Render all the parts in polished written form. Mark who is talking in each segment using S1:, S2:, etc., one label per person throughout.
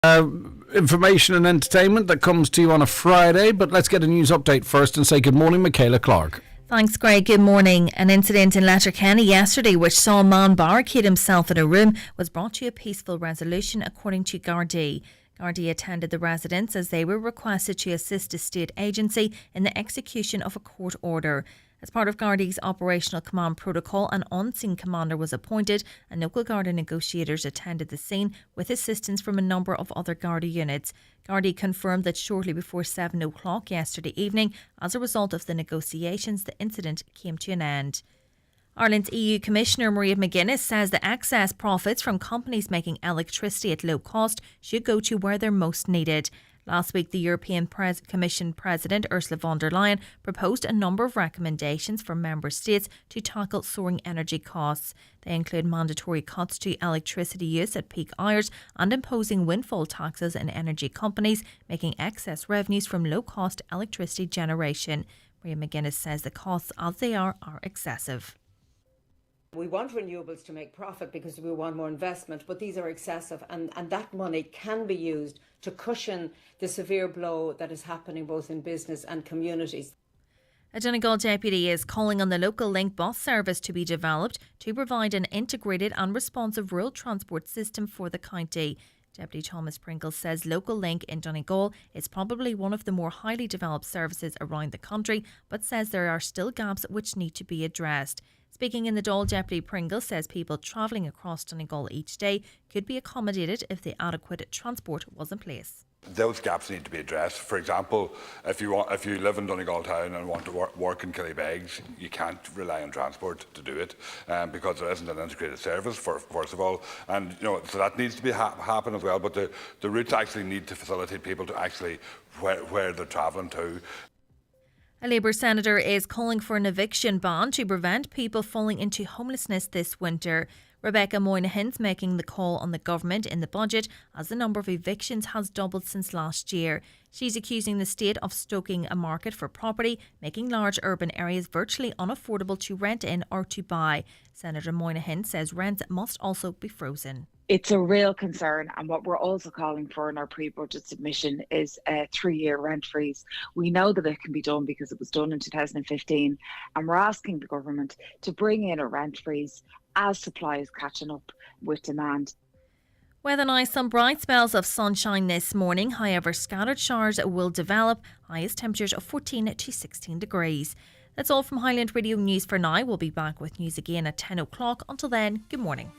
S1: Information and entertainment that comes to you on a Friday, but let's get a news update first and say good morning, Michaela Clark.
S2: Thanks, Greg. Good morning. An incident in Letterkenny yesterday which saw a man barricade himself in a room was brought to a peaceful resolution, according to Gardaí. Gardaí attended the residence as they were requested to assist a state agency in the execution of a court order. As part of Gardaí's operational command protocol, an on-scene commander was appointed and local Garda negotiators attended the scene with assistance from a number of other Garda units. Gardaí confirmed that shortly before 7 o'clock yesterday evening, as a result of the negotiations, the incident came to an end. Ireland's EU Commissioner Maria McGuinness says the excess profits from companies making electricity at low cost should go to where they're most needed. Last week, the European Commission President Ursula von der Leyen proposed a number of recommendations for member states to tackle soaring energy costs. They include mandatory cuts to electricity use at peak hours and imposing windfall taxes on energy companies making excess revenues from low-cost electricity generation. Maria McGuinness says the costs as they are excessive.
S3: We want renewables to make profit because we want more investment, but these are excessive, and that money can be used to cushion the severe blow that is happening both in business and communities.
S2: A Donegal deputy is calling on the local Link bus service to be developed to provide an integrated and responsive rural transport system for the county. Deputy Thomas Pringle says local Link in Donegal is probably one of the more highly developed services around the country, but says there are still gaps which need to be addressed. Speaking in the Dáil, Deputy Pringle says people travelling across Donegal each day could be accommodated if the adequate transport was in place.
S4: Those gaps need to be addressed. For example, if you live in Donegal town and want to work in Killybegs, you can't rely on transport to do it because there isn't an integrated service, first of all. And so that needs to be happen as well. But the routes actually need to facilitate people to actually where they're travelling to.
S2: A Labour senator is calling for an eviction ban to prevent people falling into homelessness this winter. Rebecca Moynihan's making the call on the government in the budget as the number of evictions has doubled since last year. She's accusing the state of stoking a market for property, making large urban areas virtually unaffordable to rent in or to buy. Senator Moynihan says rents must also be frozen.
S5: It's a real concern, and what we're also calling for in our pre-budget submission is a 3-year rent freeze. We know that it can be done because it was done in 2015, and we're asking the government to bring in a rent freeze as supply is catching up with demand.
S2: Weather now, some bright spells of sunshine this morning, however scattered showers will develop, highest temperatures of 14 to 16 degrees. That's all from Highland Radio News for now. We'll be back with news again at 10 o'clock. Until then, good morning.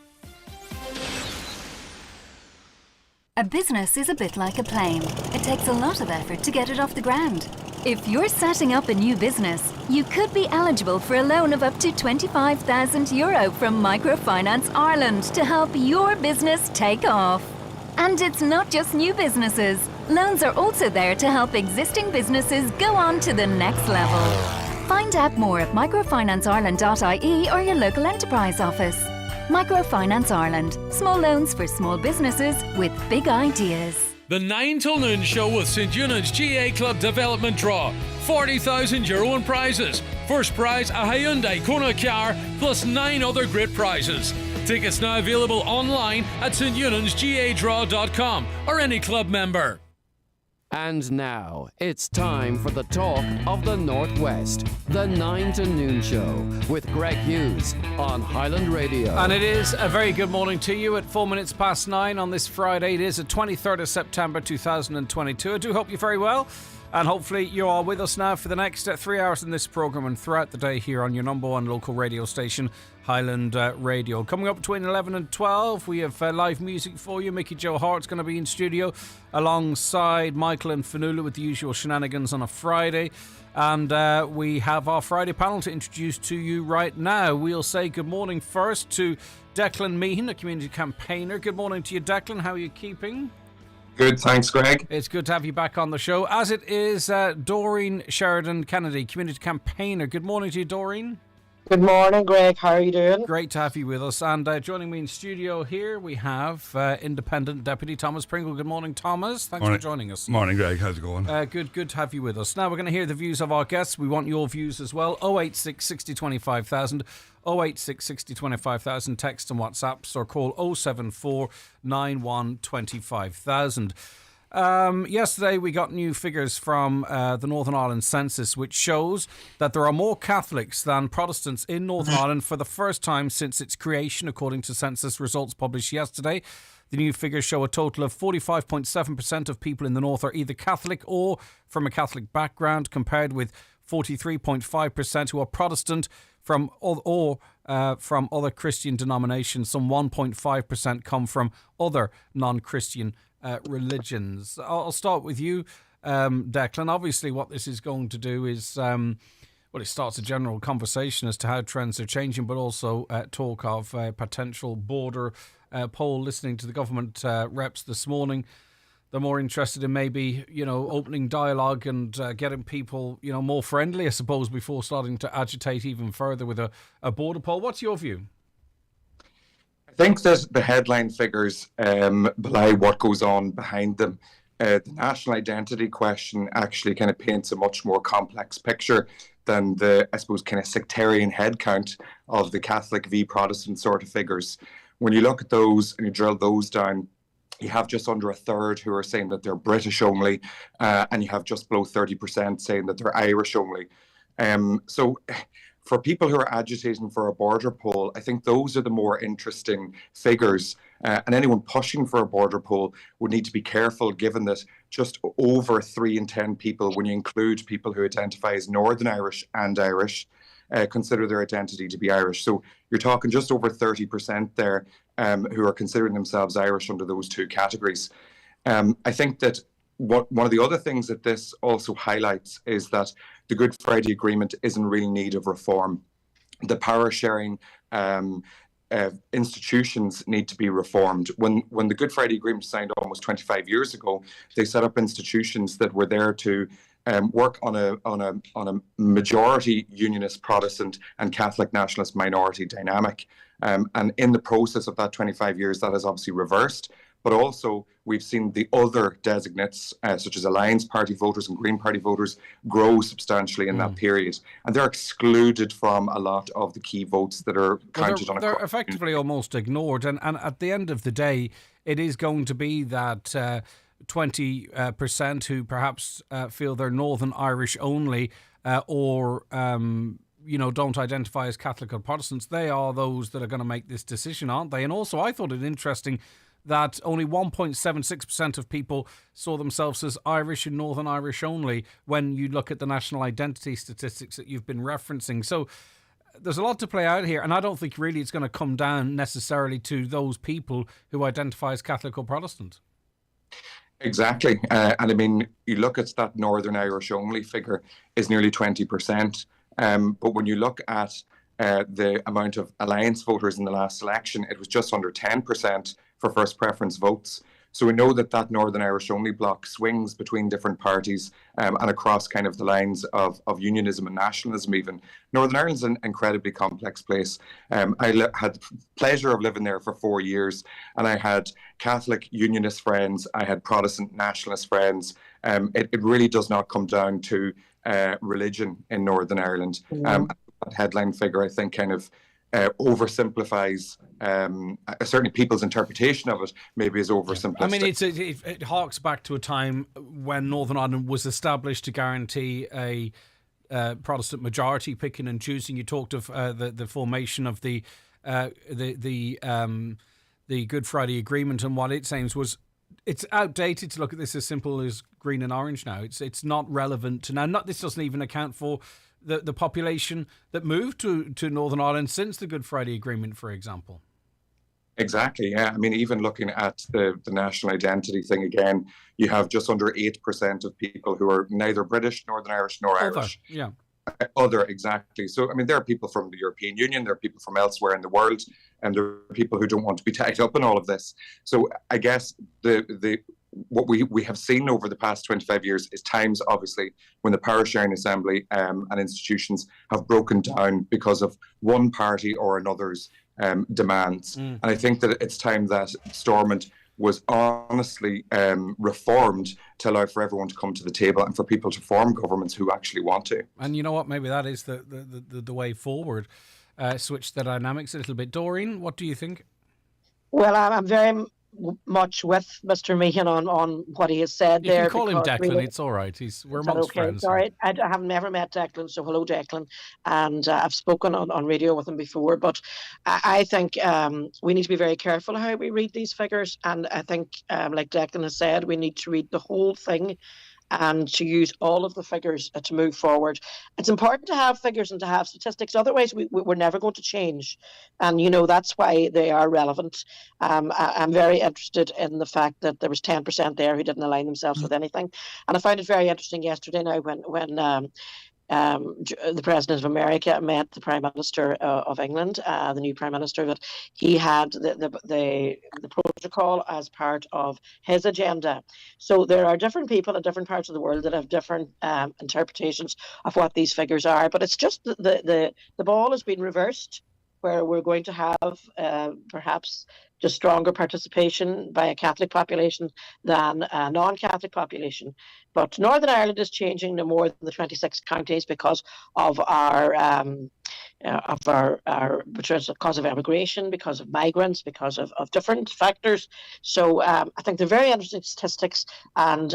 S6: A business is a bit like a plane. It takes a lot of effort to get it off the ground. If you're setting up a new business, you could be eligible for a loan of up to €25,000 from Microfinance Ireland to help your business take off. And it's not just new businesses. Loans are also there to help existing businesses go on to the next level. Find out more at microfinanceIreland.ie or your local enterprise office. Microfinance Ireland. Small loans for small businesses with big ideas.
S7: The 9 till noon show with St Eunan's GA Club Development Draw. €40,000 in prizes. First prize, a Hyundai Kona car, plus 9 other great prizes. Tickets now available online at steunansgadraw.com or any club member.
S8: And now, it's time for the talk of the Northwest. The 9 to noon show with Greg Hughes on Highland Radio.
S1: And it is a very good morning to you at 4 minutes past 9 on this Friday. It is the 23rd of September 2022. I do hope you're very well. And hopefully you are with us now for the next 3 hours in this programme and throughout the day here on your number one local radio station, Highland Radio. Coming up between 11 and 12, we have live music for you. Mickey Joe Hart's going to be in studio alongside Michael and Fanula with the usual shenanigans on a Friday. And we have our Friday panel to introduce to you right now. We'll say good morning first to Declan Meehan, a community campaigner. Good morning to you, Declan. How are you keeping?
S9: Good, thanks, Greg.
S1: It's good to have you back on the show, as it is Doreen Sheridan Kennedy, community campaigner. Good morning to you, Doreen.
S10: Good morning, Greg. How are you doing?
S1: Great to have you with us. And joining me in studio here, we have Independent Deputy Thomas Pringle. Good morning, Thomas. Thanks for joining us.
S4: Morning, Greg. How's it going?
S1: Good to have you with us. Now we're going to hear the views of our guests. We want your views as well. 086 60 25,000, 086 60 25,000. Text and WhatsApps or call 074 91 25,000. Yesterday we got new figures from the Northern Ireland census, which shows that there are more Catholics than Protestants in Northern Ireland for the first time since its creation, according to census results published yesterday. The new figures show a total of 45.7% of people in the north are either Catholic or from a Catholic background, compared with 43.5% who are Protestant from other Christian denominations. Some 1.5% come from other non-Christian religions. I'll start with you, Declan. Obviously, what this is going to do is, it starts a general conversation as to how trends are changing, but also talk of a potential border poll. Listening to the government reps this morning, they're more interested in maybe, opening dialogue and getting people, more friendly, I suppose, before starting to agitate even further with a border poll. What's your view?
S9: I think that the headline figures belie what goes on behind them. The national identity question actually kind of paints a much more complex picture than the, I suppose, kind of sectarian headcount of the Catholic v Protestant sort of figures. When you look at those and you drill those down, you have just under a third who are saying that they're British only, and you have just below 30% saying that they're Irish only. So for people who are agitating for a border poll, I think those are the more interesting figures. And anyone pushing for a border poll would need to be careful, given that just over 3 in 10 people, when you include people who identify as Northern Irish and Irish, consider their identity to be Irish. So you're talking just over 30% there who are considering themselves Irish under those two categories. I think that one of the other things that this also highlights is that the Good Friday Agreement is in real need of reform. The power sharing institutions need to be reformed. When the Good Friday Agreement was signed almost 25 years ago, they set up institutions that were there to work on a majority Unionist Protestant and Catholic nationalist minority dynamic. And in the process of that 25 years, that has obviously reversed. But also, we've seen the other designates, such as Alliance Party voters and Green Party voters, grow substantially in that period. And they're excluded from a lot of the key votes that are counted on.
S1: They're effectively almost ignored. And at the end of the day, it is going to be that 20% who perhaps feel they're Northern Irish only or don't identify as Catholic or Protestants. They are those that are going to make this decision, aren't they? And also, I thought it interesting that only 1.76% of people saw themselves as Irish and Northern Irish only when you look at the national identity statistics that you've been referencing. So there's a lot to play out here, and I don't think really it's going to come down necessarily to those people who identify as Catholic or Protestant.
S9: Exactly. And I mean, you look at that Northern Irish only figure is nearly 20%. But when you look at the amount of Alliance voters in the last election, it was just under 10% for first preference votes. So we know that Northern Irish only bloc swings between different parties and across kind of the lines of unionism and nationalism even. Northern Ireland's an incredibly complex place. I had the pleasure of living there for 4 years, and I had Catholic unionist friends, I had Protestant nationalist friends. It really does not come down to religion in Northern Ireland. That headline figure, I think, kind of oversimplifies certainly people's interpretation of it. Maybe is oversimplistic.
S1: I mean, it harks back to a time when Northern Ireland was established to guarantee a Protestant majority picking and choosing. You talked of the formation of the Good Friday Agreement, and what it seems was it's outdated to look at this as simple as green and orange now. It's not relevant to now. This doesn't even account for the population that moved to Northern Ireland since the Good Friday Agreement, for example.
S9: Exactly, yeah. I mean, even looking at the national identity thing again, you have just under 8% of people who are neither British, Northern Irish, nor Irish.
S1: Yeah.
S9: Other, exactly. So, I mean, there are people from the European Union, there are people from elsewhere in the world, and there are people who don't want to be tied up in all of this. So I guess the what we have seen over the past 25 years is times, obviously, when the Power Sharing Assembly and institutions have broken down because of one party or another's demands. And I think that it's time that Stormont was honestly reformed to allow for everyone to come to the table and for people to form governments who actually want to.
S1: And you know what? Maybe that is the way forward. Switch the dynamics a little bit. Doreen, what do you think?
S10: Well, I'm very much with Mr. Meehan on what he has said
S1: You
S10: there.
S1: can call him Declan.
S10: Really,
S1: it's all right. We're amongst friends.
S10: Sorry, I have never met Declan, so hello, Declan. And I've spoken on radio with him before. But I think we need to be very careful how we read these figures. And I think, like Declan has said, we need to read the whole thing and to use all of the figures to move forward. It's important to have figures and to have statistics. Otherwise, we're never going to change. And, that's why they are relevant. I'm very interested in the fact that there was 10% there who didn't align themselves with anything. And I found it very interesting yesterday now when the President of America met the Prime Minister of England, the new Prime Minister, that he had the protocol as part of his agenda. So there are different people in different parts of the world that have different interpretations of what these figures are. But it's just the ball has been reversed, where we're going to have perhaps just stronger participation by a Catholic population than a non-Catholic population. But Northern Ireland is changing no more than the 26 counties because of because of immigration, because of migrants, because of different factors. So I think they're very interesting statistics, and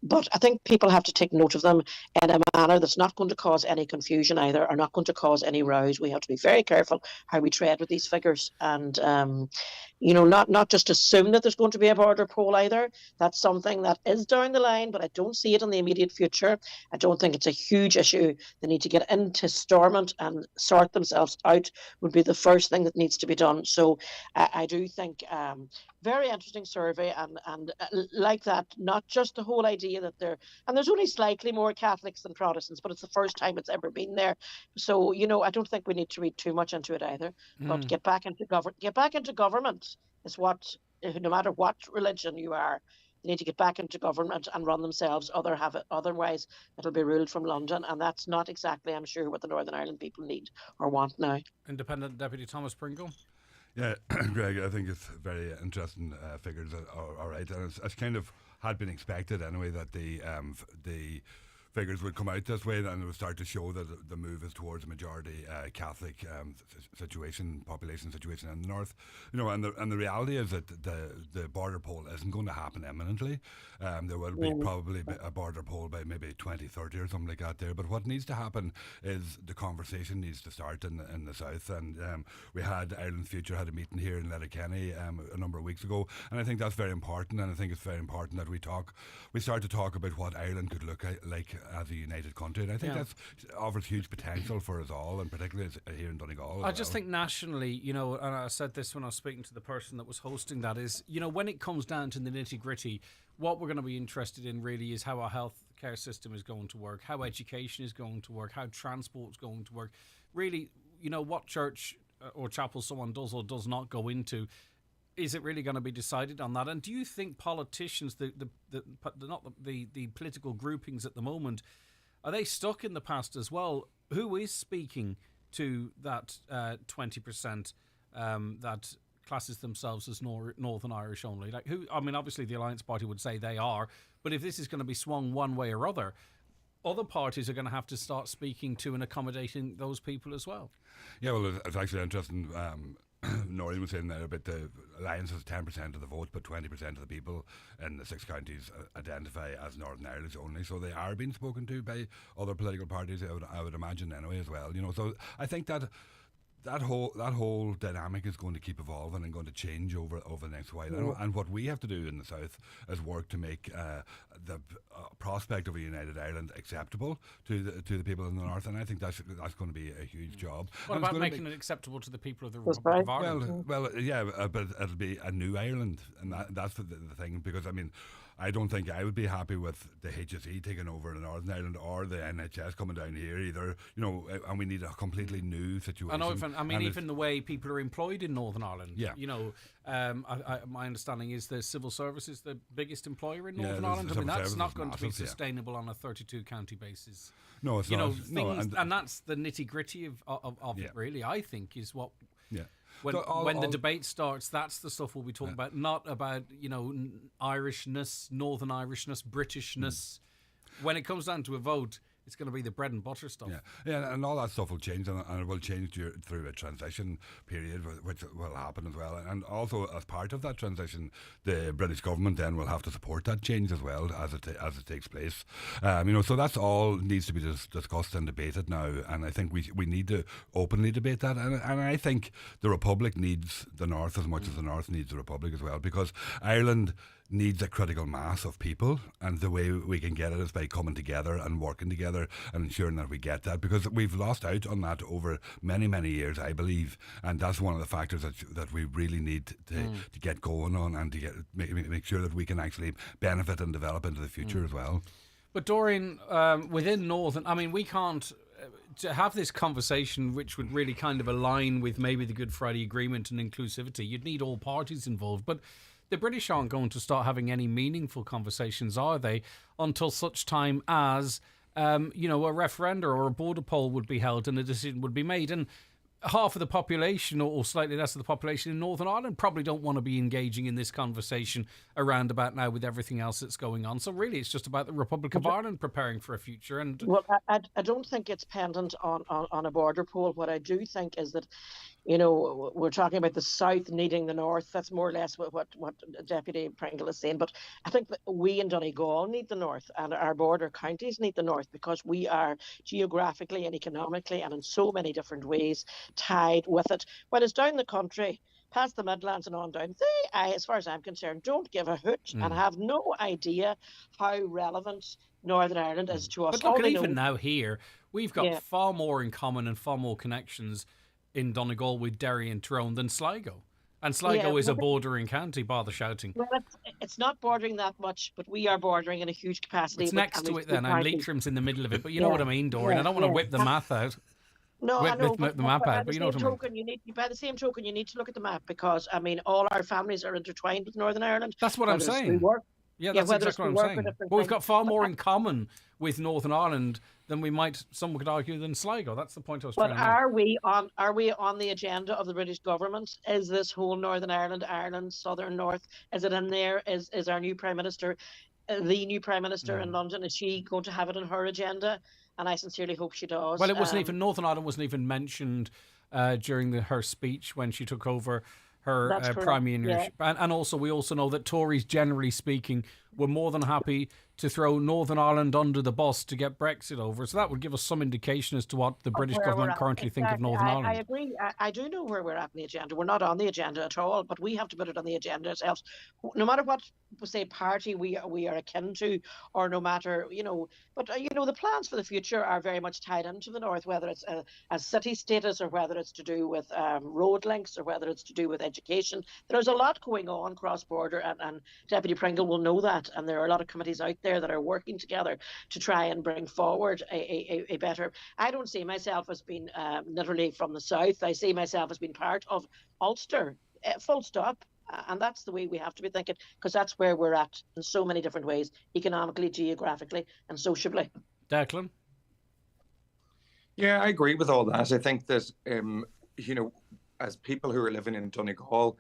S10: but I think people have to take note of them in a manner that's not going to cause any confusion either, or not going to cause any rows. We have to be very careful how we tread with these figures, and not just assume that there's going to be a border poll either. That's something that is down the line, but I don't see it in the immediate future. I don't think it's a huge issue. They need to get into Stormont and sort themselves out would be the first thing that needs to be done. So I do think very interesting survey, and like that, not just the whole idea that there's only slightly more Catholics than Protestants, but it's the first time it's ever been there. So I don't think we need to read too much into it either. But get back into government is what, no matter what religion you are, they need to get back into government and run themselves. Otherwise, it'll be ruled from London, and that's not exactly, I'm sure, what the Northern Ireland people need or want now.
S1: Independent Deputy Thomas Pringle.
S4: Yeah, Greg, I think it's very interesting figures. All right, and it's kind of had been expected anyway that the figures would come out this way, and it would start to show that the move is towards a majority Catholic population situation in the north. And the reality is that the border poll isn't going to happen imminently. There will be probably a border poll by maybe 2030 or something like that there. But what needs to happen is the conversation needs to start in the south. And we had Ireland's Future had a meeting here in Letterkenny a number of weeks ago, and I think that's very important. And I think it's very important that we start to talk about what Ireland could look like as a united country, and I think that offers huge potential for us all, and particularly here in Donegal.
S1: I just think nationally, and I said this when I was speaking to the person that was hosting that, is, when it comes down to the nitty-gritty, what we're going to be interested in really is how our health care system is going to work, how education is going to work, how transport is going to work. Really, what church or chapel someone does or does not go into. Is it really going to be decided on that? And do you think politicians, the political groupings at the moment, are they stuck in the past as well? Who is speaking to that 20% that classes themselves as Northern Irish only? Like who? I mean, obviously the Alliance Party would say they are, but if this is going to be swung one way or other parties are going to have to start speaking to and accommodating those people as well.
S4: Yeah, well, it's actually interesting. Noreen was saying there about the Alliance has 10% of the vote, but 20% of the people in the 6 counties identify as Northern Irish only. So they are being spoken to by other political parties, I would imagine anyway as well. So I think that whole dynamic is going to keep evolving and going to change over the next while. And what we have to do in the south is work to make the prospect of a united Ireland acceptable to the people in the north. And I think that's going to be a huge job.
S1: What about making it acceptable to the people of the Republic of Ireland?
S4: Well, yeah, but it'll be a new Ireland, and that's the thing. Because I mean, I don't think I would be happy with the HSE taking over in Northern Ireland or the NHS coming down here either. And we need a completely new situation.
S1: Even the way people are employed in Northern Ireland.
S4: Yeah.
S1: My understanding is the civil service is the biggest employer in Northern Ireland. That's not going to be sustainable on a 32 county basis.
S4: No, it's not.
S1: And that's the nitty gritty of it. Really, I think is what.
S4: Yeah.
S1: When the debate starts, that's the stuff we'll be talking about, not about Irishness, Northern Irishness, Britishness. When it comes down to a vote, it's going to be the bread and butter stuff.
S4: Yeah, and all that stuff will change, and it will change through a transition period, which will happen as well. And also, as part of that transition, the British government then will have to support that change as well as it takes place. So that's all needs to be discussed and debated now. And I think we need to openly debate that. And I think the Republic needs the North as much as the North needs the Republic as well, because Ireland needs a critical mass of people, and the way we can get it is by coming together and working together and ensuring that we get that, because we've lost out on that over many, many years, I believe, and that's one of the factors that we really need to get going on and to make sure that we can actually benefit and develop into the future as well.
S1: But Doreen, within Northern, we can't to have this conversation, which would really kind of align with maybe the Good Friday Agreement and inclusivity. You'd need all parties involved, but the British aren't going to start having any meaningful conversations, are they, until such time as, a referenda or a border poll would be held and a decision would be made. And half of the population, or slightly less of the population in Northern Ireland, probably don't want to be engaging in this conversation around about now with everything else that's going on. So really, it's just about the Republic of Ireland preparing for a future. And
S10: I don't think it's pendant on a border poll. What I do think is that, we're talking about the South needing the North. That's more or less what Deputy Pringle is saying. But I think that we in Donegal need the North, and our border counties need the North, because we are geographically and economically and in so many different ways tied with it. Whereas down the country, past the Midlands and on down, as far as I'm concerned, don't give a hoot and have no idea how relevant Northern Ireland is to us.
S1: But look, even now here, we've got far more in common and far more connections in Donegal with Derry and Tyrone than Sligo. And Sligo is a bordering county, bother shouting.
S10: Well, it's not bordering that much, but we are bordering in a huge capacity.
S1: It's next to it then, and Leitrim's in the middle of it. But you know what I mean, Doreen. I don't want to whip the math out.
S10: No, I know,
S1: but by
S10: the same token, you need to look at the map, because, all our families are intertwined with Northern Ireland.
S1: That's what I'm saying. That's exactly what I'm saying. But we've got far more in common with Northern Ireland than some could argue, than Sligo. That's the point I was trying to make.
S10: But are we on the agenda of the British government? Is this whole Northern Ireland, Southern North, is it in there? Is our new Prime Minister, the new Prime Minister in London, is she going to have it on her agenda? And I sincerely hope she does.
S1: Well, it wasn't even, Northern Ireland wasn't even mentioned during her speech when she took over her premiership. And also, we also know that Tories, generally speaking, were more than happy to throw Northern Ireland under the bus to get Brexit over. So that would give us some indication as to what the British government currently think of Northern Ireland.
S10: I agree. I do know where we're at in the agenda. We're not on the agenda at all, but we have to put it on the agenda ourselves. No matter what, say, party we are akin to, or no matter, but, the plans for the future are very much tied into the North, whether it's a city status or whether it's to do with road links or whether it's to do with education. There's a lot going on cross-border, and Deputy Pringle will know that. And there are a lot of committees out there that are working together to try and bring forward a better. I don't see myself as being literally from the South. I see myself as being part of Ulster, full stop. And that's the way we have to be thinking, because that's where we're at in so many different ways, economically, geographically, and sociably.
S1: Declan?
S9: Yeah, I agree with all that. I think that, as people who are living in Donegal,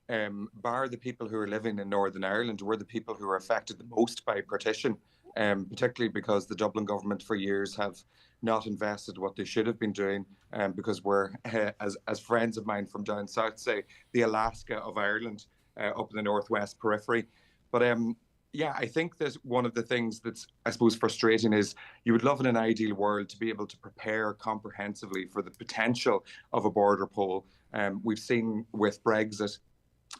S9: bar the people who are living in Northern Ireland, we're the people who are affected the most by partition, particularly because the Dublin government for years have not invested what they should have been doing, because we're, as friends of mine from down south say, the Alaska of Ireland, up in the northwest periphery. But I think that one of the things that's, I suppose, frustrating is you would love in an ideal world to be able to prepare comprehensively for the potential of a border poll. We've seen with Brexit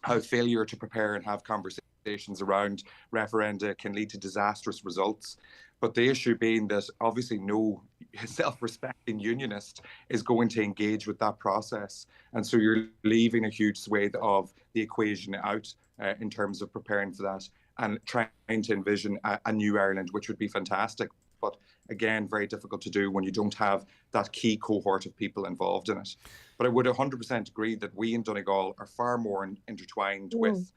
S9: how failure to prepare and have conversations around referenda can lead to disastrous results. But the issue being that obviously no self-respecting unionist is going to engage with that process. And so you're leaving a huge swathe of the equation out in terms of preparing for that. and trying to envision a new Ireland, which would be fantastic. But again, very difficult to do when you don't have that key cohort of people involved in it. But I would 100% agree that we in Donegal are far more intertwined with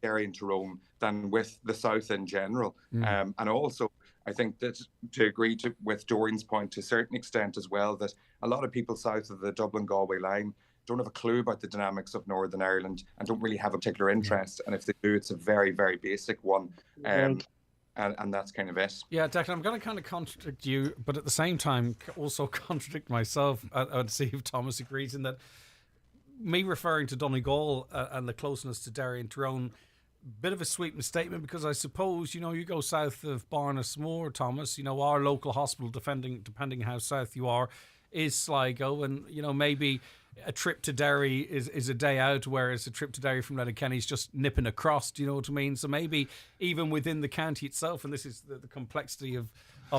S9: Derry and Tyrone than with the South in general. And also, I think that to agree with Doreen's point to a certain extent as well, that a lot of people south of the Dublin-Galway line don't have a clue about the dynamics of Northern Ireland and don't really have a particular interest. And if they do, it's a very, very basic one. And that's kind of it.
S1: Yeah, Declan, I'm going to kind of contradict you, but at the same time also contradict myself and see if Thomas agrees in that me referring to Donegal and the closeness to Derry and Tyrone, bit of a sweeping statement, because I suppose, you go south of Barnesmore, Thomas, our local hospital, depending how south you are, is Sligo, and maybe a trip to Derry is a day out, whereas a trip to Derry from Letterkenny is just nipping across. Do you know what I mean? So maybe even within the county itself, and this is the complexity of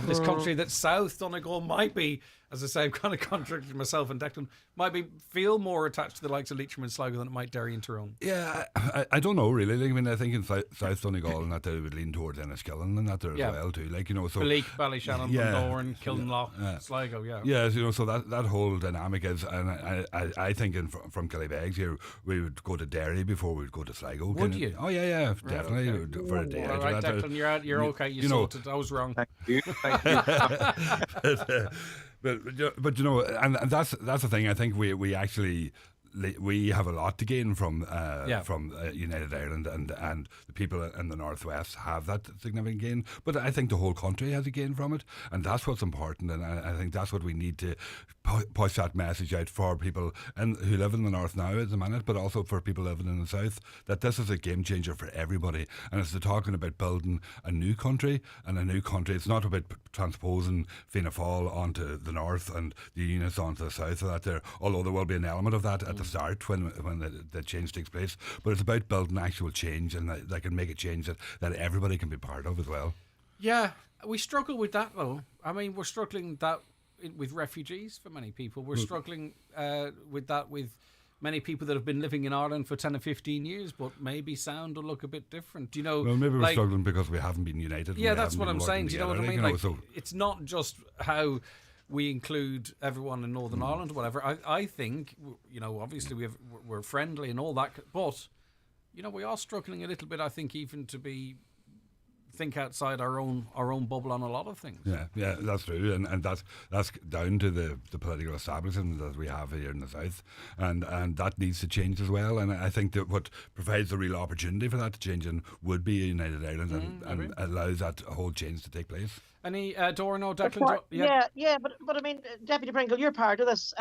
S1: this country, that South Donegal might be, as I say, I'm kind of contradicting myself and Declan, might feel more attached to the likes of Leitrim and Sligo than it might Derry and Tyrone.
S11: Yeah, I don't know really. I think in South Donegal and that they would lean towards Enniskillen and that there as well too. So
S1: Balik, Ballyshannon, Bundoran, Kildenlough, Sligo,
S11: so that whole dynamic is, and I think from Killybegs here we would go to Derry before we'd go to Sligo.
S1: Would you?
S11: Oh yeah, definitely. Okay. For a day.
S1: All right, Declan, you're okay. You sorted. I was wrong.
S9: Thank you.
S11: But and that's the thing. I think we actually we have a lot to gain from United Ireland, and the people in the Northwest have that significant gain. But I think the whole country has a gain from it, and that's what's important. And I think that's what we need to push that message out for people who live in the North now at the minute, but also for people living in the South, that this is a game changer for everybody. And it's talking about building a new country, and a new country. It's not about transposing Fianna Fáil onto the North and the Unionists onto the South. Although there will be an element of that at the start when the change takes place, but it's about building actual change, and that can make a change that everybody can be part of as well.
S1: Yeah, we struggle with that though. I mean, we're struggling with refugees for many people. We're struggling with that with many people that have been living in Ireland for 10 or 15 years, but maybe sound or look a bit different.
S11: Well, maybe we're struggling because we haven't been united.
S1: Yeah, that's what I'm saying. Do you know what I mean?
S11: So
S1: it's not just how we include everyone in Northern Ireland or whatever. I think, obviously we're friendly and all that, but, we are struggling a little bit, I think, even to think outside our own bubble on a lot of things.
S11: Yeah, that's true, and that's down to the political establishment that we have here in the South, and that needs to change as well. And I think that what provides the real opportunity for that to change would be United Ireland, and allows that whole change to take place. Any
S1: Doran or Declan?
S10: But I mean, Deputy Pringle, you're part of this,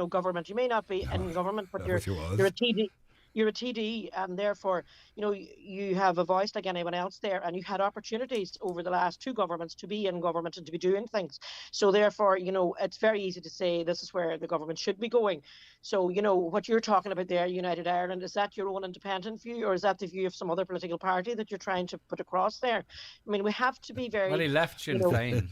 S10: government. You may not be in government, but you're a TD. You're a TD, and therefore, you have a voice like anyone else there, and you had opportunities over the last two governments to be in government and to be doing things. So therefore, it's very easy to say this is where the government should be going. So, what you're talking about there, United Ireland, is that your own independent view, or is that the view of some other political party that you're trying to put across there? I mean, we have to be very...
S1: Well, he left Sinn Féin.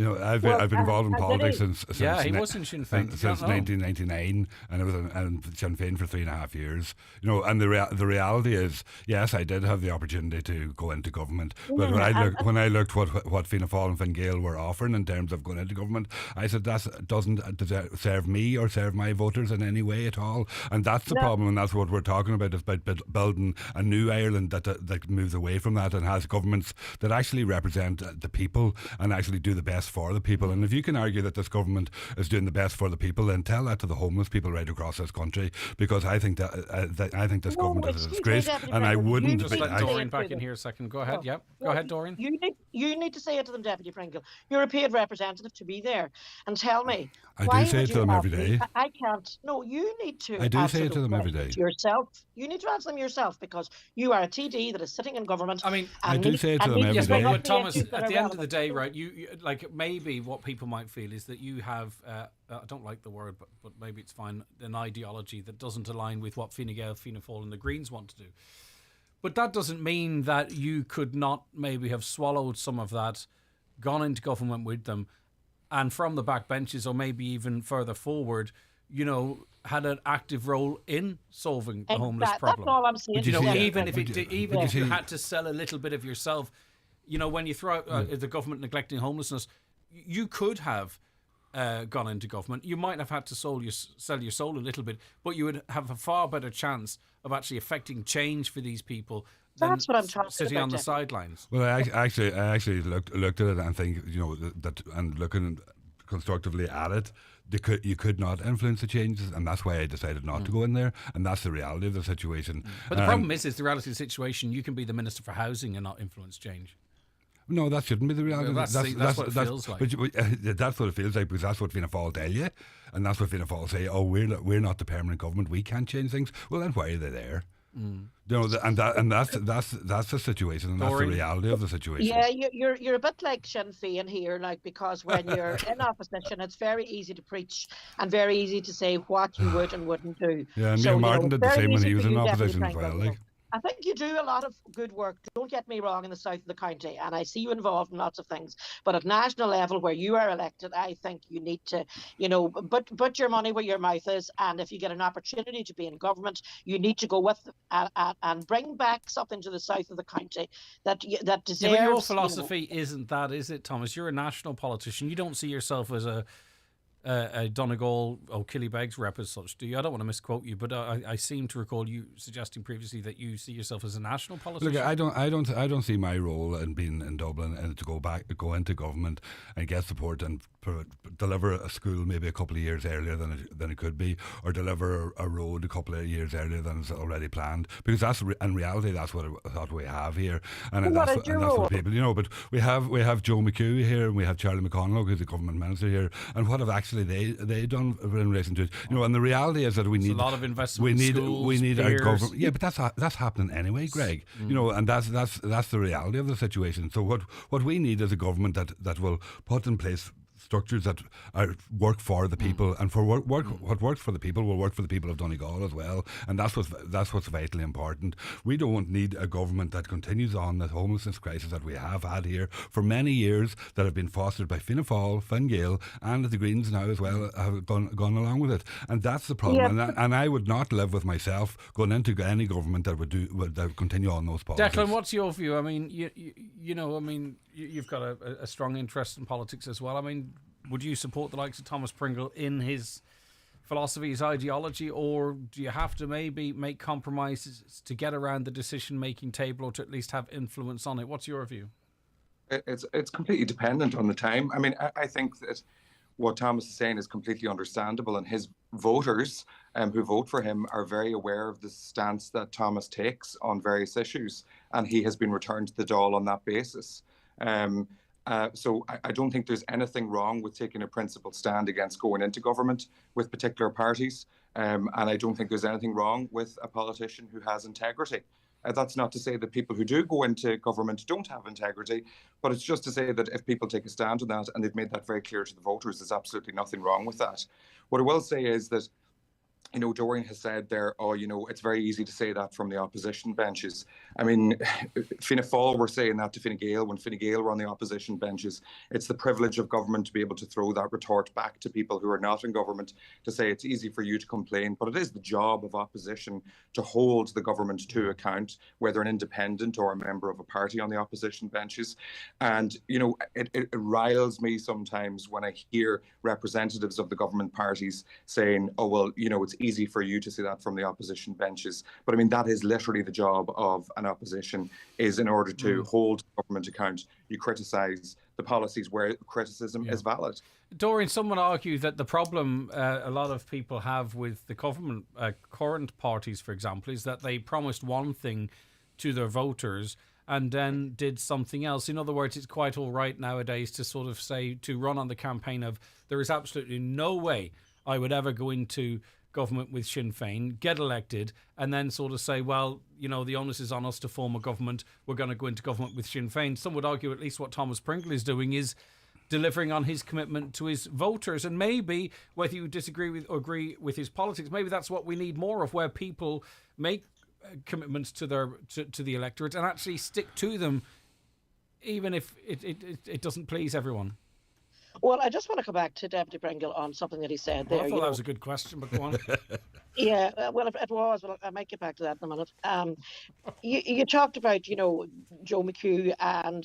S11: I've been involved in politics since
S1: he was in Sinn Féin
S11: since 1999, and I was in Sinn Féin for 3.5 years. And the reality is, yes, I did have the opportunity to go into government, but when I looked what Fianna Fáil and Fine Gael were offering in terms of going into government, I said that doesn't serve me or serve my voters in any way at all. And that's the problem, and that's what we're talking about. Is about building a new Ireland that moves away from that and has governments that actually represent the people and actually do the best for the people. And if you can argue that this government is doing the best for the people, then tell that to the homeless people right across this country, because I think that this government is a disgrace, and I wouldn't.
S1: Just let Doreen back in here a second. Go ahead. Go ahead, Doreen.
S10: You need to say it to them, Deputy Pringle. You're a paid representative to be there, and tell me.
S11: I do say it to them every day.
S10: I can't. No, you need to.
S11: I do say it to them every day.
S10: Yourself. You need to answer them yourself, because you are a TD that is sitting in government.
S1: I mean,
S11: I do say it to them every day.
S1: But Thomas, at the end of the day, right? You maybe what people might feel is that you have, I don't like the word, but maybe it's fine, an ideology that doesn't align with what Fine Gael, Fianna Fáil and the Greens want to do. But that doesn't mean that you could not maybe have swallowed some of that, gone into government with them, and from the back benches or maybe even further forward, had an active role in solving the homeless
S10: That's
S1: problem.
S10: all I'm saying.
S1: Even if you had to sell a little bit of yourself, when you throw out the government neglecting homelessness, you could have gone into government. You might have had to sell your soul a little bit, but you would have a far better chance of actually affecting change for these people.
S10: That's what I'm talking
S1: sitting
S10: about,
S1: on the
S10: Jeff.
S1: sidelines.
S11: Well, I actually looked at it and think, that and looking constructively at it, you could not influence the changes, and that's why I decided not to go in there, and that's the reality of the situation.
S1: But the problem is the reality of the situation. You can be the Minister for Housing and not influence change.
S11: No, that shouldn't be the reality.
S1: Well, that's what it feels like.
S11: That's what it feels like, because that's what Fianna Fáil tell you, and that's what Fianna Fáil say. Oh, we're not the permanent government. We can't change things. Well, then why are they there? That's the situation, and that's the reality of the situation.
S10: Yeah, you're a bit like Sinn Féin here, because when you're in opposition, it's very easy to preach and very easy to say what you would and wouldn't do.
S11: Yeah, and Neil Martin did the same when he was in opposition as well.
S10: I think you do a lot of good work. Don't get me wrong, in the south of the county, and I see you involved in lots of things. But at national level, where you are elected, I think you need to, put your money where your mouth is. And if you get an opportunity to be in government, you need to go with and bring back something to the south of the county that deserves.
S1: Yeah, but your philosophy isn't that, is it, Thomas? You're a national politician. You don't see yourself as a Donegal or Killybegs rep as such, do you? I don't want to misquote you, but I seem to recall you suggesting previously that you see yourself as a national politician.
S11: Look, I don't see my role in being in Dublin and to go into government and get support and deliver a school maybe a couple of years earlier than it could be, or deliver a road a couple of years earlier than is already planned. Because that's in reality that's what we have here, and that's what people But we have Joe McHugh here, and we have Charlie McConlogue, who's the government minister here, and what have actually they done in relation to it? And the reality is that we need
S1: a lot of investment.
S11: We need our government. Yeah, but that's happening anyway, Greg. And that's the reality of the situation. So what we need is a government that will put in place structures that work for the people, and for what works for the people will work for the people of Donegal as well, and that's what's vitally important. We don't need a government that continues on the homelessness crisis that we have had here for many years, that have been fostered by Fianna Fáil, Fine Gael, and the Greens now as well have gone along with it, and that's the problem.
S10: Yeah.
S11: And I would not live with myself going into any government that would continue on those policies.
S1: Declan, what's your view? I mean, you've got a strong interest in politics as well. I mean, would you support the likes of Thomas Pringle in his philosophy, his ideology, or do you have to maybe make compromises to get around the decision-making table, or to at least have influence on it? What's your view?
S9: It's completely dependent on the time. I mean, I think that what Thomas is saying is completely understandable, and his voters who vote for him are very aware of the stance that Thomas takes on various issues, and he has been returned to the Dáil on that basis. So I don't think there's anything wrong with taking a principled stand against going into government with particular parties. And I don't think there's anything wrong with a politician who has integrity. That's not to say that people who do go into government don't have integrity, but it's just to say that if people take a stand on that and they've made that very clear to the voters, there's absolutely nothing wrong with that. What I will say is that, Dorian has said there, it's very easy to say that from the opposition benches. I mean, Fianna Fáil were saying that to Fine Gael when Fine Gael were on the opposition benches. It's the privilege of government to be able to throw that retort back to people who are not in government, to say it's easy for you to complain, but it is the job of opposition to hold the government to account, whether an independent or a member of a party on the opposition benches. And, it riles me sometimes when I hear representatives of the government parties saying, oh, well, it's easy for you to say that from the opposition benches. But I mean, that is literally the job of an opposition, is in order to hold government account, you criticise the policies where criticism is valid.
S1: Dorian, some would argue that the problem a lot of people have with the government, current parties, for example, is that they promised one thing to their voters and then did something else. In other words, it's quite all right nowadays to sort of say, to run on the campaign of, there is absolutely no way I would ever go into government with Sinn Féin, get elected, and then sort of say, well, the onus is on us to form a government. We're going to go into government with Sinn Féin. Some would argue at least what Thomas Pringle is doing is delivering on his commitment to his voters. And maybe, whether you disagree with or agree with his politics, maybe that's what we need more of, where people make commitments to the electorate and actually stick to them, even if it doesn't please everyone.
S10: Well, I just want to go back to Deputy Pringle on something that he said there.
S1: I thought that was a good question, but go on.
S10: Yeah, well, it was. Well, I might get back to that in a minute. You talked about, Joe McHugh and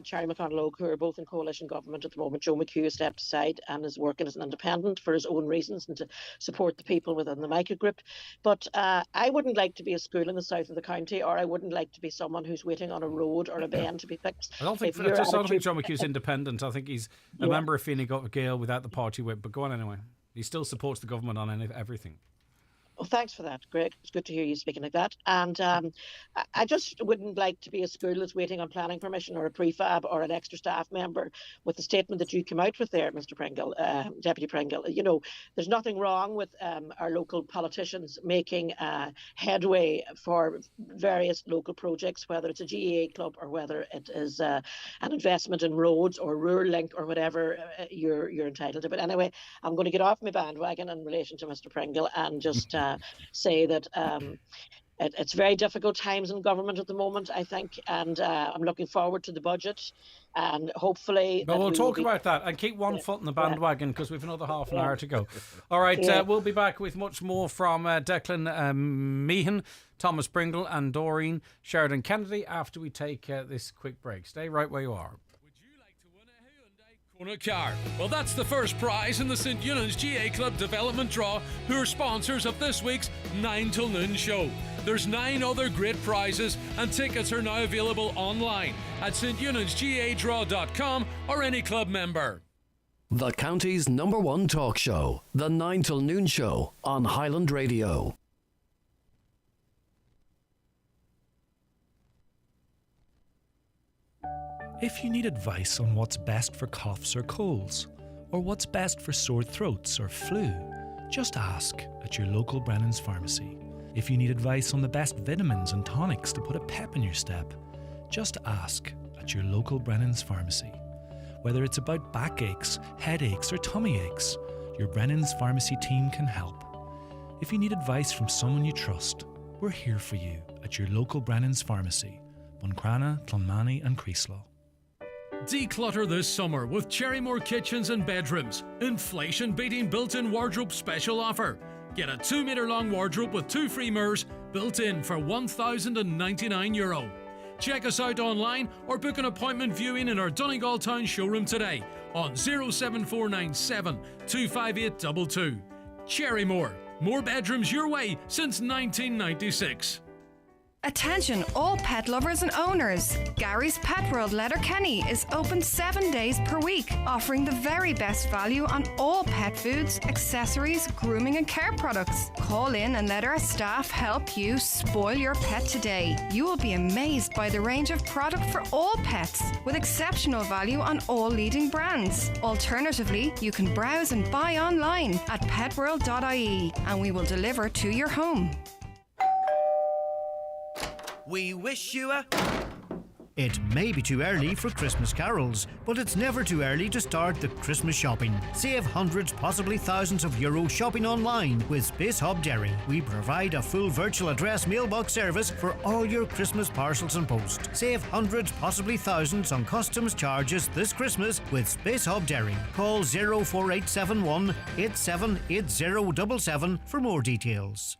S10: Cherry McConalogue, who are both in coalition government at the moment. Joe McHugh has stepped aside and is working as an independent for his own reasons and to support the people within the Micah group. But I wouldn't like to be a school in the south of the county, or I wouldn't like to be someone who's waiting on a road or a bend to be fixed.
S1: I don't think Joe McHugh's independent. I think he's a member of Fine Gael without the party whip. But go on anyway. He still supports the government on everything.
S10: Well, thanks for that, Greg. It's good to hear you speaking like that. And I just wouldn't like to be a school that's waiting on planning permission or a prefab or an extra staff member with the statement that you came out with there, Mr. Pringle, Deputy Pringle. There's nothing wrong with our local politicians making headway for various local projects, whether it's a GAA club or whether it is an investment in roads or rural link or whatever you're entitled to. But anyway, I'm going to get off my bandwagon in relation to Mr. Pringle and just say that it's very difficult times in government at the moment, I think, and I'm looking forward to the budget, and hopefully...
S1: But we'll talk about that and keep one foot in the bandwagon because we've another half an hour to go. All right, we'll be back with much more from Declan Meehan, Thomas Pringle and Doreen Sheridan Kennedy after we take this quick break. Stay right where you are.
S7: Car. Well, that's the first prize in the St. Eunan's GA Club Development Draw, who are sponsors of this week's 9 till noon show. There's 9 other great prizes, and tickets are now available online at steunans.gadraw.com or any club member.
S8: The county's #1 talk show, the 9 till noon show on Highland Radio.
S12: If you need advice on what's best for coughs or colds, or what's best for sore throats or flu, just ask at your local Brennan's pharmacy. If you need advice on the best vitamins and tonics to put a pep in your step, just ask at your local Brennan's pharmacy. Whether it's about backaches, headaches or tummy aches, your Brennan's pharmacy team can help. If you need advice from someone you trust, we're here for you at your local Brennan's pharmacy, Buncrana, Clonmany and Creeslaw.
S7: Declutter this summer with Cherrymore Kitchens and Bedrooms. Inflation-beating built-in wardrobe special offer. Get a 2-metre-long wardrobe with 2 free mirrors built in for €1,099. Check us out online or book an appointment viewing in our Donegal Town showroom today on 07497 25822. Cherrymore. More bedrooms your way since 1996.
S13: Attention all pet lovers and owners. Gary's Pet World Letterkenny is open 7 days per week, offering the very best value on all pet foods, accessories, grooming and care products. Call in and let our staff help you spoil your pet today. You will be amazed by the range of product for all pets, with exceptional value on all leading brands. Alternatively, you can browse and buy online at petworld.ie and we will deliver to your home.
S14: We wish you a... It may be too early for Christmas carols, but it's never too early to start the Christmas shopping. Save hundreds, possibly thousands of euros shopping online with Space Hub Derry. We provide a full virtual address mailbox service for all your Christmas parcels and post. Save hundreds, possibly thousands on customs charges this Christmas with Space Hub Derry. Call 04871 878077 for more details.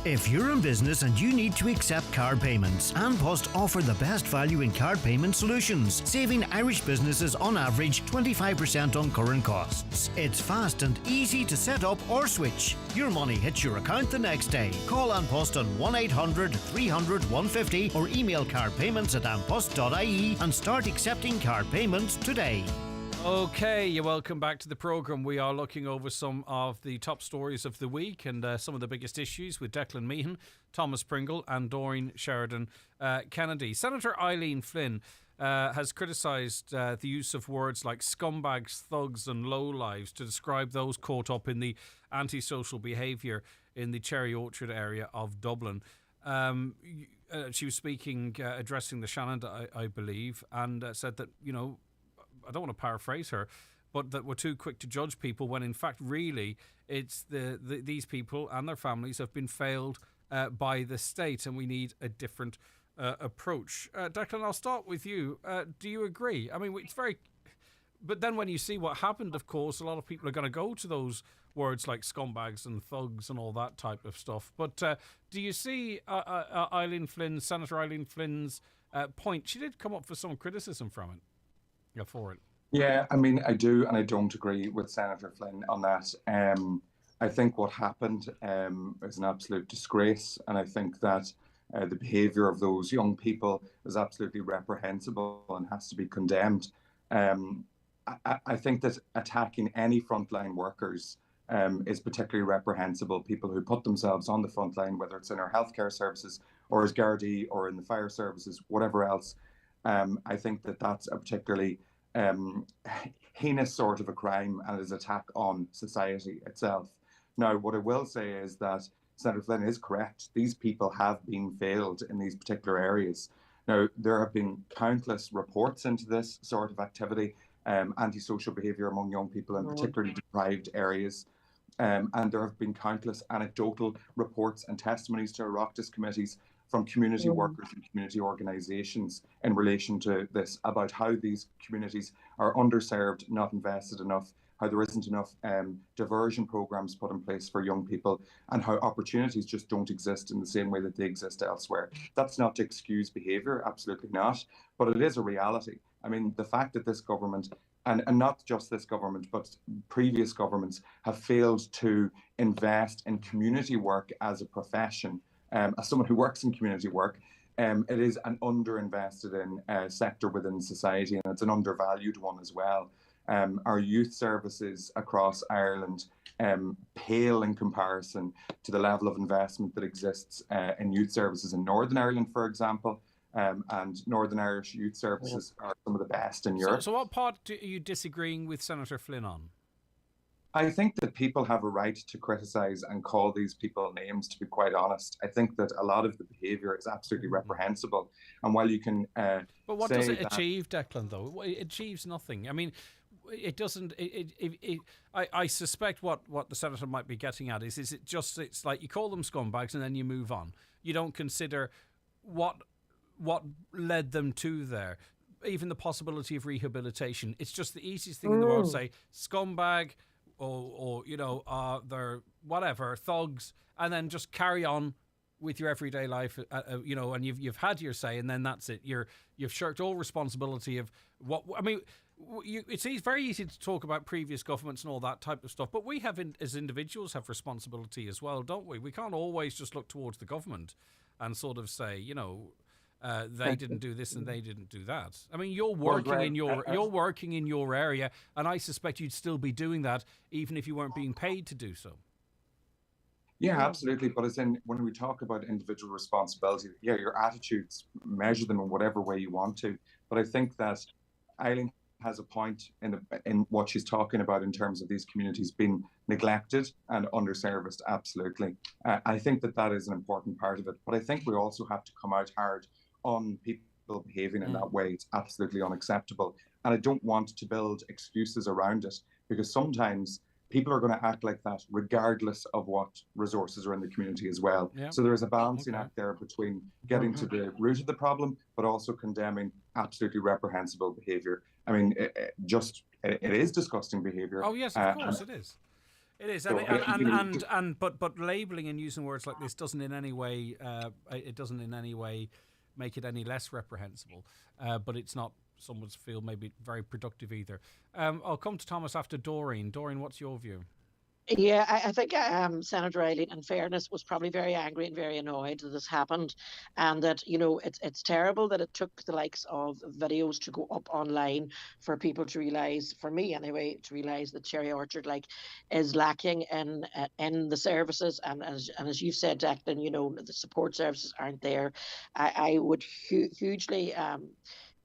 S14: If you're in business and you need to accept card payments, An Post offer the best value in card payment solutions, saving Irish businesses on average 25% on current costs. It's fast and easy to set up or switch. Your money hits your account the next day. Call An Post on 1800 300 150 or email cardpayments@anpost.ie and start accepting card payments today.
S1: Okay, you're welcome back to the programme. We are looking over some of the top stories of the week and some of the biggest issues with Declan Meehan, Thomas Pringle and Doreen Sheridan Kennedy. Senator Eileen Flynn has criticised the use of words like scumbags, thugs and lowlives to describe those caught up in the antisocial behaviour in the Cherry Orchard area of Dublin. She was speaking, addressing the Shannon, I believe, and said that, you know, I don't want to paraphrase her, but that we're too quick to judge people when in fact really it's these people and their families have been failed by the state and we need a different approach. Declan, I'll start with you. Do you agree? I mean, it's very... But then when you see what happened, of course, a lot of people are going to go to those words like scumbags and thugs and all that type of stuff. But do you see Senator Eileen Flynn's point? She did come up with some criticism from it, for it.
S9: Yeah, I mean, I do and I don't agree with Senator Flynn on that. I think what happened is an absolute disgrace, and I think that the behaviour of those young people is absolutely reprehensible and has to be condemned. I think that attacking any frontline workers is particularly reprehensible. People who put themselves on the front line, whether it's in our healthcare services or as Gardaí or in the fire services, whatever else, I think that that's a particularly heinous sort of a crime and is an attack on society itself. Now, what I will say is that Senator Flynn is correct. These people have been failed in these particular areas. Now, there have been countless reports into this sort of activity, antisocial behaviour among young people in particularly deprived areas. And there have been countless anecdotal reports and testimonies to Oireachtas committees from community workers and community organisations in relation to this, about how these communities are underserved, not invested enough, how there isn't enough diversion programmes put in place for young people, and how opportunities just don't exist in the same way that they exist elsewhere. That's not to excuse behaviour, absolutely not, but it is a reality. I mean, the fact that this government, and not just this government, but previous governments, have failed to invest in community work as a profession. As someone who works in community work, it is an underinvested in sector within society, and it's an undervalued one as well. Our youth services across Ireland pale in comparison to the level of investment that exists in youth services in Northern Ireland, for example. And Northern Irish youth services are some of the best in Europe.
S1: So what part are you disagreeing with Senator Flynn on?
S9: I think that people have a right to criticise and call these people names, to be quite honest. I think that a lot of the behaviour is absolutely reprehensible. And while you can
S1: but what does it achieve, Declan, though? It achieves nothing. I mean, it doesn't... I suspect what the Senator might be getting at is it just... It's like you call them scumbags and then you move on. You don't consider what led them to there. Even the possibility of rehabilitation. It's just the easiest thing in the world to say, scumbag... Or they're whatever, thugs, and then just carry on with your everyday life, and you've had your say, and then that's it. You've shirked all responsibility of what. I mean, it's very easy to talk about previous governments and all that type of stuff, but we have, as individuals, have responsibility as well, don't we? We can't always just look towards the government and sort of say, they didn't do this and they didn't do that. I mean, you're working in your area, and I suspect you'd still be doing that even if you weren't being paid to do so.
S9: Yeah, absolutely. But when we talk about individual responsibility, your attitudes, measure them in whatever way you want to. But I think that Eileen has a point in what she's talking about in terms of these communities being neglected and underserviced. Absolutely. I think that is an important part of it. But I think we also have to come out hard on people behaving in that way. It's absolutely unacceptable. And I don't want to build excuses around it, because sometimes people are going to act like that regardless of what resources are in the community as well. Yeah. So there's a balancing act there between getting to the root of the problem, but also condemning absolutely reprehensible behaviour. I mean, it is disgusting behaviour.
S1: Oh yes, of course it is. It is, so but labelling and using words like this doesn't in any way make it any less reprehensible. But it's not, some would feel, maybe very productive either. I'll come to Thomas after Doreen. Doreen, what's your view?
S10: Yeah, I think Senator Eileen, in fairness, was probably very angry and very annoyed that this happened, and that it's terrible that it took the likes of videos to go up online for people to realise, for me anyway, to realise that Cherry Orchard is lacking in the services, and as you said, Declan, the support services aren't there. I would hugely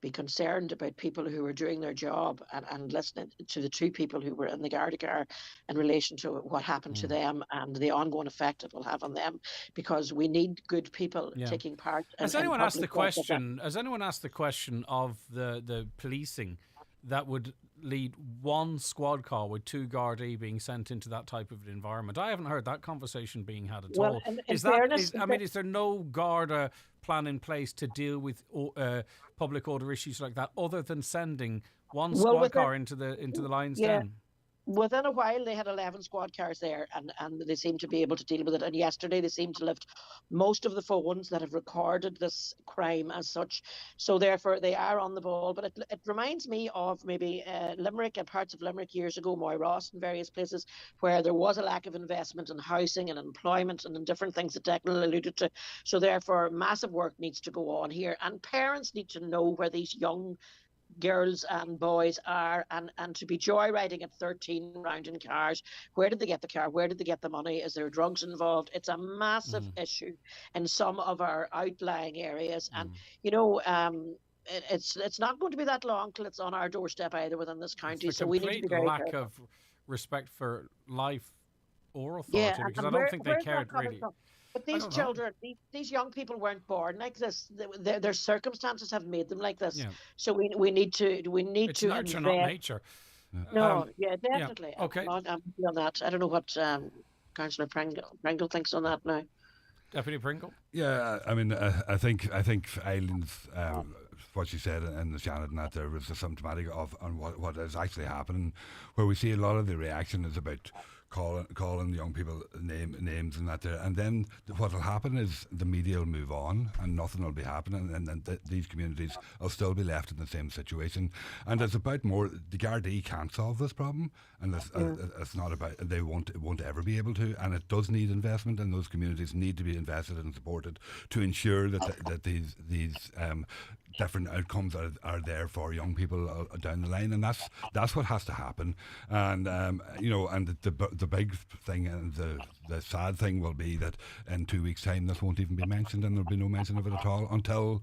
S10: be concerned about people who are doing their job and listening to the two people who were in the Garda car in relation to what happened to them and the ongoing effect it will have on them, because we need good people taking part.
S1: Has anyone asked the question of the policing that would lead one squad car with 2 Gardaí being sent into that type of an environment? I haven't heard that conversation being had at all. Is there no Garda plan in place to deal with public order issues like that, other than sending one squad car into the lion's den?
S10: Within a while, they had 11 squad cars there, and they seem to be able to deal with it. And yesterday, they seemed to lift most of the phones that have recorded this crime as such. So therefore, they are on the ball. But it reminds me of maybe Limerick and parts of Limerick years ago, Moyross and various places where there was a lack of investment in housing and employment and in different things that Declan alluded to. So therefore, massive work needs to go on here. And parents need to know where these young girls and boys are, and to be joyriding at 13 round in cars. Where did they get the car? Where did they get the money? Is there drugs involved? It's a massive issue in some of our outlying areas, and it's not going to be that long till it's on our doorstep either within this county. So we need to be very
S1: lack
S10: careful.
S1: of respect for life or authority, because I don't think they cared really.
S10: But these children, these young people weren't born like this. Their circumstances have made them like this. Yeah. So we need to
S1: it's nurture, not nature.
S10: No, definitely.
S1: Yeah. Okay.
S10: I'm on that. I don't know what Councillor Pringle thinks on that now.
S1: Deputy Pringle.
S11: Yeah, I mean, I think Eileen's what she said in the Shannon that there was a symptomatic of on what is actually happening, where we see a lot of the reaction is about calling young people names and that there, and then what will happen is the media will move on and nothing will be happening, and then these communities will still be left in the same situation. And it's about more, the Gardaí can't solve this problem, and it's not about, they won't ever be able to, and it does need investment, and those communities need to be invested and supported to ensure that these different outcomes are there for young people down the line, and that's what has to happen. And and the big thing and the sad thing will be that in 2 weeks' time this won't even be mentioned, and there'll be no mention of it at all until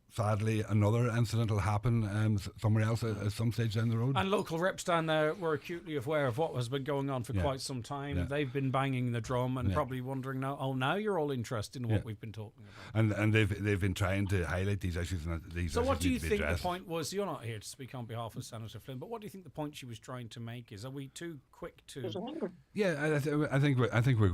S11: sadly another incident will happen somewhere else at some stage down the road.
S1: And local reps down there were acutely aware of what has been going on for quite some time. They've been banging the drum and probably wondering now you're all interested in what we've been talking about.
S11: And they've been trying to highlight these issues, and these
S1: so
S11: issues
S1: what do you think
S11: addressed.
S1: The point was? You're not here to speak on behalf of Senator Flynn, but what do you think the point she was trying to make is? Are we too quick to?
S11: Yeah, I think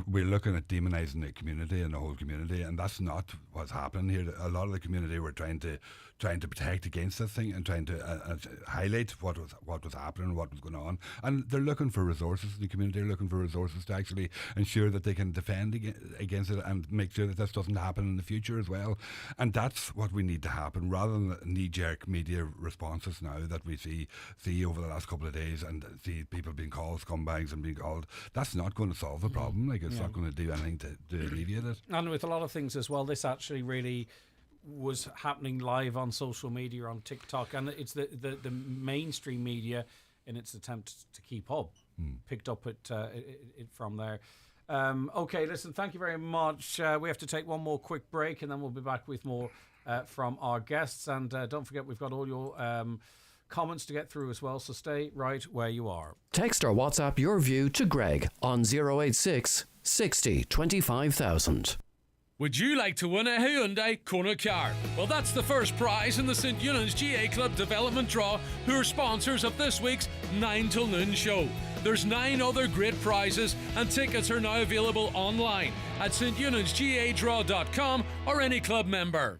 S11: we're looking at demonising the community and the whole community, and that's not what's happening here. A lot of the community were trying to protect against this thing and trying to highlight what was happening, what was going on, and they're looking for resources. The community are looking for resources to actually ensure that they can defend against it and make sure that this doesn't happen in the future as well. And that's what we need to happen, rather than the knee-jerk media responses now that we see over the last couple of days, and see people being called scumbags and being called. That's not going to solve the problem. It's not going to do anything to alleviate it.
S1: And with a lot of things as well, this actually really was happening live on social media, on TikTok, and it's the mainstream media, in its attempt to keep up, picked up it from there. Okay, listen, thank you very much. We have to take one more quick break, and then we'll be back with more from our guests. And don't forget, we've got all your comments to get through as well, so stay right where you are.
S8: Text or WhatsApp your view to Greg on 086 60 25,000.
S7: Would you like to win a Hyundai Kona car? Well, that's the first prize in the St. Eunan's GA Club Development Draw, who are sponsors of this week's 9 till noon show. There's 9 other great prizes, and tickets are now available online at steunan'sgadraw.com or any club member.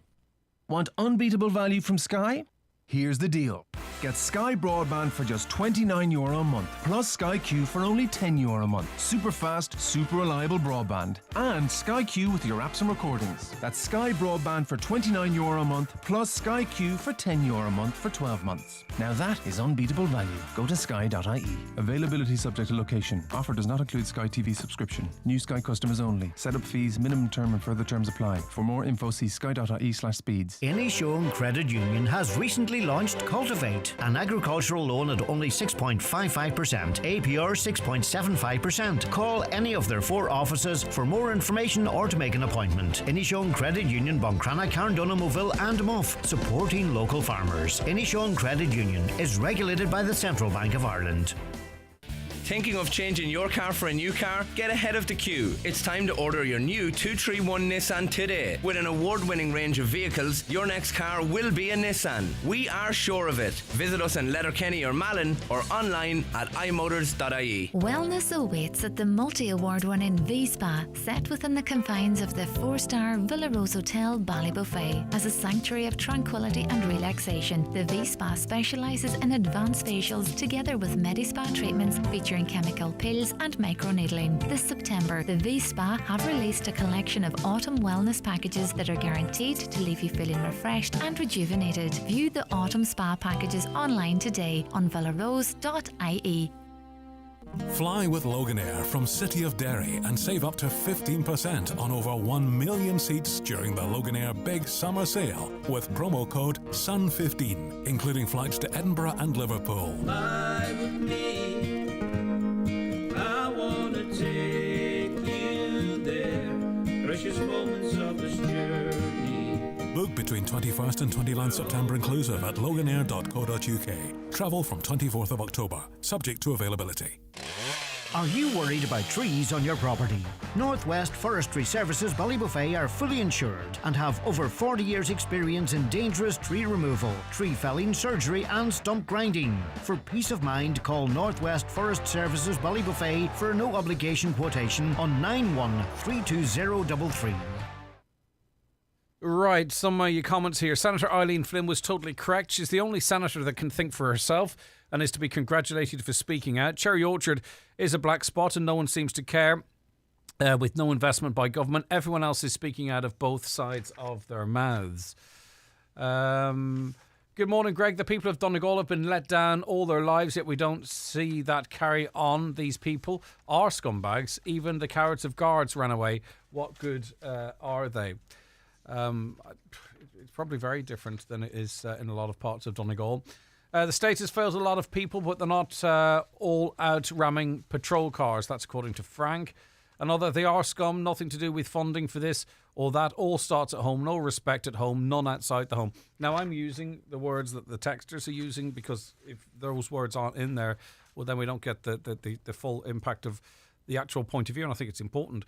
S15: Want unbeatable value from Sky? Here's the deal. Get Sky Broadband for just €29 a month, plus Sky Q for only €10 a month. Super fast, super reliable broadband. And Sky Q with your apps and recordings. That's Sky Broadband for €29 a month, plus Sky Q for €10 a month for 12 months. Now that is unbeatable value. Go to sky.ie. Availability subject to location. Offer does not include Sky TV subscription. New Sky customers only. Setup fees, minimum term and further terms apply. For more info, see sky.ie/speeds.
S14: Inishowen Credit Union has recently launched Cultivate, an agricultural loan at only 6.55%, APR 6.75%. Call any of their 4 offices for more information or to make an appointment. Inishowen Credit Union, Buncrana, Carndonagh, Moville and Muff, supporting local farmers. Inishowen Credit Union is regulated by the Central Bank of Ireland.
S16: Thinking of changing your car for a new car? Get ahead of the queue. It's time to order your new 231 Nissan today. With an award-winning range of vehicles, your next car will be a Nissan. We are sure of it. Visit us in Letterkenny or Malin or online at imotors.ie.
S17: Wellness awaits at the multi-award-winning V-Spa, set within the confines of the 4-star Villa Rose Hotel Ballybuffet. As a sanctuary of tranquility and relaxation, the V-Spa specialises in advanced facials together with Medi-Spa treatments featuring chemical peels and microneedling. This September, the V-Spa have released a collection of autumn wellness packages that are guaranteed to leave you feeling refreshed and rejuvenated. View the autumn spa packages online today on villarose.ie.
S18: Fly with Loganair from City of Derry and save up to 15% on over 1 million seats during the Loganair Big Summer Sale with promo code SUN15, including flights to Edinburgh and Liverpool.
S19: Fly with me, I want to take you there, precious moments of this journey.
S18: Book between 21st and 29th September inclusive at loganair.co.uk. Travel from 24th of October, subject to availability.
S14: Are you worried about trees on your property? Northwest Forestry Services Ballybuffet are fully insured and have over 40 years experience in dangerous tree removal, tree felling, surgery and stump grinding. For peace of mind, call Northwest Forest Services Ballybuffet for a no obligation quotation on 913233.
S1: Right, some of your comments here. Senator Eileen Flynn was totally correct. She's the only senator that can think for herself and is to be congratulated for speaking out. Cherry Orchard is a black spot and no one seems to care. With no investment by government, everyone else is speaking out of both sides of their mouths. Good morning, Greg. The people of Donegal have been let down all their lives, yet we don't see that carry on. These people are scumbags. Even the cowards of guards ran away. What good are they? It's probably very different than it is in a lot of parts of Donegal. The state has failed a lot of people, but they're not all out ramming patrol cars. That's according to Frank. Another, they are scum, nothing to do with funding for this or that. All starts at home, no respect at home, none outside the home. Now, I'm using the words that the texters are using because if those words aren't in there, well, then we don't get the full impact of the actual point of view, and I think it's important.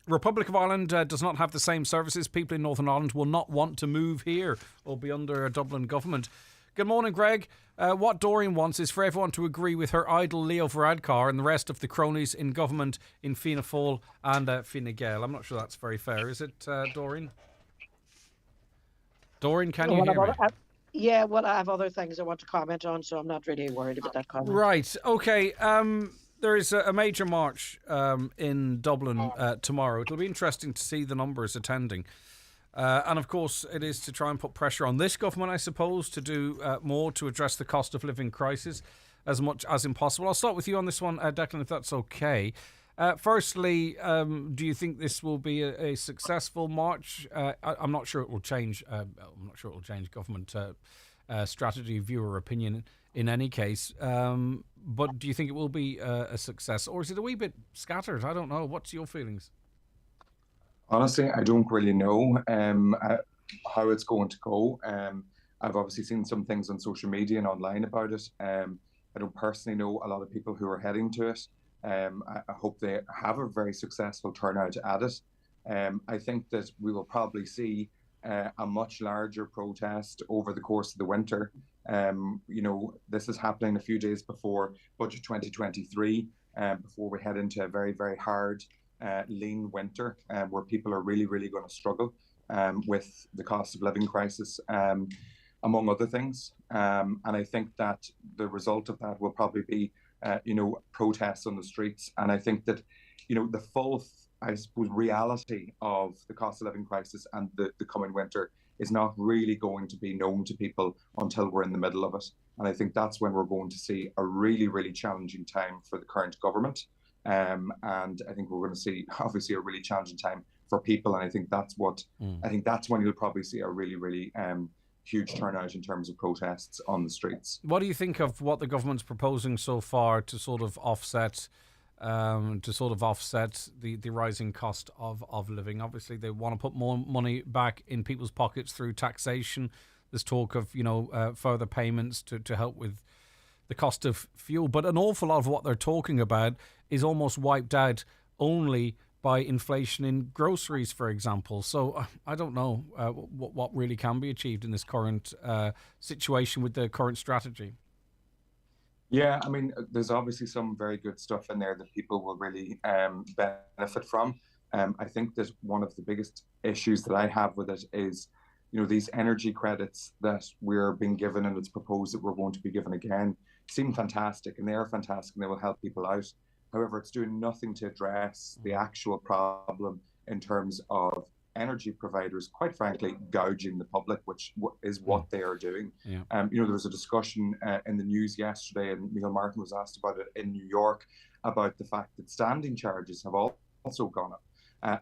S1: Republic of Ireland does not have the same services. People in Northern Ireland will not want to move here or be under a Dublin government. Good morning, Greg. What Doreen wants is for everyone to agree with her idol Leo Varadkar and the rest of the cronies in government in Fianna Fáil and Fine Gael. I'm not sure that's very fair, is it, Doreen? Doreen, can you hear me?
S10: Yeah, well, I have other things I want to comment on, so I'm not really worried about that comment.
S1: Right, okay. There is a major march in Dublin tomorrow. It'll be interesting to see the numbers attending. And of course, it is to try and put pressure on this government, I suppose, to do more to address the cost of living crisis as much as impossible. I'll start with you on this one, Declan, if that's okay. Firstly, do you think this will be a successful march? I'm not sure it will change. I'm not sure it will change government strategy, view, or opinion in any case. But do you think it will be a success, or is it a wee bit scattered? I don't know. What's your feelings?
S9: Honestly, I don't really know how it's going to go. I've obviously seen some things on social media and online about it. I don't personally know a lot of people who are heading to it. I hope they have a very successful turnout at it. I think that we will probably see a much larger protest over the course of the winter. This is happening a few days before Budget 2023, before we head into a very, very hard lean winter where people are really, really going to struggle with the cost of living crisis, among other things. And I think that the result of that will probably be, protests on the streets. And I think that, the full, I suppose, reality of the cost of living crisis and the coming winter is not really going to be known to people until we're in the middle of it. And I think that's when we're going to see a really, really challenging time for the current government. And I think we're going to see, obviously, a really challenging time for people. And I think that's when you'll probably see a really, really huge turnout in terms of protests on the streets.
S1: What do you think of what the government's proposing so far to sort of offset the rising cost of living? Obviously, they want to put more money back in people's pockets through taxation. There's talk of further payments to help with the cost of fuel. But an awful lot of what they're talking about is almost wiped out only by inflation in groceries, for example. So I don't know what really can be achieved in this current situation with the current strategy.
S9: Yeah, I mean, there's obviously some very good stuff in there that people will really benefit from. I think that one of the biggest issues that I have with it is, these energy credits that we're being given, and it's proposed that we're going to be given again, seem fantastic, and they are fantastic, and they will help people out. However, it's doing nothing to address the actual problem in terms of energy providers, quite frankly, gouging the public, which is what they are doing.
S1: Yeah.
S9: There was a discussion in the news yesterday, and Neil Martin was asked about it in New York, about the fact that standing charges have also gone up.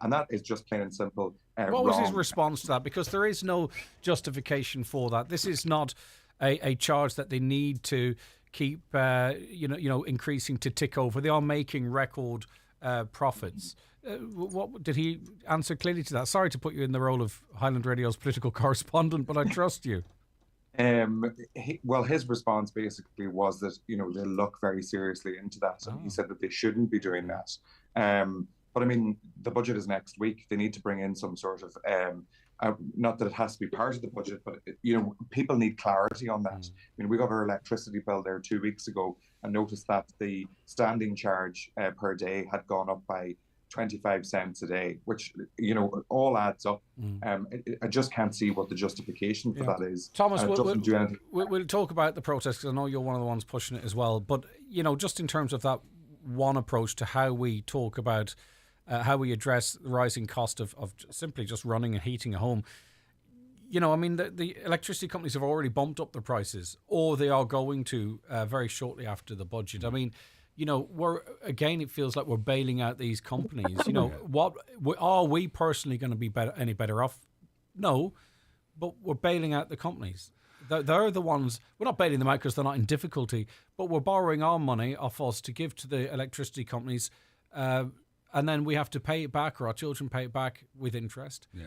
S9: And that is just plain and simple
S1: What was his
S9: wrong.
S1: response to that? Because there is no justification for that. This is not a charge that they need to keep, increasing to tick over. They are making record profits. What did he answer clearly to that? Sorry to put you in the role of Highland Radio's political correspondent, but I trust you.
S9: His response basically was that they look very seriously into that, and he said that they shouldn't be doing that. But I mean, the budget is next week. They need to bring in some sort of not that it has to be part of the budget, but people need clarity on that. I mean, we got our electricity bill there 2 weeks ago and noticed that the standing charge per day had gone up by 25 cents a day, which all adds up. I just can't see what the justification for that is.
S1: Thomas,
S9: we'll
S1: talk about the protest, because I know you're one of the ones pushing it as well. But just in terms of that one approach to how we talk about how we address the rising cost of simply just running and heating a home. I mean, the electricity companies have already bumped up their prices, or they are going to very shortly after the budget. I mean, it feels like we're bailing out these companies. What are we personally going to be any better off? No, but we're bailing out the companies. They're the ones. We're not bailing them out because they're not in difficulty, but we're borrowing our money off us to give to the electricity companies, and then we have to pay it back, or our children pay it back with interest.
S11: Yeah.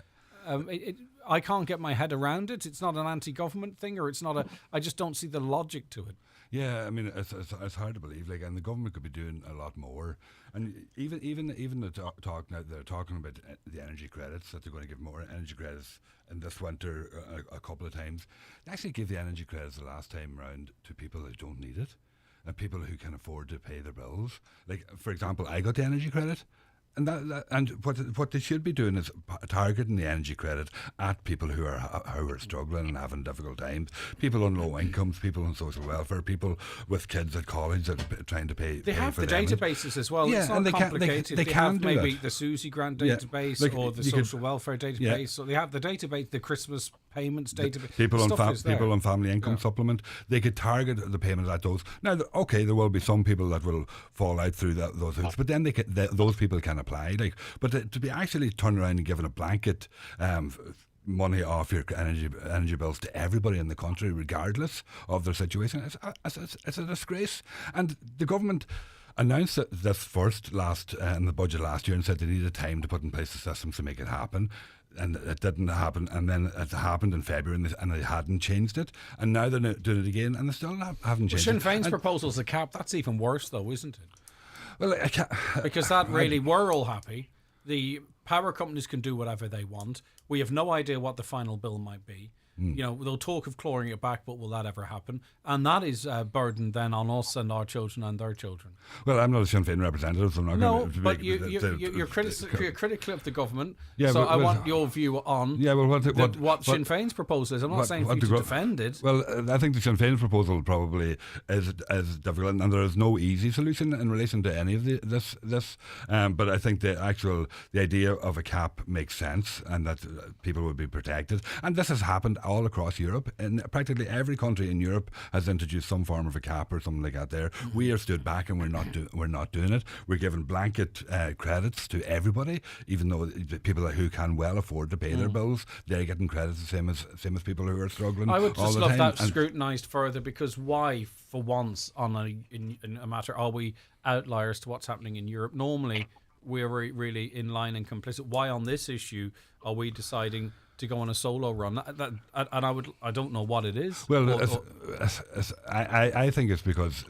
S1: I can't get my head around it. It's not an anti-government thing, or it's not I just don't see the logic to it.
S11: Yeah, I mean, it's hard to believe. And the government could be doing a lot more. And even the talk now, they're talking about the energy credits, that they're going to give more energy credits in this winter a couple of times. They actually gave the energy credits the last time round to people that don't need it, and people who can afford to pay their bills. Like, for example, I got the energy credit. And what they should be doing is targeting the energy credit at people who are struggling and having difficult times, people on low incomes, people on social welfare, people with kids at college that are trying to pay.
S1: They have the databases as well.
S11: Yeah,
S1: it's not complicated.
S11: They can
S1: have
S11: do
S1: maybe
S11: that.
S1: the Susie Grant database, or the social welfare database. So they have the database, the Christmas payments database.
S11: People on family income supplement. They could target the payments at those. Now, there will be some people that will fall out through those hoops, but then those people can apply. But to be actually turning around and giving a blanket money off your energy bills to everybody in the country, regardless of their situation, it's a disgrace. And the government announced this first in the budget last year, and said they needed time to put in place the systems to make it happen. And it didn't happen, and then it happened in February, and they hadn't changed it, and now they're doing it again, and they still haven't changed
S1: Sinn
S11: it.
S1: Féin's proposal is a cap. That's even worse, though, isn't it?
S11: Well, I can't,
S1: because that really, we're all happy. The power companies can do whatever they want. We have no idea what the final bill might be. They'll talk of clawing it back, but will that ever happen? And that is a burden then on us and our children and their children.
S11: Well, I'm not a Sinn Féin representative, so I'm not going to...
S1: But you're critical of the government,
S11: yeah,
S1: so I want your view on what Sinn Féin's proposal is. I'm not saying for you to defend it.
S11: Well, I think the Sinn Féin proposal probably is difficult, and there is no easy solution in relation to any of this. But I think the idea of a cap makes sense, and that people would be protected. And this has happened all across Europe, and practically every country in Europe has introduced some form of a cap or something like that. There, we are stood back, and we're not doing it. We're giving blanket credits to everybody, even though the people who can well afford to pay their bills, they're getting credits the same as people who are struggling.
S1: I would
S11: all
S1: just
S11: the
S1: love
S11: time.
S1: that scrutinised further, because why, for once, in a matter, are we outliers to what's happening in Europe? Normally, we're really in line and complicit. Why on this issue are we deciding to go on a solo run. I don't know what it is.
S11: Well, I think it's because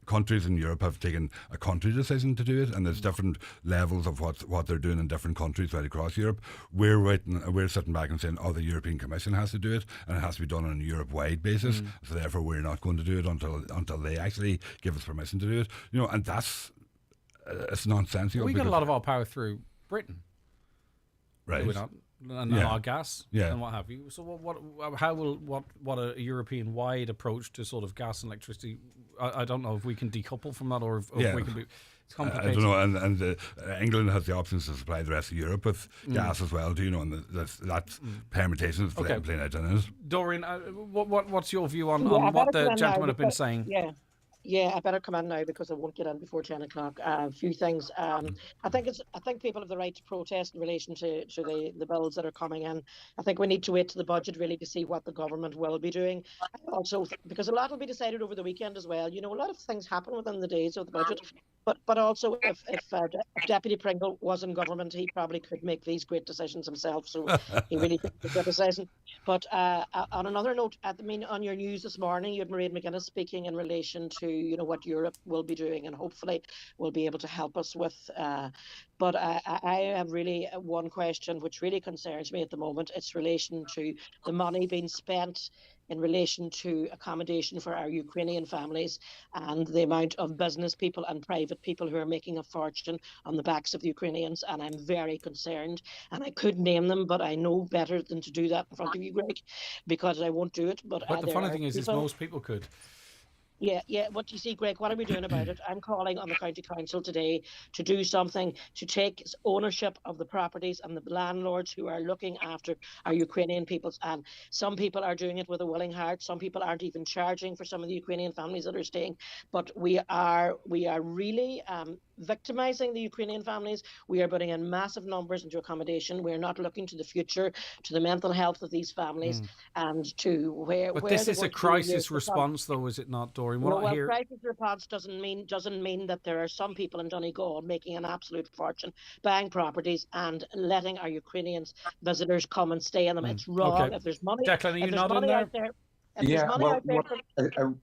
S11: countries in Europe have taken a country decision to do it, and there's different levels of what they're doing in different countries right across Europe. We're sitting back and saying, the European Commission has to do it, and it has to be done on a Europe-wide basis. So therefore, we're not going to do it until they actually give us permission to do it. And that's it's nonsensical.
S1: We got a lot of our power through Britain,
S11: right?
S1: Do we not? And our gas, and what have you. So, what a European-wide approach to sort of gas and electricity? I don't know if we can decouple from that, or if we can be. It's complicated.
S11: I don't know. And England has the options to supply the rest of Europe with gas as well. Do you know? And that permutation is playing out in it.
S1: Doreen, what's your view on what the gentlemen have been saying?
S10: Yeah, I better come in now because I won't get in before 10 o'clock. A few things. I think people have the right to protest in relation to the bills that are coming in. I think we need to wait to the budget really to see what the government will be doing. Also, because a lot will be decided over the weekend as well. A lot of things happen within the days of the budget. But also, if Deputy Pringle was in government, he probably could make these great decisions himself. So he really could make a decision. But on another note, on your news this morning, you had Mairead McGuinness speaking in relation to what Europe will be doing, and hopefully will be able to help us with. But I have really one question which really concerns me at the moment. It's relation to the money being spent in relation to accommodation for our Ukrainian families and the amount of business people and private people who are making a fortune on the backs of the Ukrainians. And I'm very concerned. And I could name them, but I know better than to do that in front of you, Greg, because I won't do it. But
S1: the funny thing is most people could.
S10: Yeah. What you see, Greg, what are we doing about it? I'm calling on the County Council today to do something to take ownership of the properties and the landlords who are looking after our Ukrainian peoples. And some people are doing it with a willing heart. Some people aren't even charging for some of the Ukrainian families that are staying. But we are really victimizing the Ukrainian families. We are putting in massive numbers into accommodation. We're not looking to the future, to the mental health of these families, and to where.
S1: But this is a crisis response, though, is it not, Doreen?
S10: Crisis response doesn't mean that there are some people in Donegal making an absolute fortune buying properties and letting our Ukrainians visitors come and stay in them. It's wrong. Okay. If there's money,
S1: Declan, are you not in there?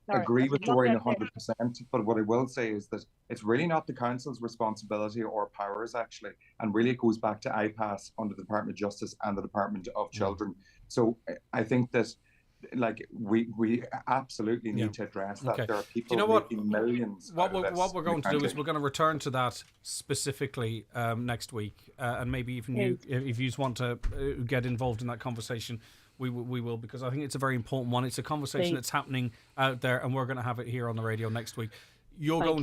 S9: I agree with Doreen 100%, but what I will say is that it's really not the council's responsibility or powers, actually, and really it goes back to IPAS under the Department of Justice and the Department of Children. So I think that we absolutely need to address that. There are people making millions.
S1: What we're going to do is we're going to return to that specifically next week, and maybe even you, if you want to get involved in that conversation, we will, because I think it's a very important one. It's a conversation that's happening out there, and we're going to have it here on the radio next week. You're going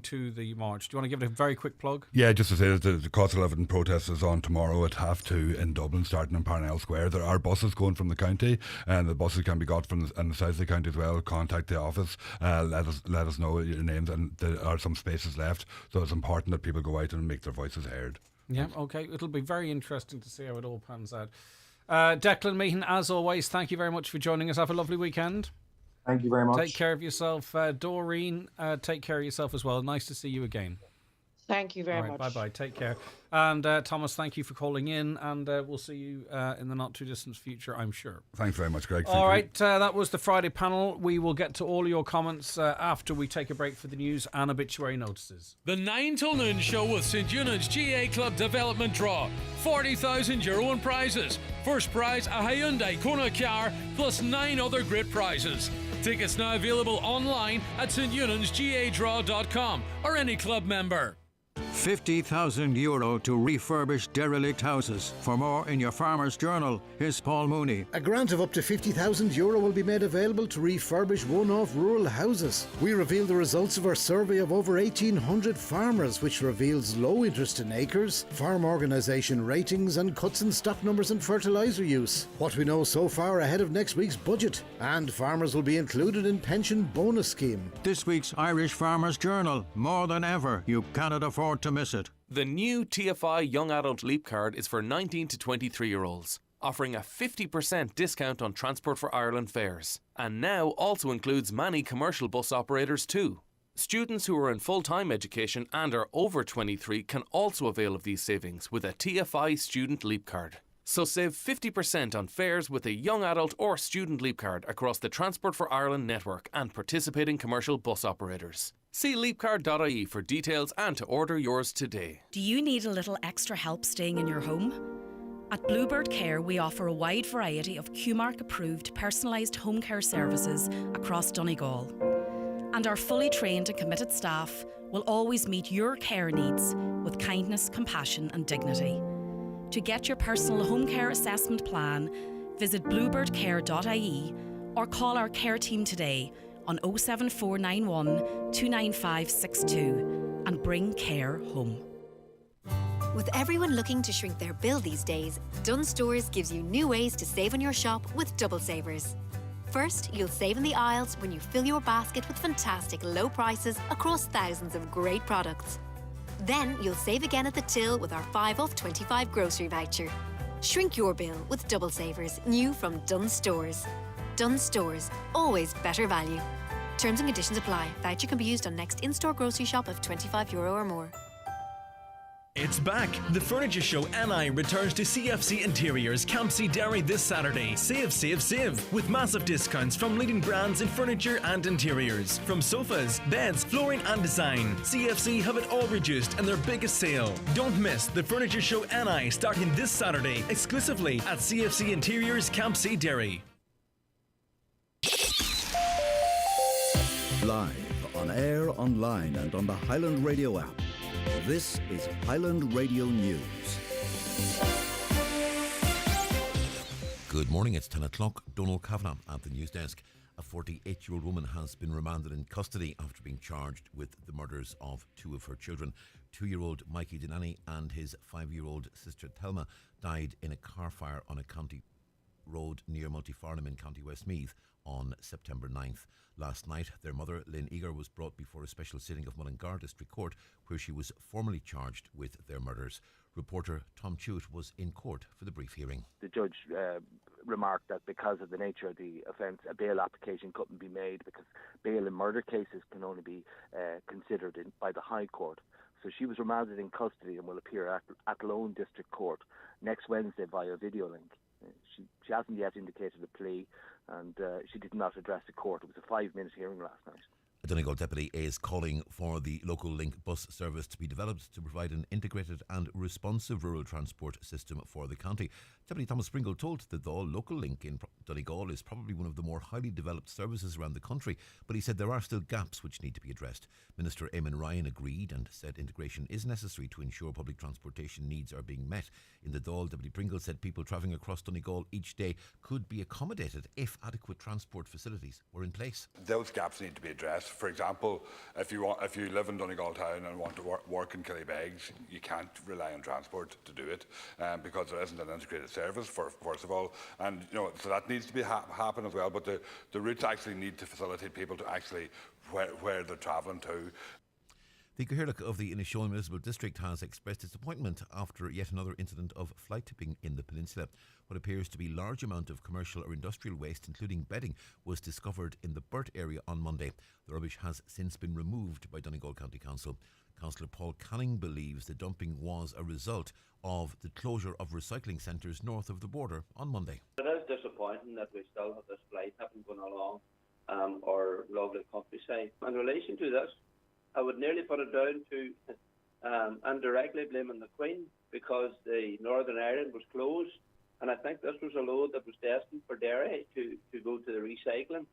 S1: to the march. Do you want to give it a very quick plug?
S11: Yeah, just to say that the Cost of Living protest is on tomorrow at 2:30 in Dublin, starting in Parnell Square. There are buses going from the county, and the buses can be got from in the south of the county as well. Contact the office, let us know your names, and there are some spaces left. So it's important that people go out and make their voices heard.
S1: Yeah, okay. It'll be very interesting to see how it all pans out. Declan Meehan, as always, thank you very much for joining us. Have a lovely weekend.
S9: Thank you very much.
S1: Take care of yourself. Doreen, take care of yourself as well. Nice to see you again.
S10: Thank you very much.
S1: Bye-bye. Take care. And Thomas, thank you for calling in, and we'll see you in the not-too-distant future, I'm sure.
S11: Thanks very much, Greg.
S1: All right, that was the Friday panel. We will get to all your comments after we take a break for the news and obituary notices.
S7: The 9 till noon show with St Eunan's GA Club Development Draw. €40,000 in prizes. First prize, a Hyundai Kona car, plus 9 other great prizes. Tickets now available online at steunans.gadraw.com or any club member.
S20: €50,000 to refurbish derelict houses. For more in your Farmer's Journal, here's Paul Mooney.
S21: A grant of up to €50,000 will be made available to refurbish one-off rural houses. We reveal the results of our survey of over 1,800 farmers, which reveals low interest in acres, farm organisation ratings and cuts in stock numbers and fertiliser use. What we know so far ahead of next week's budget. And farmers will be included in pension bonus scheme.
S20: This week's Irish Farmer's Journal. More than ever, you cannot afford to miss it.
S22: The new TFI Young Adult Leap Card is for 19 to 23-year-olds, offering a 50% discount on Transport for Ireland fares, and now also includes many commercial bus operators too. Students who are in full-time education and are over 23 can also avail of these savings with a TFI Student Leap Card. So save 50% on fares with a young adult or student leap card across the Transport for Ireland network and participating commercial bus operators. See leapcard.ie for details and to order yours today.
S3: Do you need a little extra help staying in your home? At Bluebird Care, we offer a wide variety of QMark-approved personalised home care services across Donegal. And our fully trained and committed staff will always meet your care needs with kindness, compassion and dignity. To get your personal home care assessment plan, visit bluebirdcare.ie or call our care team today on 07491 29562 and bring care home.
S5: With everyone looking to shrink their bill these days, Dunnes Stores gives you new ways to save on your shop with double savers. First, you'll save in the aisles when you fill your basket with fantastic low prices across thousands of great products. Then you'll save again at the till with our 5 off 25 grocery voucher. Shrink your bill with double savers, new from Dunnes Stores. Dunnes Stores, always better value. Terms and conditions apply. Voucher can be used on next in-store grocery shop of €25 or more.
S23: It's back! The Furniture Show NI returns to CFC Interiors, Campsie Derry this Saturday. Save! With massive discounts from leading brands in furniture and interiors. From sofas, beds, flooring and design. CFC have it all reduced in their biggest sale. Don't miss the Furniture Show NI starting this Saturday, exclusively at CFC Interiors, Campsie Derry.
S24: Live, on air, online and on the Highland Radio app. This is Highland Radio News.
S25: Good morning, it's 10 o'clock. Donald Kavanagh at the news desk. A 48-year-old woman has been remanded in custody after being charged with the murders of two of her children. 2-year-old Mikey Denani and his 5-year-old sister Thelma died in a car fire on a county road near Multifarnham in County Westmeath on September 9th. Last night, their mother, Lynn Eager, was brought before a special sitting of Mullingar District Court, where she was formally charged with their murders. Reporter Tom Chute was in court for the brief hearing.
S26: The judge remarked that because of the nature of the offence, a bail application couldn't be made because bail in murder cases can only be considered by the High Court. So she was remanded in custody and will appear at Athlone District Court next Wednesday via video link. She hasn't yet indicated a plea, and she did not address the court. It was a 5-minute hearing last night.
S25: A Donegal deputy is calling for the local link bus service to be developed to provide an integrated and responsive rural transport system for the county. Deputy Thomas Pringle told that the local link in Donegal is probably one of the more highly developed services around the country, but he said there are still gaps which need to be addressed. Minister Eamon Ryan agreed and said integration is necessary to ensure public transportation needs are being met. In the Dáil, Deputy Pringle said people travelling across Donegal each day could be accommodated if adequate transport facilities were in place.
S4: Those gaps need to be addressed. For example, if you live in Donegal town and want to work in Killybegs, you can't rely on transport to do it because there isn't an integrated service, first of all, and so that needs to be happen as well. But the routes actually need to facilitate people to actually where they're travelling to.
S25: The Cathaoirleach of the Inishowen Municipal District has expressed disappointment after yet another incident of fly tipping in the peninsula. What appears to be a large amount of commercial or industrial waste, including bedding, was discovered in the Burt area on Monday. The rubbish has since been removed by Donegal County Council. Councillor Paul Canning believes the dumping was a result of the closure of recycling centres north of the border on Monday.
S27: It is disappointing that we still have this fly tipping going along our lovely countryside. In relation to this, I would nearly put it down to indirectly blaming the Queen because the Northern Ireland was closed, and I think this was a load that was destined for Derry to go to the recycling,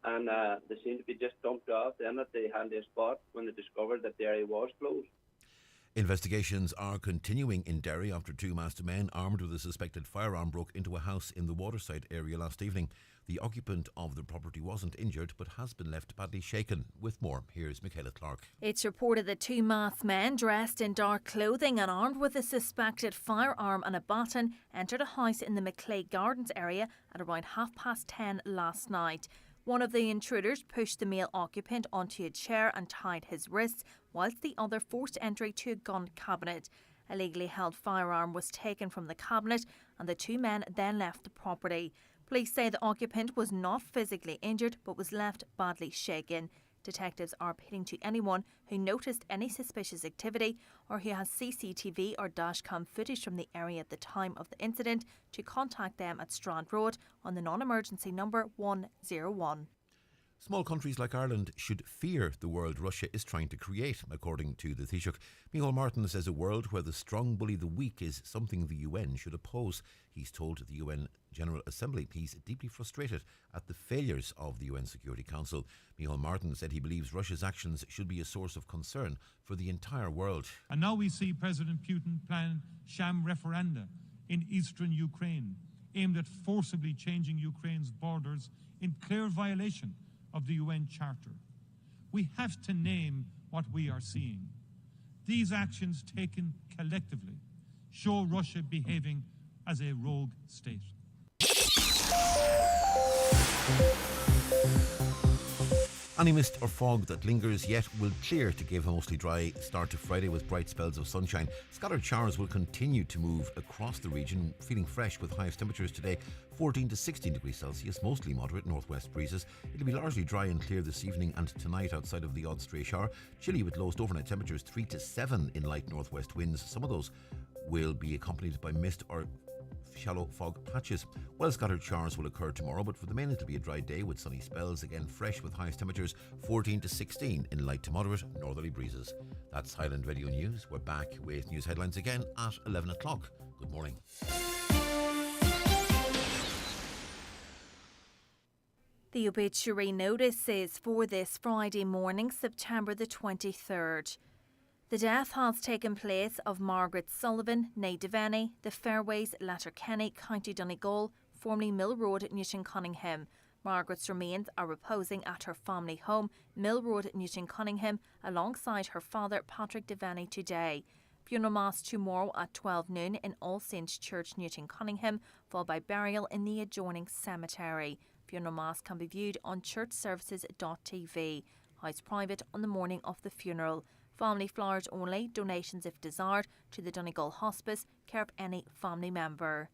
S27: and they seemed to be just dumped off then at the handiest spot when they discovered that Derry was closed.
S25: Investigations are continuing in Derry after two masked men armed with a suspected firearm broke into a house in the Waterside area last evening. The occupant of the property wasn't injured but has been left badly shaken. With more, here's Michaela Clark.
S2: It's reported that two masked men dressed in dark clothing and armed with a suspected firearm and a baton entered a house in the Macleay Gardens area at around 10:30 last night. One of the intruders pushed the male occupant onto a chair and tied his wrists, whilst the other forced entry to a gun cabinet. A legally held firearm was taken from the cabinet and the two men then left the property. Police say the occupant was not physically injured but was left badly shaken. Detectives are appealing to anyone who noticed any suspicious activity or who has CCTV or dashcam footage from the area at the time of the incident to contact them at Strand Road on the non-emergency number 101.
S25: Small countries like Ireland should fear the world Russia is trying to create, according to the Taoiseach. Micheál Martin says a world where the strong bully the weak is something the UN should oppose. He's told the UN General Assembly he's deeply frustrated at the failures of the UN Security Council. Micheál Martin said he believes Russia's actions should be a source of concern for the entire world.
S6: And now we see President Putin plan sham referenda in eastern Ukraine, aimed at forcibly changing Ukraine's borders in clear violation of the UN Charter. We have to name what we are seeing. These actions taken collectively show Russia behaving as a rogue state.
S25: Any mist or fog that lingers yet will clear to give a mostly dry start to Friday with bright spells of sunshine. Scattered showers will continue to move across the region, feeling fresh with highest temperatures today 14 to 16 degrees Celsius, mostly moderate northwest breezes. It'll be largely dry and clear this evening and tonight outside of the odd stray shower. Chilly with lowest overnight temperatures 3 to 7 in light northwest winds. Some of those will be accompanied by mist or shallow fog patches. Well, scattered showers will occur tomorrow, but for the main it'll be a dry day with sunny spells, again fresh with highest temperatures 14 to 16 in light to moderate northerly breezes. That's Highland Radio News. We're back with news headlines again at 11 o'clock. Good morning.
S2: The obituary notice is for this Friday morning, September the 23rd. The death has taken place of Margaret Sullivan, née Devaney, the Fairways, Letterkenny, County Donegal, formerly Mill Road, Newton Cunningham. Margaret's remains are reposing at her family home, Mill Road, Newton Cunningham, alongside her father, Patrick Devaney, today. Funeral mass tomorrow at 12 noon in All Saints Church, Newton Cunningham, followed by burial in the adjoining cemetery. Funeral mass can be viewed on churchservices.tv. House private on the morning of the funeral. Family flowers only, donations if desired, to the Donegal Hospice, care of any family member.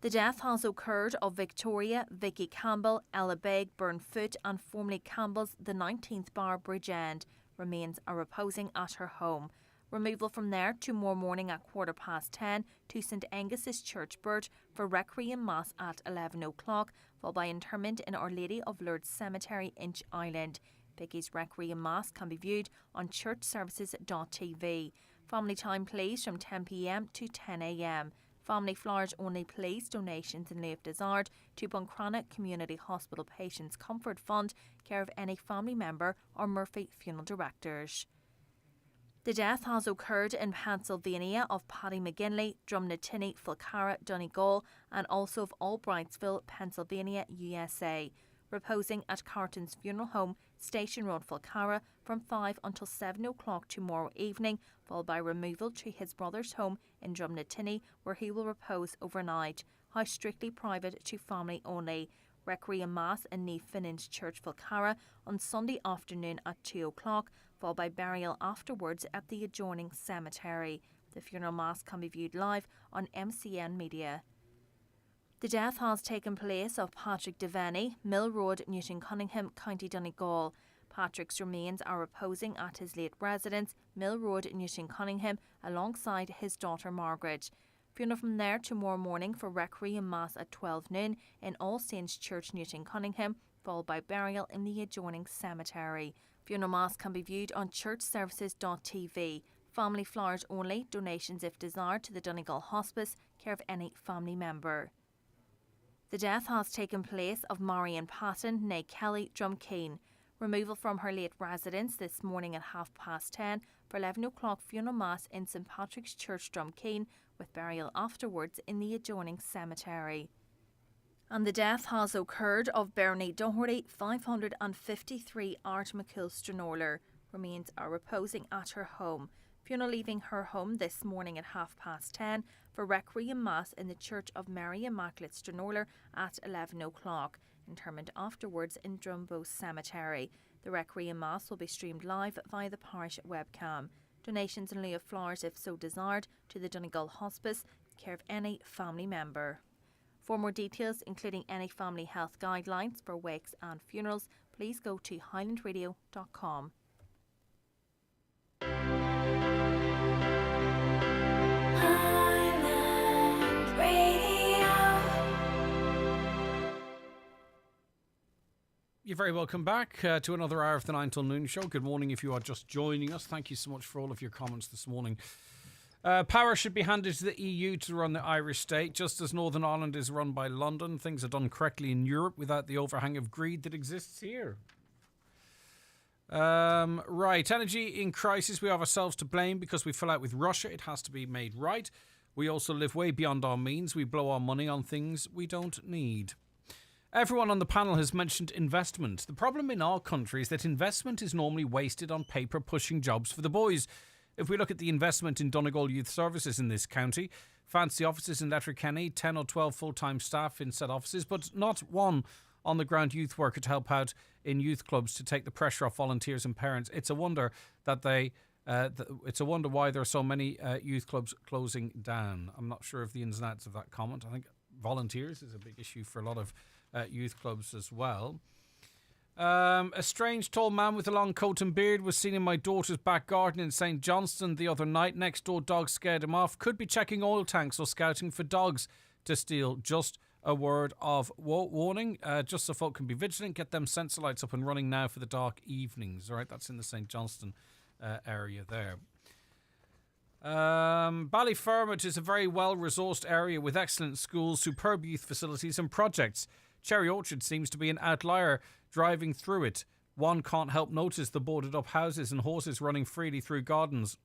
S2: The death has occurred of Victoria, Vicky Campbell, Ella Begg, Burnfoot and formerly Campbell's the 19th Bar Bridge End. Remains are reposing at her home. Removal from there tomorrow morning at 10:15 to St Angus's Church, Burt, for Requiem Mass at 11 o'clock, followed by interment in Our Lady of Lourdes Cemetery, Inch Island. Vicky's Requiem Mass can be viewed on churchservices.tv. Family time please from 10 p.m. to 10 a.m. Family flowers only please, donations in lieu of desired to Buncrana Community Hospital Patients Comfort Fund, care of any family member or Murphy Funeral Directors. The death has occurred in Pennsylvania of Paddy McGinley, Drumnattinny, Falcarra, Donegal and also of Albrightsville, Pennsylvania, USA. Reposing at Carton's Funeral Home, Station Road, Falcarra, from 5 until 7 o'clock tomorrow evening, followed by removal to his brother's home in Drumnattinny, where he will repose overnight. House strictly private to family only. Requiem Mass in Niamh Finnan's Church, Falcarra, on Sunday afternoon at 2 o'clock, followed by burial afterwards at the adjoining cemetery. The funeral mass can be viewed live on MCN Media. The death has taken place of Patrick Devaney, Mill Road, Newton Cunningham, County Donegal. Patrick's remains are reposing at his late residence, Mill Road, Newton Cunningham, alongside his daughter Margaret. Funeral from there tomorrow morning for Requiem Mass at 12 noon in All Saints Church, Newton Cunningham, followed by burial in the adjoining cemetery. Funeral Mass can be viewed on churchservices.tv. Family flowers only, donations if desired to the Donegal Hospice, care of any family member. The death has taken place of Marion Patton, née Kelly, Drumkeen. Removal from her late residence this morning at 10:30 for 11 o'clock funeral mass in St Patrick's Church, Drumkeen, with burial afterwards in the adjoining cemetery. And the death has occurred of Bernie Doherty, 553 Art McCool Stranoler. Remains are reposing at her home. Funeral leaving her home this morning at 10:30 for Requiem Mass in the Church of Mary Immaculate Stranoler at 11 o'clock. Interment afterwards in Drumbo Cemetery. The Requiem Mass will be streamed live via the parish webcam. Donations in lieu of flowers if so desired to the Donegal Hospice, care of any family member. For more details, including any family health guidelines for wakes and funerals, please go to highlandradio.com.
S1: You're very welcome back to another hour of the 9 till noon show. Good morning if you are just joining us. Thank you so much for all of your comments this morning. Power should be handed to the EU to run the Irish state. Just as Northern Ireland is run by London, things are done correctly in Europe without the overhang of greed that exists here. Right, energy in crisis. We have ourselves to blame because we fell out with Russia. It has to be made right. We also live way beyond our means. We blow our money on things we don't need. Everyone on the panel has mentioned investment. The problem in our country is that investment is normally wasted on paper pushing jobs for the boys. If we look at the investment in Donegal Youth Services in this county, fancy offices in Letterkenny, 10 or 12 full-time staff in said offices, but not one on-the-ground youth worker to help out in youth clubs to take the pressure off volunteers and parents. It's a wonder that it's a wonder why there are so many youth clubs closing down. I'm not sure of the ins and outs of that comment. I think volunteers is a big issue for a lot of youth clubs as well. A strange tall man with a long coat and beard was seen in my daughter's back garden in St Johnston the other night. Next door dogs scared him off. Could be checking oil tanks or scouting for dogs to steal. Just a word of warning, just so folk can be vigilant. Get them sensor lights up and running now for the dark evenings. All right, that's in the St Johnston area there. Ballyfermot is a very well-resourced area with excellent schools, superb youth facilities and projects. Cherry Orchard seems to be an outlier. Driving through it, one can't help notice the boarded up houses and horses running freely through gardens.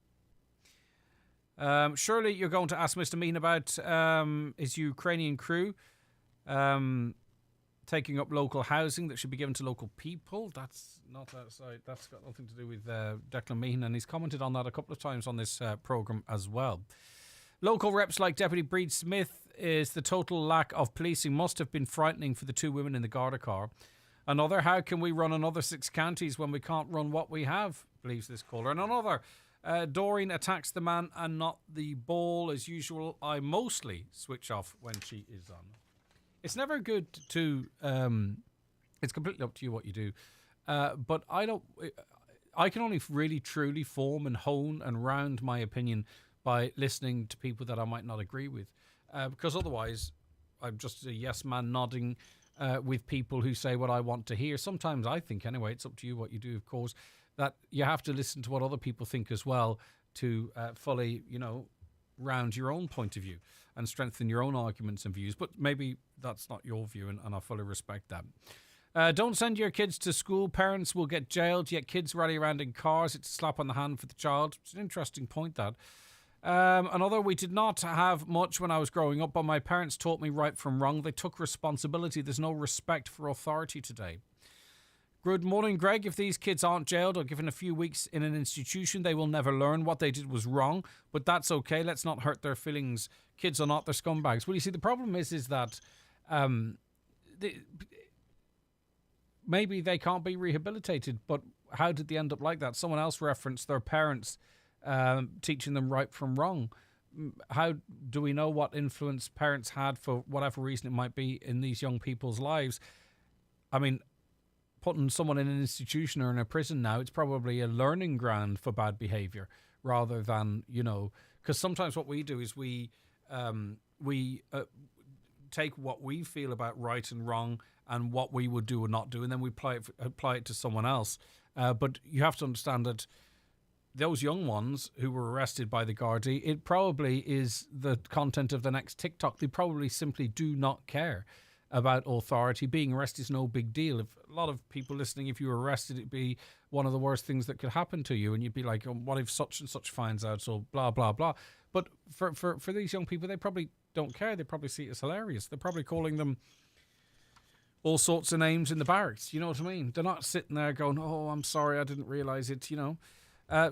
S1: Surely you're going to ask Mr. Meehan about his Ukrainian crew taking up local housing that should be given to local people. That's not outside. That's got nothing to do with Declan Meehan, and he's commented on that a couple of times on this programme as well. Local reps like Deputy Breed Smith is the total lack of policing must have been frightening for the two women in the Garda car. Another, how can we run another 6 counties when we can't run what we have, believes this caller. And another, Doreen attacks the man and not the ball. As usual, I mostly switch off when she is on. It's never good to, it's completely up to you what you do. But I can only really truly form and hone and round my opinion by listening to people that I might not agree with. Because otherwise, I'm just a yes man nodding with people who say what I want to hear. Sometimes I think, anyway, it's up to you what you do, of course, that you have to listen to what other people think as well to fully, round your own point of view and strengthen your own arguments and views. But maybe that's not your view, and I fully respect that. Don't send your kids to school. Parents will get jailed, yet kids rally around in cars. It's a slap on the hand for the child. It's an interesting point, that. Another, we did not have much when I was growing up, but my parents taught me right from wrong. They took responsibility. There's no respect for authority today. Good morning, Greg. If these kids aren't jailed or given a few weeks in an institution, they will never learn. What they did was wrong, but that's okay. Let's not hurt their feelings. Kids are not their scumbags. Well, you see, the problem is that maybe they can't be rehabilitated, but how did they end up like that? Someone else referenced their parents teaching them right from wrong. How do we know what influence parents had, for whatever reason it might be, in these young people's lives? I mean, putting someone in an institution or in a prison now, it's probably a learning ground for bad behaviour rather than, because sometimes what we do is we take what we feel about right and wrong and what we would do or not do, and then we apply it to someone else. But you have to understand that those young ones who were arrested by the Gardaí, it probably is the content of the next TikTok. They probably simply do not care about authority. Being arrested is no big deal. If a lot of people listening, if you were arrested, it'd be one of the worst things that could happen to you, and you'd be like, oh, what if such and such finds out? So blah blah blah. But for these young people, they probably don't care. They probably see it as hilarious. They're probably calling them all sorts of names in the barracks. You know what I mean? They're not sitting there going, oh, I'm sorry, I didn't realise it.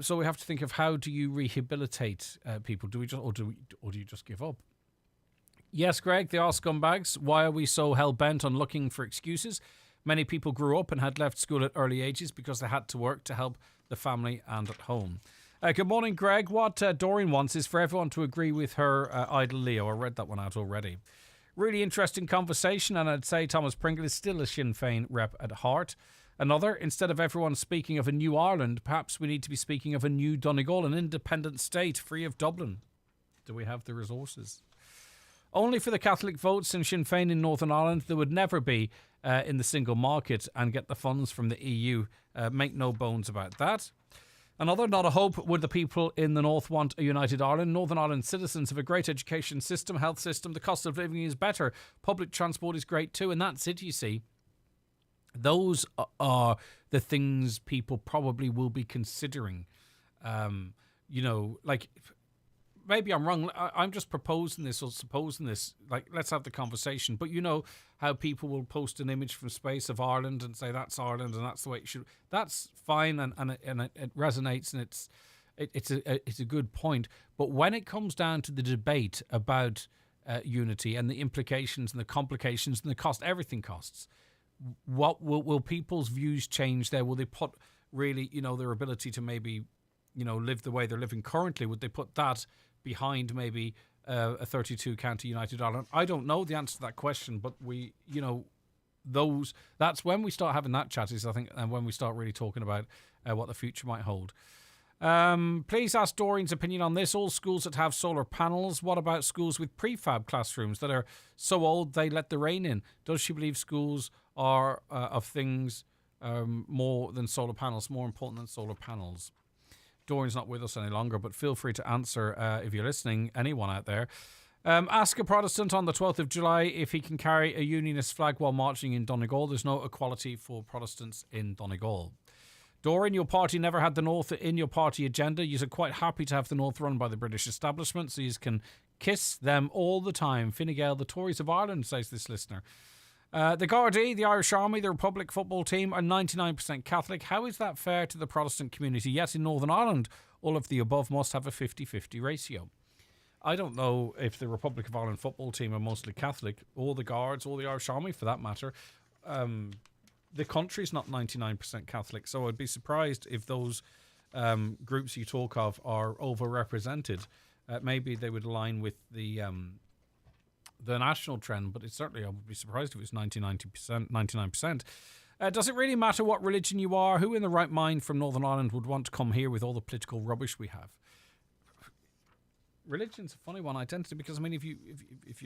S1: So we have to think of, how do you rehabilitate people? Do you just give up? Yes, Greg, they are scumbags. Why are we so hell-bent on looking for excuses? Many people grew up and had left school at early ages because they had to work to help the family and at home. Good morning, Greg. What Doreen wants is for everyone to agree with her idol Leo. I read that one out already. Really interesting conversation, and I'd say Thomas Pringle is still a Sinn Féin rep at heart. Another, instead of everyone speaking of a new Ireland, perhaps we need to be speaking of a new Donegal, an independent state free of Dublin. Do we have the resources? Only for the Catholic votes in Sinn Féin in Northern Ireland, there would never be in the single market and get the funds from the EU. Make no bones about that. Another, not a hope, would the people in the north want a united Ireland. Northern Ireland citizens have a great education system, health system. The cost of living is better. Public transport is great too. And that's it, you see. Those are the things people probably will be considering. Like, maybe I'm wrong. I'm just proposing this or supposing this. Like, let's have the conversation. But you know how people will post an image from space of Ireland and say that's Ireland and that's the way it should. That's fine and it resonates and it's a good point. But when it comes down to the debate about unity and the implications and the complications and the cost, everything costs. What will people's views change there? Will they put really, their ability to maybe, live the way they're living currently? Would they put that behind maybe a 32 county united Ireland? I don't know the answer to that question, but that's when we start having that chat, is I think, and when we start really talking about what the future might hold. Please ask Doreen's opinion on this. All schools that have solar panels, what about schools with prefab classrooms that are so old they let the rain in? Does she believe schools are of things more than solar panels, more important than solar panels? Doreen's not with us any longer, but feel free to answer if you're listening, anyone out there. Ask a Protestant on the 12th of July if he can carry a unionist flag while marching in Donegal. There's no equality for Protestants in Donegal. Doreen, your party never had the North in your party agenda. You're quite happy to have the North run by the British establishment, so you can kiss them all the time. Fine Gael, the Tories of Ireland, says this listener. The Gardaí, the Irish Army, the Republic football team are 99% Catholic. How is that fair to the Protestant community? Yet in Northern Ireland, all of the above must have a 50-50 ratio. I don't know if the Republic of Ireland football team are mostly Catholic, or the Guards, or the Irish Army for that matter. The country's not 99% Catholic, so I'd be surprised if those groups you talk of are overrepresented. Maybe they would align with the national trend, but I would be surprised if it was 99%. Does it really matter what religion you are? Who in the right mind from Northern Ireland would want to come here with all the political rubbish we have? Religion's a funny one, identity, because if you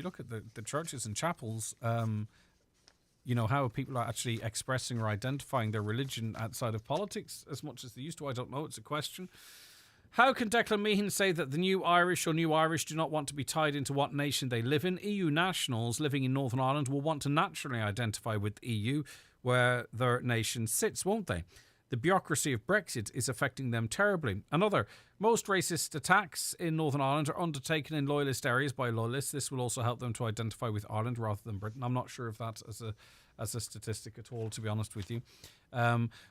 S1: look at the churches and chapels, how people are actually expressing or identifying their religion outside of politics as much as they used to. I don't know. It's a question. How can Declan Meehan say that the new Irish do not want to be tied into what nation they live in? EU nationals living in Northern Ireland will want to naturally identify with the EU where their nation sits, won't they? The bureaucracy of Brexit is affecting them terribly. Another, most racist attacks in Northern Ireland are undertaken in loyalist areas by loyalists. This will also help them to identify with Ireland rather than Britain. I'm not sure if that's as a statistic at all, to be honest with you.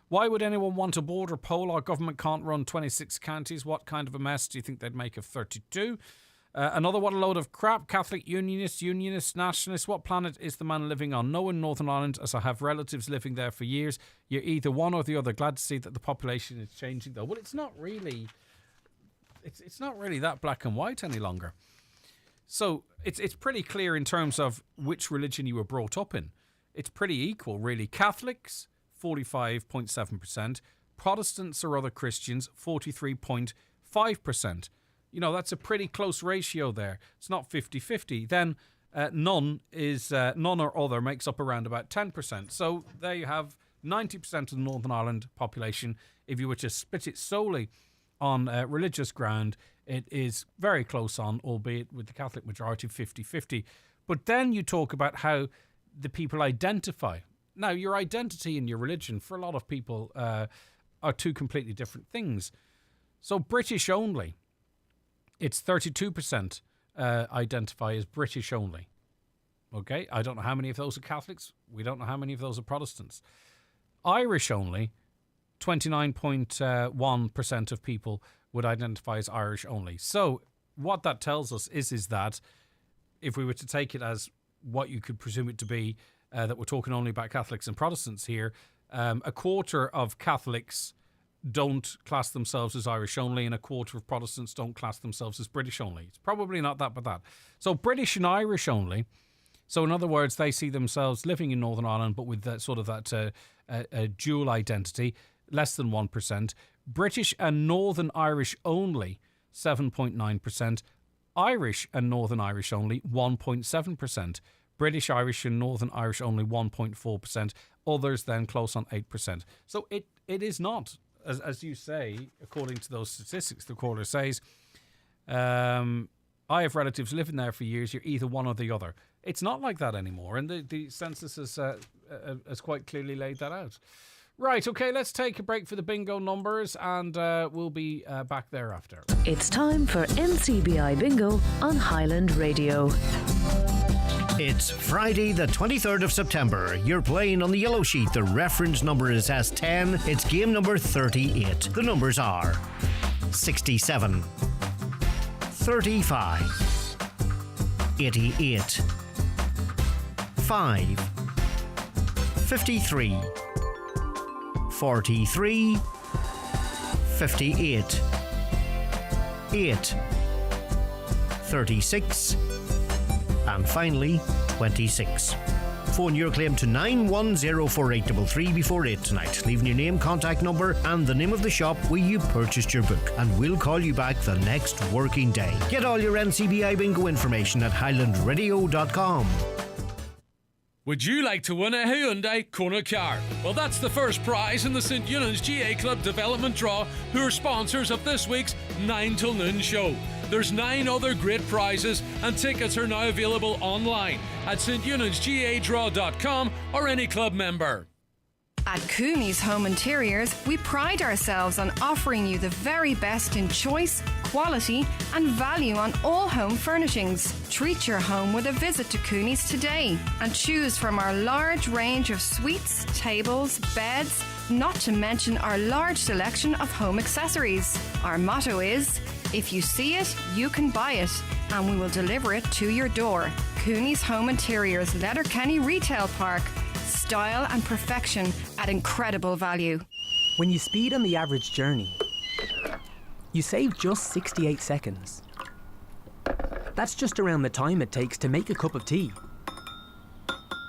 S1: Why would anyone want a border poll? Our government can't run 26 counties. What kind of a mess do you think they'd make of 32? Another, what a load of crap. Catholic unionists, nationalists. What planet is the man living on? No, in Northern Ireland, as I have relatives living there for years. You're either one or the other. Glad to see that the population is changing, though. Well, it's not really that black and white any longer. So it's pretty clear in terms of which religion you were brought up in. It's pretty equal, really. Catholics, 45.7%. Protestants or other Christians, 43.5%. That's a pretty close ratio there. It's not 50-50. Then none or other makes up around about 10%. So there you have 90% of the Northern Ireland population. If you were to split it solely on religious ground, it is very close on, albeit with the Catholic majority 50-50. But then you talk about how the people identify. Now, your identity and your religion, for a lot of people, are two completely different things. So British only, it's 32% identify as British only. Okay, I don't know how many of those are Catholics. We don't know how many of those are Protestants. Irish only, 29.1% of people would identify as Irish only. So what that tells us is that if we were to take it as what you could presume it to be, that we're talking only about Catholics and Protestants here, a quarter of Catholics don't class themselves as Irish only, and a quarter of Protestants don't class themselves as British only. It's probably not that, but that. So British and Irish only So in other words, they see themselves living in Northern Ireland, but with that sort of that dual identity, less than 1%. British and Northern Irish only, 7.9%. Irish and Northern Irish only, 1.7%. British Irish and Northern Irish only, 1.4%. Others then close on 8%. So it is not, as you say, according to those statistics, the caller says, I have relatives living there for years. You're either one or the other. It's not like that anymore, and the census has quite clearly laid that out. Right, okay, let's take a break for the bingo numbers, and we'll be back thereafter.
S8: It's time for NCBI Bingo on Highland Radio.
S14: It's Friday the 23rd of September. You're playing on the yellow sheet. The reference number is S10. It's game number 38. The numbers are 67, 35, 88, 5, 53, 43, 58, 8, 36, and finally 26. Phone your claim to 9104833 before 8 tonight, leaving your name, contact number and the name of the shop where you purchased your book, and we'll call you back the next working day. Get all your NCBI bingo information at highlandradio.com.
S7: Would you like to win a Hyundai Kona car? Well, that's the first prize in the St. Eunan's GA Club Development Draw, who are sponsors of this week's 9 till noon show. There's 9 other great prizes, and tickets are now available online at steunansgadraw.com or any club member.
S12: At Cooney's Home Interiors, we pride ourselves on offering you the very best in choice, quality and value on all home furnishings. Treat your home with a visit to Cooney's today and choose from our large range of suites, tables, beds, not to mention our large selection of home accessories. Our motto is, if you see it, you can buy it, and we will deliver it to your door. Cooney's Home Interiors, Letterkenny Retail Park. Style and perfection at incredible value.
S13: When you speed on the average journey, you save just 68 seconds. That's just around the time it takes to make a cup of tea.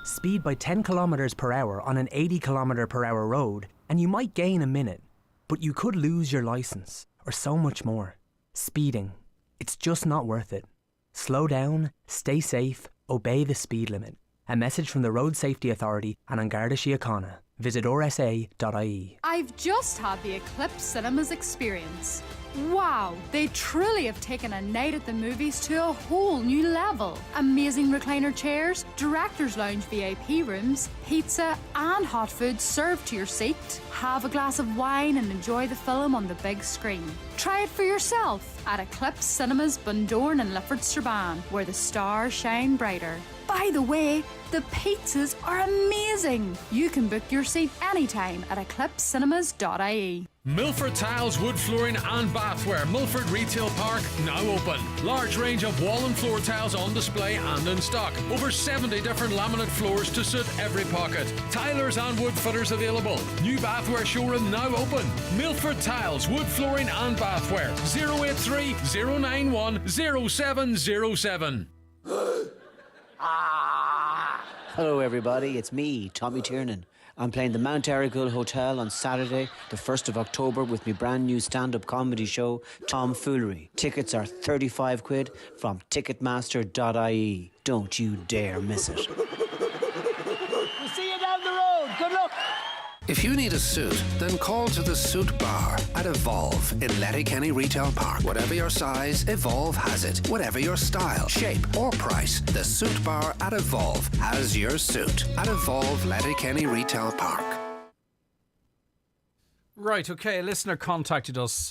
S13: Speed by 10 kilometers per hour on an 80 kilometer per hour road, and you might gain a minute, but you could lose your license, or so much more. Speeding, it's just not worth it. Slow down, stay safe, obey the speed limit. A message from the Road Safety Authority and An Garda Síochána. Visit rsa.ie.
S15: I've just had the Eclipse Cinemas experience. Wow, they truly have taken a night at the movies to a whole new level. Amazing recliner chairs, director's lounge VIP rooms, pizza and hot food served to your seat. Have a glass of wine and enjoy the film on the big screen. Try it for yourself at Eclipse Cinemas Bundoran and Lifford Strabane, where the stars shine brighter. By the way, the pizzas are amazing. You can book your seat anytime at eclipsecinemas.ie.
S7: Milford Tiles, wood flooring and bathware. Milford Retail Park now open. Large range of wall and floor tiles on display and in stock. Over 70 different laminate floors to suit every pocket. Tilers and wood fitters available. New bathware showroom now open. Milford Tiles, wood flooring and bathware. 083 091 0707.
S16: Hello everybody, it's me, Tommy Tiernan. I'm playing the Mount Erigal Hotel on Saturday, the 1st of October, with my brand new stand-up comedy show, Tom Foolery. Tickets are 35 quid from ticketmaster.ie. Don't you dare miss it.
S17: We'll see you down the road. Good luck.
S19: If you need a suit, then call to the Suit Bar at Evolve in Letterkenny Retail Park. Whatever your size, Evolve has it. Whatever your style, shape or price, the Suit Bar at Evolve has your suit. At Evolve Letterkenny Retail Park.
S1: Right, okay, a listener contacted us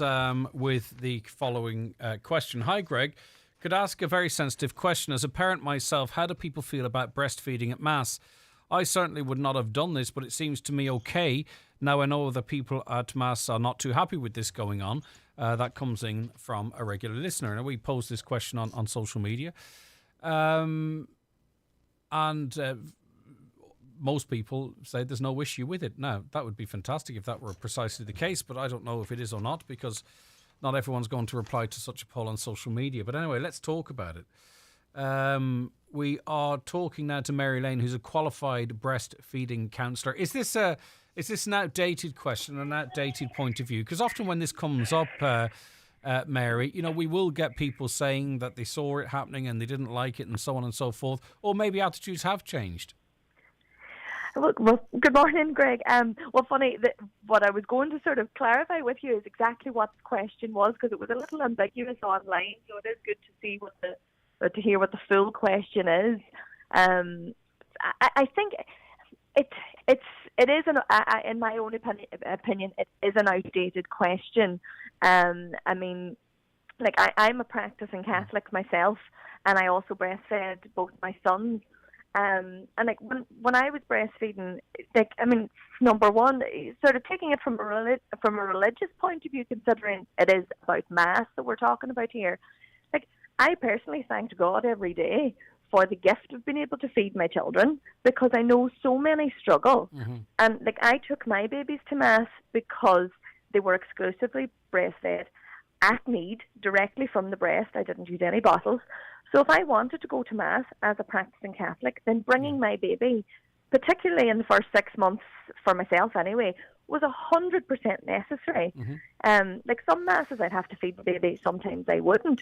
S1: with the following question. Hi Greg, could ask a very sensitive question. As a parent myself, how do people feel about breastfeeding at Mass? I certainly would not have done this, but it seems to me okay. Now I know that people at Mass are not too happy with this going on. That comes in from a regular listener. Now we posed this question on social media. Most people say there's no issue with it. Now, that would be fantastic if that were precisely the case, but I don't know if it is or not, because not everyone's going to reply to such a poll on social media. But anyway, let's talk about it. We are talking now to Mary Lane, who's a qualified breastfeeding counsellor. Is this an outdated question, an outdated point of view? Because often when this comes up, Mary, we will get people saying that they saw it happening and they didn't like it and so on and so forth, or maybe attitudes have changed.
S9: Well, good morning, Greg. Funny, what I was going to sort of clarify with you is exactly what the question was, because it was a little ambiguous online, so it is good to see to hear what the full question is. I think it is in my own opinion, it is an outdated question. I'm a practicing Catholic myself, and I also breastfed both my sons. And when I was breastfeeding, number one, sort of taking it from a religious point of view, considering it is about Mass that we're talking about here. I personally thanked God every day for the gift of being able to feed my children, because I know so many struggle.
S1: Mm-hmm.
S9: And I took my babies to Mass because they were exclusively breastfed at need, directly from the breast. I didn't use any bottles. So if I wanted to go to Mass as a practicing Catholic, then bringing my baby, particularly in the first 6 months for myself anyway, was 100% necessary.
S1: Mm-hmm.
S9: Some Masses I'd have to feed the baby, sometimes I wouldn't.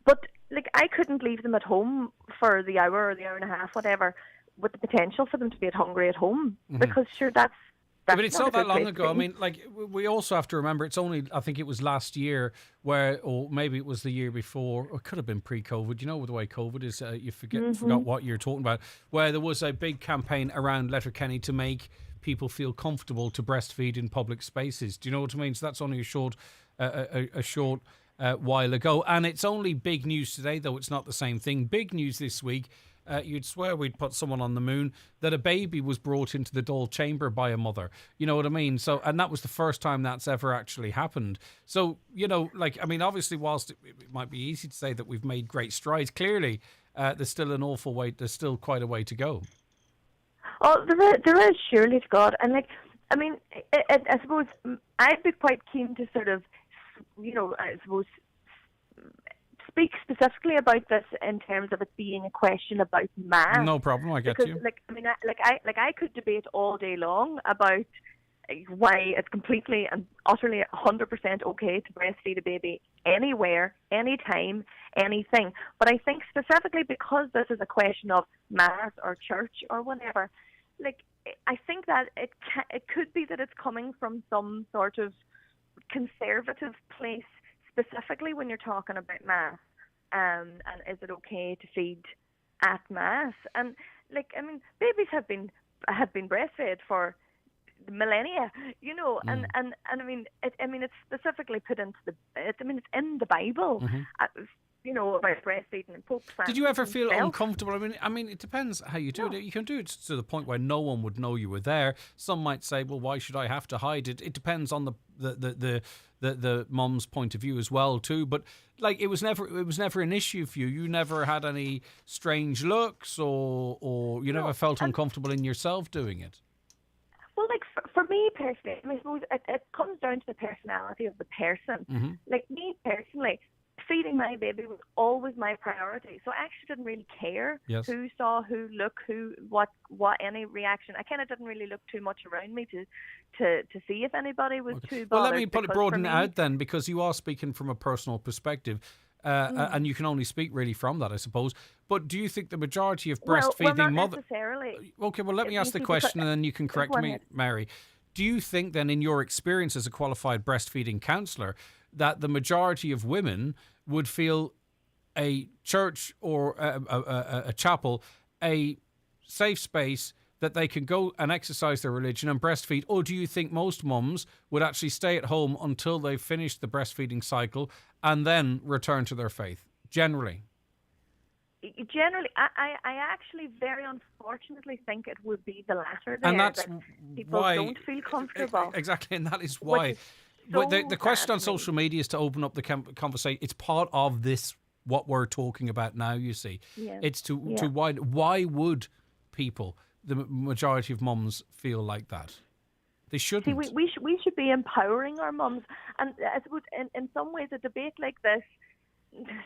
S9: But I couldn't leave them at home for the hour or the hour and a half, whatever, with the potential for them to be hungry at home.
S1: Mm-hmm.
S9: Because sure, that's
S1: but it's not that long
S9: place
S1: ago.
S9: to be.
S1: We also have to remember it's only, I think it was last year or maybe it was the year before, or it could have been pre-COVID. You know, with the way COVID is, you forgot what you're talking about, where there was a big campaign around Letterkenny to make people feel comfortable to breastfeed in public spaces. Do you know what I mean? So that's only a short while ago. And it's only big news today, though it's not the same thing. Big news this week. You'd swear we'd put someone on the moon, that a baby was brought into the Dáil chamber by a mother. You know what I mean? So, and that was the first time that's ever actually happened. So, obviously, whilst it might be easy to say that we've made great strides, clearly there's still there's still quite a way to go.
S9: Oh, there is, surely to God. And I suppose I'd be quite keen to sort of, speak specifically about this in terms of it being a question about Mass.
S1: No problem, I get you.
S9: I could debate all day long about why it's completely and utterly 100% okay to breastfeed a baby anywhere, anytime, anything. But I think specifically because this is a question of Mass or church or whatever, I think that it could be that it's coming from some sort of conservative place, specifically when you're talking about Mass. And is it okay to feed at Mass? And babies have been breastfed for millennia, and it's specifically put into it's in the Bible.
S1: Mm-hmm.
S9: About breastfeeding and Pope Francis.
S1: Did you ever feel
S9: himself.
S1: uncomfortable? I mean, it depends how you do it. You can do it to the point where no one would know you were there. Some might say, well, why should I have to hide it? It depends on the mum's point of view as well too. But it was never an issue for you. You never had any strange looks, or you never felt uncomfortable in yourself doing it.
S9: Well, for me personally, I suppose it comes down to the personality of the person.
S1: Mm-hmm.
S9: Me personally, feeding my baby was always my priority. So I actually didn't really care who saw, who looked, what any reaction. I kind of didn't really look too much around me to see if anybody was too bothered.
S1: Well, let me broaden it out then, because you are speaking from a personal perspective. And you can only speak really from that, I suppose. But do you think the majority of breastfeeding
S9: not necessarily.
S1: Okay, well, let me ask the question and then you can correct me, Mary. Do you think then, in your experience as a qualified breastfeeding counsellor, that the majority of women would feel a church or a chapel a safe space that they can go and exercise their religion and breastfeed? Or do you think most mums would actually stay at home until they've finished the breastfeeding cycle and then return to their faith, generally?
S9: Generally, I actually very unfortunately think it would be the latter there.
S1: And that's
S9: that people
S1: why
S9: don't feel comfortable.
S1: Exactly, and that is why. But the question on social media is to open up the conversation. It's part of this, what we're talking about now, you see.
S9: Yeah.
S1: It's to why would people, the majority of mums, feel like that? They shouldn't.
S9: See, we should be empowering our mums. And I suppose in some ways a debate like this,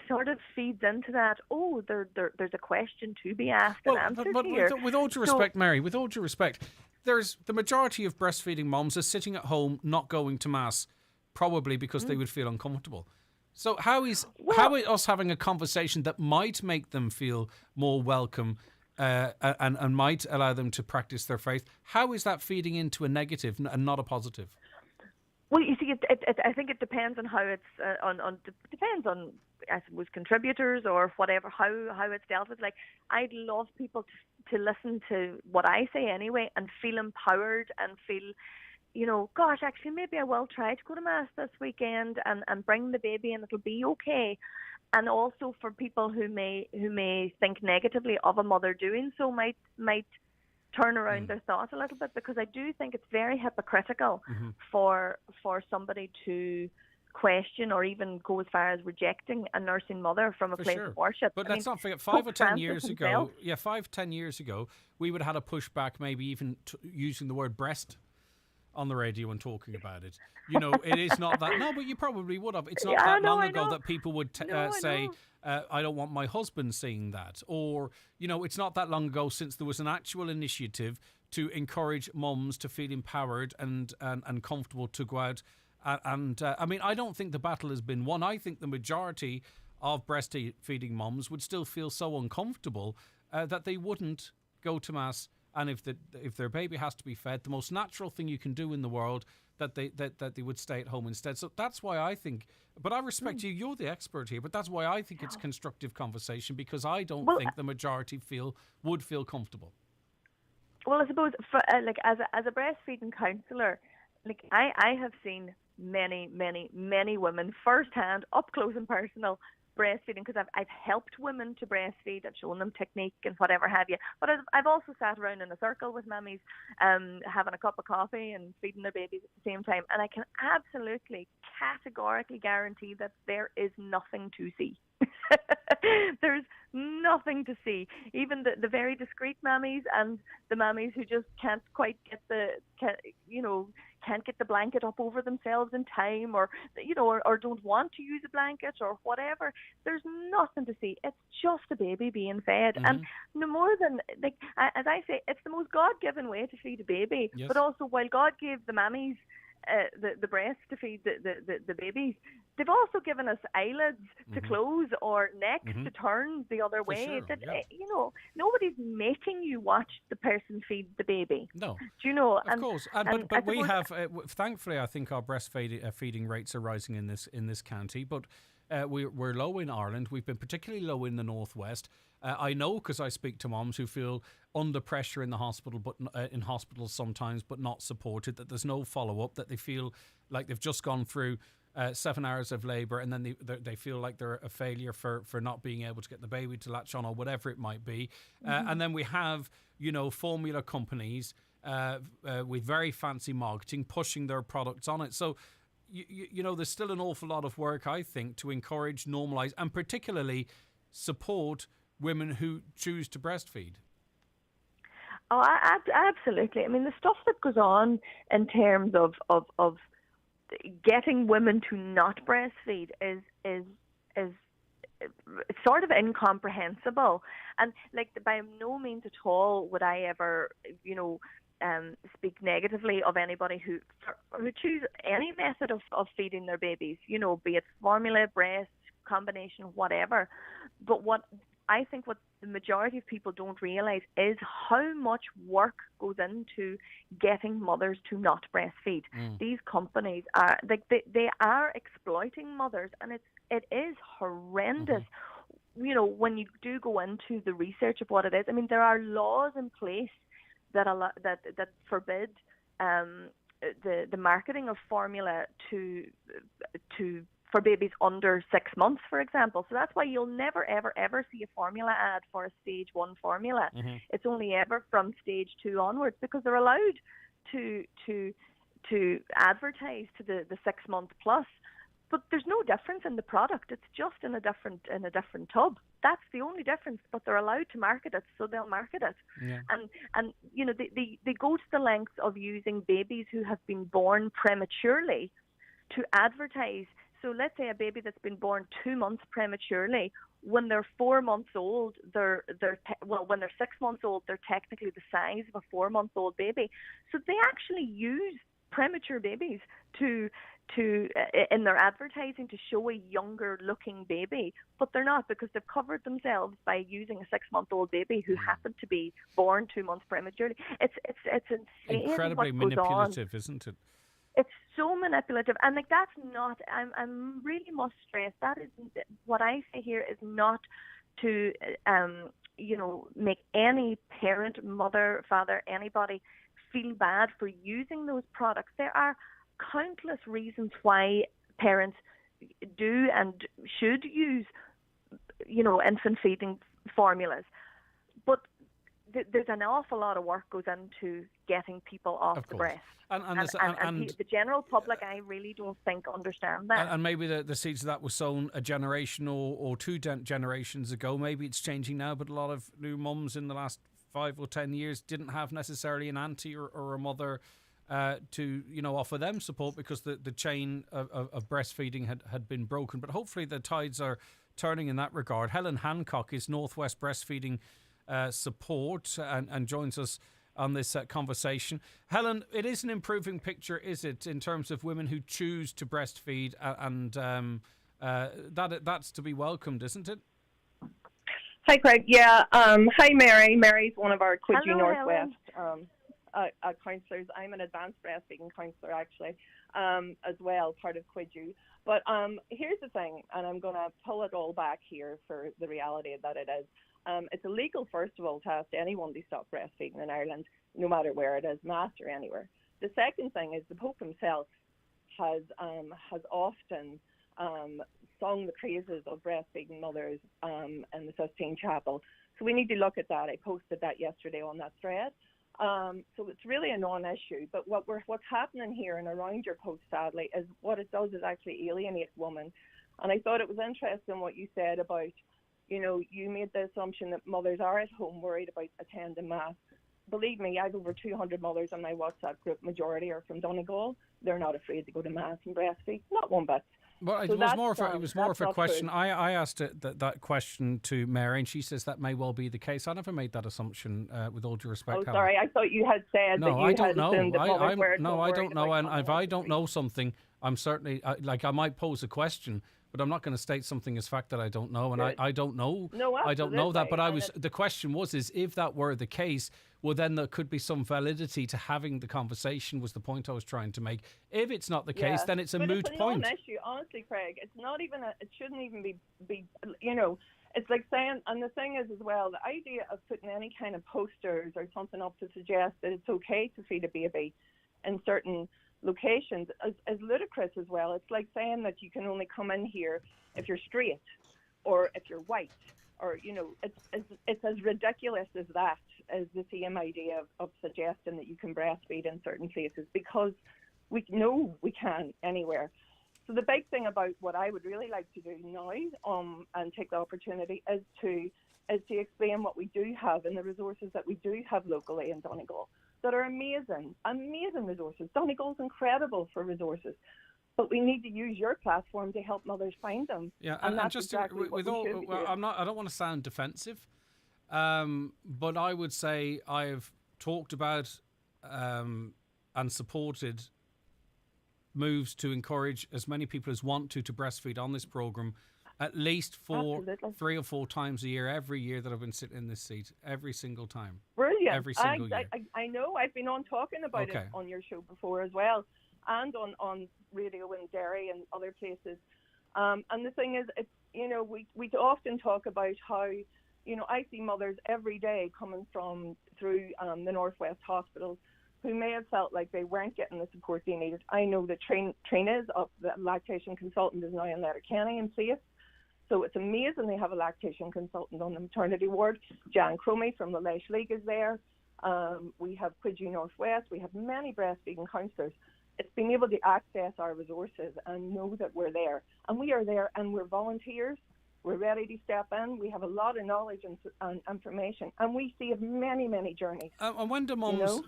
S9: sort of feeds into that. Oh, there's a question to be asked and answered
S1: but
S9: here.
S1: with all due respect, Mary, with all due respect, there's the majority of breastfeeding moms are sitting at home not going to mass, probably because they would feel uncomfortable. So how is us having a conversation that might make them feel more welcome and might allow them to practice their faith? How is that feeding into a negative and not a positive?
S9: Well, you see, I think it depends on how it's depends on, I suppose, contributors or whatever, how it's dealt with. Like, I'd love people to listen to what I say anyway and feel empowered and feel, you know, gosh, actually, maybe I will try to go to mass this weekend and bring the baby and it'll be okay. And also for people who may think negatively of a mother doing so might turn around their thoughts a little bit, because I do think it's very hypocritical for somebody to question or even go as far as rejecting a nursing mother from a place of worship.
S1: But let's not forget, 5 or 10 years ago, 5-10 years ago, we would have had a pushback, maybe even using the word breast on the radio and talking about it. You know, it is not that. No, but you probably would have. It's not that long ago that people would say, I don't want my husband seeing that. Or, you know, it's not that long ago since there was an actual initiative to encourage mums to feel empowered and comfortable to go out. I mean, I don't think the battle has been won. I think the majority of breastfeeding mums would still feel so uncomfortable that they wouldn't go to mass. And if their baby has to be fed, the most natural thing you can do in the world, that they would stay at home instead. So that's why I think. But I respect you. You're the expert here. But that's why I think it's constructive conversation, because I don't think the majority would feel comfortable.
S9: Well, I suppose for, like as a breastfeeding counsellor, like I have seen many women firsthand, up close and personal, breastfeeding, because I've helped women to breastfeed. I've shown them technique and whatever have you. But I've also sat around in a circle with mammies, having a cup of coffee and feeding their babies at the same time. And I can absolutely, categorically guarantee that there is nothing to see. There's nothing to see. Even the very discreet mammies and the mammies who just can't quite get can't get the blanket up over themselves in time, or or don't want to use a blanket or whatever. There's nothing to see. It's just a baby being fed, and no more than, like, as I say, it's the most God-given way to feed a baby. Yes. But also, while God gave the mammies the breast to feed the babies, they've also given us eyelids to close or necks to turn the other way. Sure, nobody's making you watch the person feed the baby.
S1: No,
S9: do you know?
S1: Of course, but we have. Thankfully, I think our breastfeeding rates are rising in this county, but. We're low in Ireland. We've been particularly low in the northwest. I know, because I speak to moms who feel under pressure in the hospital, but in hospitals sometimes, but not supported. That there's no follow up. That they feel like they've just gone through 7 hours of labour, and then they feel like they're a failure for not being able to get the baby to latch on, or whatever it might be. And then we have formula companies with very fancy marketing pushing their products on it. So. There's still an awful lot of work, I think, to encourage, normalise, and particularly support women who choose to breastfeed.
S9: Oh, absolutely. I mean, the stuff that goes on in terms of getting women to not breastfeed is sort of incomprehensible. And, like, by no means at all would I ever, speak negatively of anybody who choose any method of feeding their babies, be it formula, breast, combination, whatever. But what the majority of people don't realise is how much work goes into getting mothers to not breastfeed. These companies are they are exploiting mothers, and it is horrendous. When you do go into the research of what it is, I mean, there are laws in place that forbid the marketing of formula for babies under 6 months, for example. So that's why you'll never ever see a formula ad for a stage 1 formula. It's only ever from stage 2 onwards, because they're allowed to advertise to the 6 month plus. But there's no difference in the product. It's just in a different tub. That's the only difference. But they're allowed to market it, so they'll market it. Yeah. And they go to the lengths of using babies who have been born prematurely to advertise So let's say a baby that's been born 2 months prematurely, when they're 4 months old, when they're 6 months old, they're technically the size of a 4-month-old baby. So they actually use premature babies to in their advertising to show a younger looking baby, but they're not, because they've covered themselves by using a 6-month-old baby who happened to be born 2 months prematurely. It's insane.
S1: Incredibly
S9: what goes
S1: manipulative,
S9: on.
S1: isn't it?
S9: It's so manipulative, and like that's not. I'm really must stress that is what I say here is not to make any parent, mother, father, anybody feel bad for using those products. There are countless reasons why parents do and should use, infant feeding formulas, but there's an awful lot of work goes into getting people off the breast. And the general public, I really don't think understand that.
S1: And maybe the seeds of that were sown a generation or two generations ago. Maybe it's changing now, but a lot of new mums in the last 5 or 10 years didn't have necessarily an auntie or a mother to offer them support, because the chain of breastfeeding had been broken. But hopefully the tides are turning in that regard. Helen Hancock is Northwest Breastfeeding support and joins us on this conversation. Helen, it is an improving picture, is it, in terms of women who choose to breastfeed, and that's to be welcomed, isn't it?
S3: Hi, Craig. Yeah. Hi, Mary. Mary's one of our Quidgy Northwest counsellors. I'm an advanced breastfeeding counsellor, actually, as well, part of Quidgy. But here's the thing, and I'm going to pull it all back here for the reality that it is. It's illegal, first of all, to ask anyone to stop breastfeeding in Ireland, no matter where it is, mass or anywhere. The second thing is the Pope himself has often sung the praises of breastfeeding mothers in the Sistine Chapel. So we need to look at that. I posted that yesterday on that thread. So it's really a non-issue. But what's happening here and around your post, sadly, is what it does is actually alienate women. And I thought it was interesting what you said about, you made the assumption that mothers are at home worried about attending mass. Believe me, I have over 200 mothers on my WhatsApp group. Majority are from Donegal. They're not afraid to go to mass and breastfeed. Not one bit.
S1: Well, it was more of a question. I asked that question to Mary, and she says that may well be the case. I never made that assumption, with all due respect.
S3: Oh, sorry. I thought you had said that you had assumed that mothers were at home.
S1: I don't know. And if I don't know something, I'm certainly, I might pose a question, but I'm not going to state something as fact that I don't know, and I don't know.
S3: No,
S1: I don't know that. But the question was, if that were the case, well, then there could be some validity to having the conversation. Was the point I was trying to make? If it's not the case, then it's a moot point.
S3: It's an issue, honestly, Craig. It's not even. It shouldn't even be. It's like saying, and the thing is as well, the idea of putting any kind of posters or something up to suggest that it's okay to feed a baby in certain locations is ludicrous as well. It's like saying that you can only come in here if you're straight or if you're white, or it's as ridiculous as that, as the same idea of suggesting that you can breastfeed in certain places, because we know we can anywhere. So the big thing about what I would really like to do now, and take the opportunity, is to explain what we do have and the resources that we do have locally in Donegal that are amazing resources. Donegal's incredible for resources, but we need to use your platform to help mothers find them.
S1: Yeah,
S3: and that's
S1: just
S3: exactly
S1: with
S3: what
S1: all,
S3: we should be doing.
S1: I don't want to sound defensive, but I would say I have talked about and supported moves to encourage as many people as want to breastfeed on this programme, at least for 3 or 4 times a year, every year that I've been sitting in this seat, every single time.
S3: Brilliant.
S1: Every single year.
S3: I know. I've been on talking about it on your show before as well, and on radio in Derry and other places. And the thing is, it's, we often talk about how, I see mothers every day coming through the Northwest hospitals who may have felt like they weren't getting the support they needed. I know that Trina's the lactation consultant is now in Letterkenny in place. So it's amazing they have a lactation consultant on the maternity ward. Jan Cromie from the Leish League is there. We have Quidgy Northwest. We have many breastfeeding counsellors. It's being able to access our resources and know that we're there. And we are there, and we're volunteers. We're ready to step in. We have a lot of knowledge and information, and we see many, many journeys.
S1: And when do mums,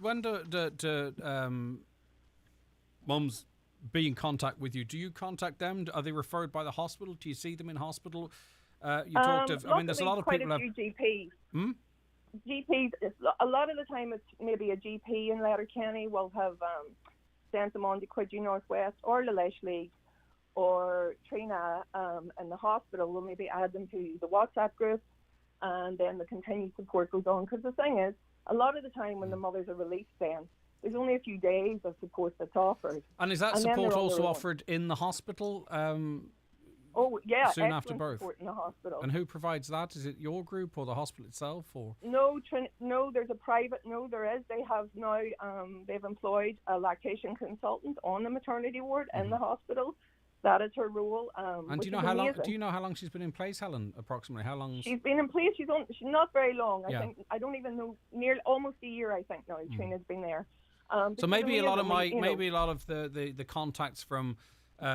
S1: mums be in contact with you, do you contact them? Are they referred by the hospital? Do you see them in hospital? You talked of. I mean, there's a lot of people.
S3: Quite a few GPs.
S1: Hmm?
S3: GPs. A lot of the time, it's maybe a GP in Letterkenny will have sent them on to Quidgy Northwest or the Leash League or Trina, and the hospital will maybe add them to the WhatsApp group, and then the continued support goes on. Because the thing is, a lot of the time when the mothers are released, then there's only a few days of support that's offered.
S1: And is that support also offered in the hospital?
S3: Oh yeah,
S1: soon after birth.
S3: Support in the hospital.
S1: And who provides that? Is it your group or the hospital itself, or?
S3: No, there's a private. No, there is. They have now. They've employed a lactation consultant on the maternity ward in the hospital. That is her role.
S1: And do you know how long? Do you know how long she's been in place, Helen? Approximately how long?
S3: She's been in place. She's not very long. I think. I don't even know. Nearly almost a year. I think now. Trina's been there.
S1: So maybe a lot of the contacts from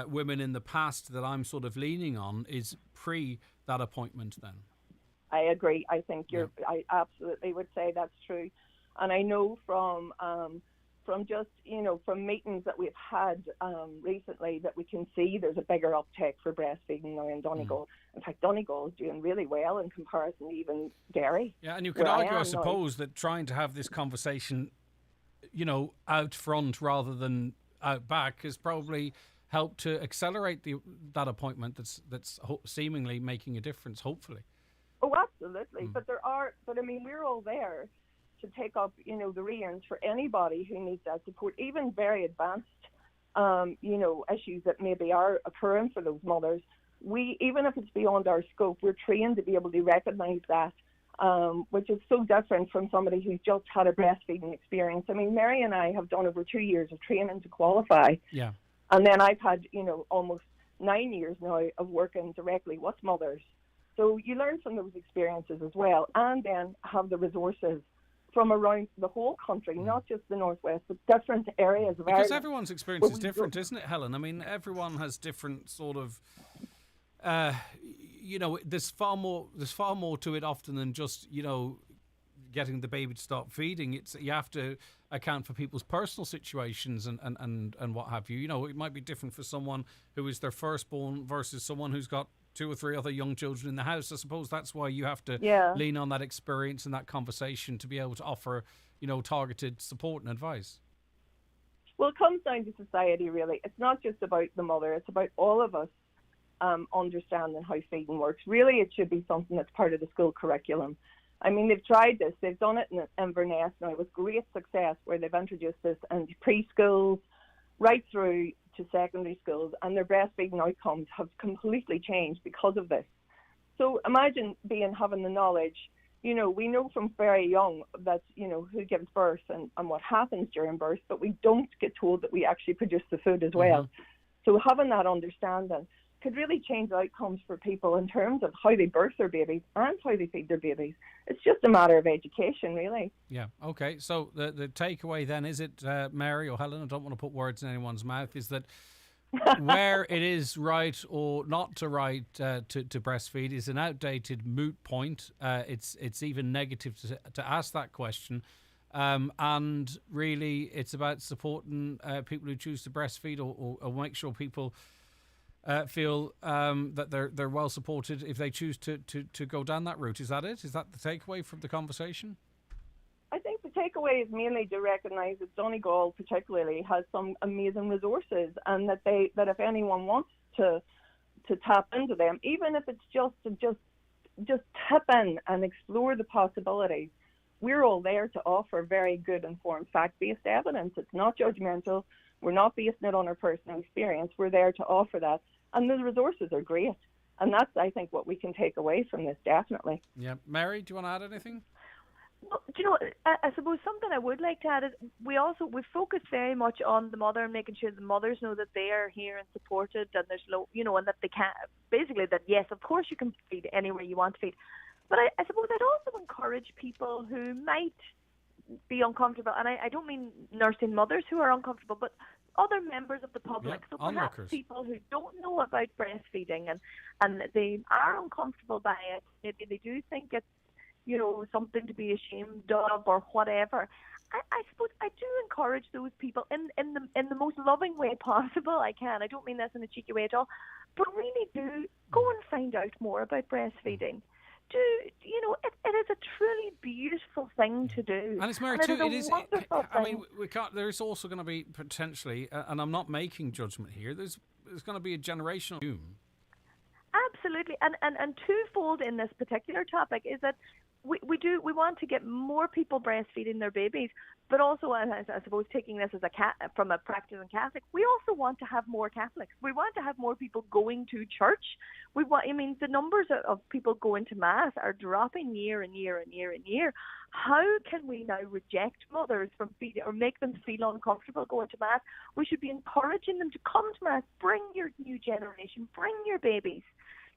S1: women in the past that I'm sort of leaning on is pre that appointment. Then
S3: I agree. I think I absolutely would say that's true, and I know from just from meetings that we've had recently that we can see there's a bigger uptake for breastfeeding now in Donegal. In fact, Donegal is doing really well in comparison to even Derry.
S1: Yeah, and you could argue, I suppose, that trying to have this conversation, out front rather than out back has probably helped to accelerate that appointment that's seemingly making a difference, hopefully.
S3: Oh, absolutely. But I mean, we're all there to take up, the reins for anybody who needs that support, even very advanced, issues that maybe are occurring for those mothers. Even if it's beyond our scope, we're trained to be able to recognise that, which is so different from somebody who's just had a breastfeeding experience. I mean, Mary and I have done over 2 years of training to qualify.
S1: Yeah.
S3: And then I've had, almost 9 years now of working directly with mothers. So you learn from those experiences as well, and then have the resources from around the whole country, not just the Northwest, but different areas of Ireland.
S1: Because everyone's experience is different, isn't it, Helen? I mean, everyone has different sort of, there's far more to it often than just, getting the baby to start feeding. You have to account for people's personal situations and what have you. It might be different for someone who is their firstborn versus someone who's got 2 or 3 other young children in the house. I suppose that's why you have to lean on that experience and that conversation to be able to offer, targeted support and advice.
S3: Well, it comes down to society, really. It's not just about the mother. It's about all of us understanding how feeding works. Really, it should be something that's part of the school curriculum. I mean, they've tried this. They've done it in Inverness now with great success, where they've introduced this into preschools right through to secondary schools, and their breastfeeding outcomes have completely changed because of this. So imagine having the knowledge. We know from very young that, who gives birth and what happens during birth, but we don't get told that we actually produce the food as well. So having that understanding could really change outcomes for people in terms of how they birth their babies and how they feed their babies. It's just a matter of education, really.
S1: Yeah, okay. So the takeaway then, is it, Mary or Helen, I don't want to put words in anyone's mouth, is that where it is right or not to to breastfeed is an outdated moot point. It's even negative to ask that question. And really, it's about supporting people who choose to breastfeed or make sure people feel that they're well supported if they choose to go down that route. Is that it? Is that the takeaway from the conversation?
S3: I think the takeaway is mainly to recognise that Donegal particularly has some amazing resources, and that if anyone wants to tap into them, even if it's just tap in and explore the possibilities, we're all there to offer very good informed fact-based evidence. It's not judgmental. We're not basing it on our personal experience. We're there to offer that. And the resources are great. And that's, I think, what we can take away from this, definitely.
S1: Yeah. Mary, do you want to add anything?
S9: Well, do you know, I suppose something I would like to add is we focus very much on the mother and making sure the mothers know that they are here and supported, and there's and that they can, basically that, yes, of course you can feed anywhere you want to feed. But I suppose I'd also encourage people who might be uncomfortable, and I don't mean nursing mothers who are uncomfortable, but other members of the public, so perhaps people who don't know about breastfeeding and they are uncomfortable by it, maybe they do think it's, something to be ashamed of or whatever. I suppose I do encourage those people in the most loving way possible I can. I don't mean this in a cheeky way at all, but really do go and find out more about breastfeeding. It is a truly beautiful thing to do.
S1: And it's Mary too. It is. I mean, we can't. There's also going to be potentially, and I'm not making judgment here. There's going to be a generational boom.
S9: Absolutely, and twofold in this particular topic is that we want to get more people breastfeeding their babies, but also, I suppose, taking this as from a practicing Catholic, we also want to have more Catholics. We want to have more people going to church. The numbers of people going to Mass are dropping year and year and year and year. How can we now reject mothers from feeding or make them feel uncomfortable going to Mass? We should be encouraging them to come to Mass. Bring your new generation. Bring your babies.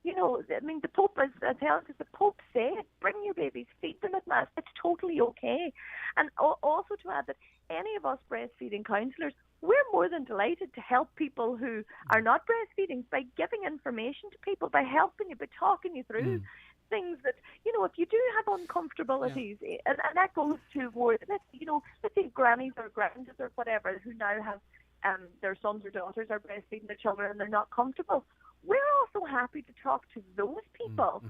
S9: The Pope, as the Pope said, bring your babies, feed them at Mass. It's totally okay. And also to add that any of us breastfeeding counsellors, we're more than delighted to help people who are not breastfeeding by giving information to people, by helping you, by talking you through things that, if you do have uncomfortabilities, and that goes towards, let's say grannies or grandaunts or whatever who now have their sons or daughters are breastfeeding their children and they're not comfortable. We're also happy to talk to those people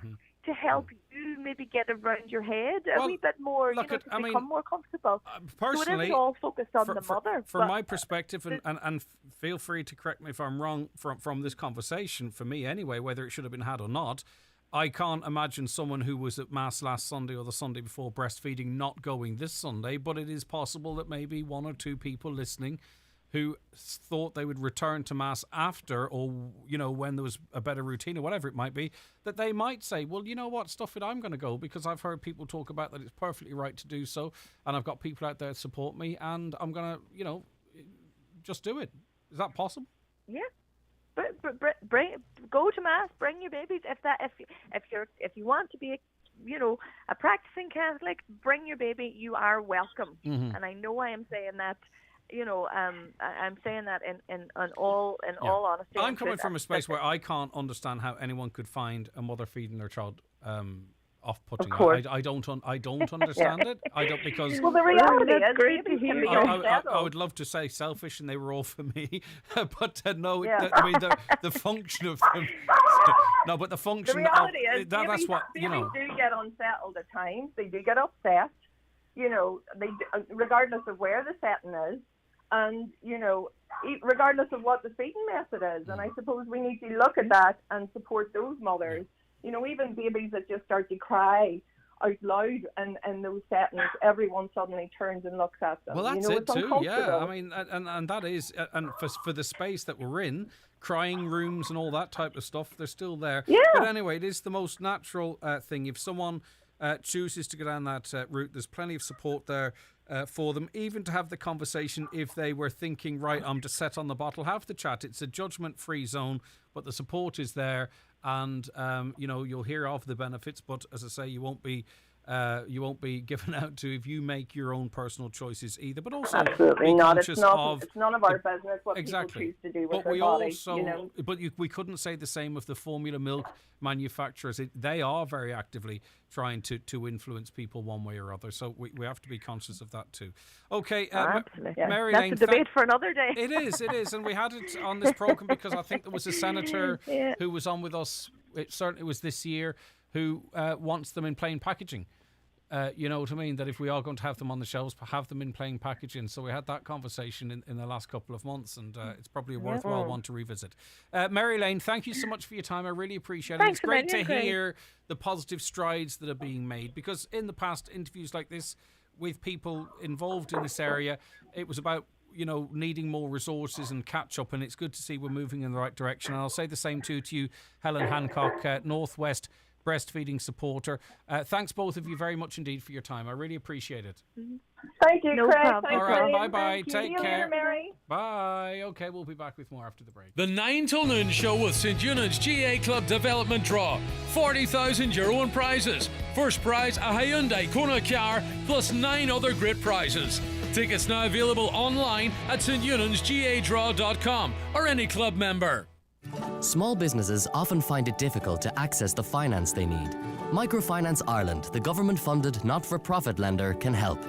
S9: to help you maybe get around your head a wee bit more, to become more comfortable.
S1: Personally,
S9: so it isn't all focused on the mother.
S1: From my perspective, and feel free to correct me if I'm wrong from this conversation, for me anyway, whether it should have been had or not, I can't imagine someone who was at Mass last Sunday or the Sunday before breastfeeding not going this Sunday, but it is possible that maybe one or two people listening who thought they would return to Mass after, or, when there was a better routine or whatever it might be, that they might say, well, you know what, stuff it, I'm going to go, because I've heard people talk about that it's perfectly right to do so, and I've got people out there that support me, and I'm going to, just do it. Is that possible?
S9: Yeah. Go to Mass, bring your babies. If you want to be a practicing Catholic, bring your baby. You are welcome. And I know I am saying that. I'm saying that in all honesty.
S1: I'm coming from a space where I can't understand how anyone could find a mother feeding their child off-putting. I don't understand it. I don't, because
S9: well, the reality is
S17: great to hear.
S1: I would love to say selfish and they were all for me, but no. The function of them. No, but the function.
S9: The reality is
S1: that's what
S9: babies do get unsettled at times. They do get upset. They regardless of where the setting is, and regardless of what the feeding method is. And I suppose we need to look at that and support those mothers. Even babies that just start to cry out loud and those settings, everyone suddenly turns and looks at them.
S1: Well, that's it too. Yeah, I mean, and that is, and for the space that we're in, crying rooms and all that type of stuff, they're still there.
S9: Yeah.
S1: But anyway, it is the most natural thing. If someone chooses to go down that route, there's plenty of support there for them, even to have the conversation if they were thinking, right, I'm just set on the bottle, have the chat. It's a judgment-free zone, but the support is there, and you'll hear of the benefits, but as I say, you won't be given out to if you make your own personal choices either. But also,
S9: absolutely not. It's none of our business what people choose to do with their body.
S1: But we couldn't say the same of the formula milk manufacturers. They are very actively trying to influence people one way or other. So we have to be conscious of that too. Okay, Mary Lane,
S9: that's a debate for another day.
S1: It is, and we had it on this program because I think there was a senator who was on with us. It certainly was this year, who wants them in plain packaging. You know what I mean? That if we are going to have them on the shelves, have them in plain packaging. So we had that conversation in the last couple of months, and it's probably a worthwhile one to revisit. Mary Lane, thank you so much for your time. I really appreciate it. It's great to hear the positive strides that are being made, because in the past, interviews like this with people involved in this area, it was about needing more resources and catch up, and it's good to see we're moving in the right direction. And I'll say the same to you, Helen Hancock, Northwest breastfeeding supporter. Thanks both of you very much indeed for your time. I really appreciate it.
S9: Thank you, Craig.
S1: All right, bye-bye. Take care.
S9: Mary.
S1: Bye. Okay, we'll be back with more after the break.
S7: The 9 till noon show with St Eunan's GA Club Development Draw. €40,000 in prizes. First prize, a Hyundai Kona car, plus 9 other great prizes. Tickets now available online at stunansgadraw.com or any club member.
S5: Small businesses often find it difficult to access the finance they need. Microfinance Ireland, the government-funded, not-for-profit lender, can help.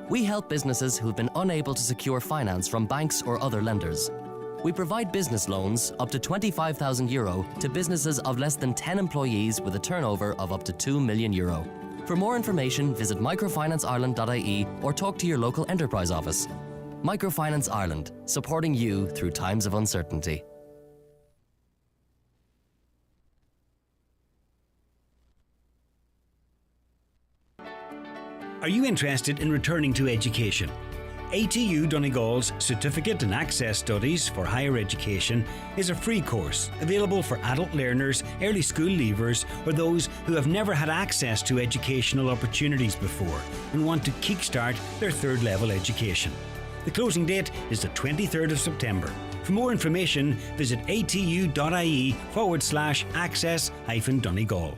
S5: We help businesses who've been unable to secure finance from banks or other lenders. We provide business loans up to €25,000 to businesses of less than 10 employees with a turnover of up to €2 million. For more information, visit microfinanceIreland.ie or talk to your local enterprise office. Microfinance Ireland, supporting you through times of uncertainty.
S10: Are you interested in returning to education? ATU Donegal's Certificate in Access Studies for Higher Education is a free course available for adult learners, early school leavers, or those who have never had access to educational opportunities before and want to kickstart their third level education. The closing date is the 23rd of September. For more information, visit atu.ie/access-Donegal.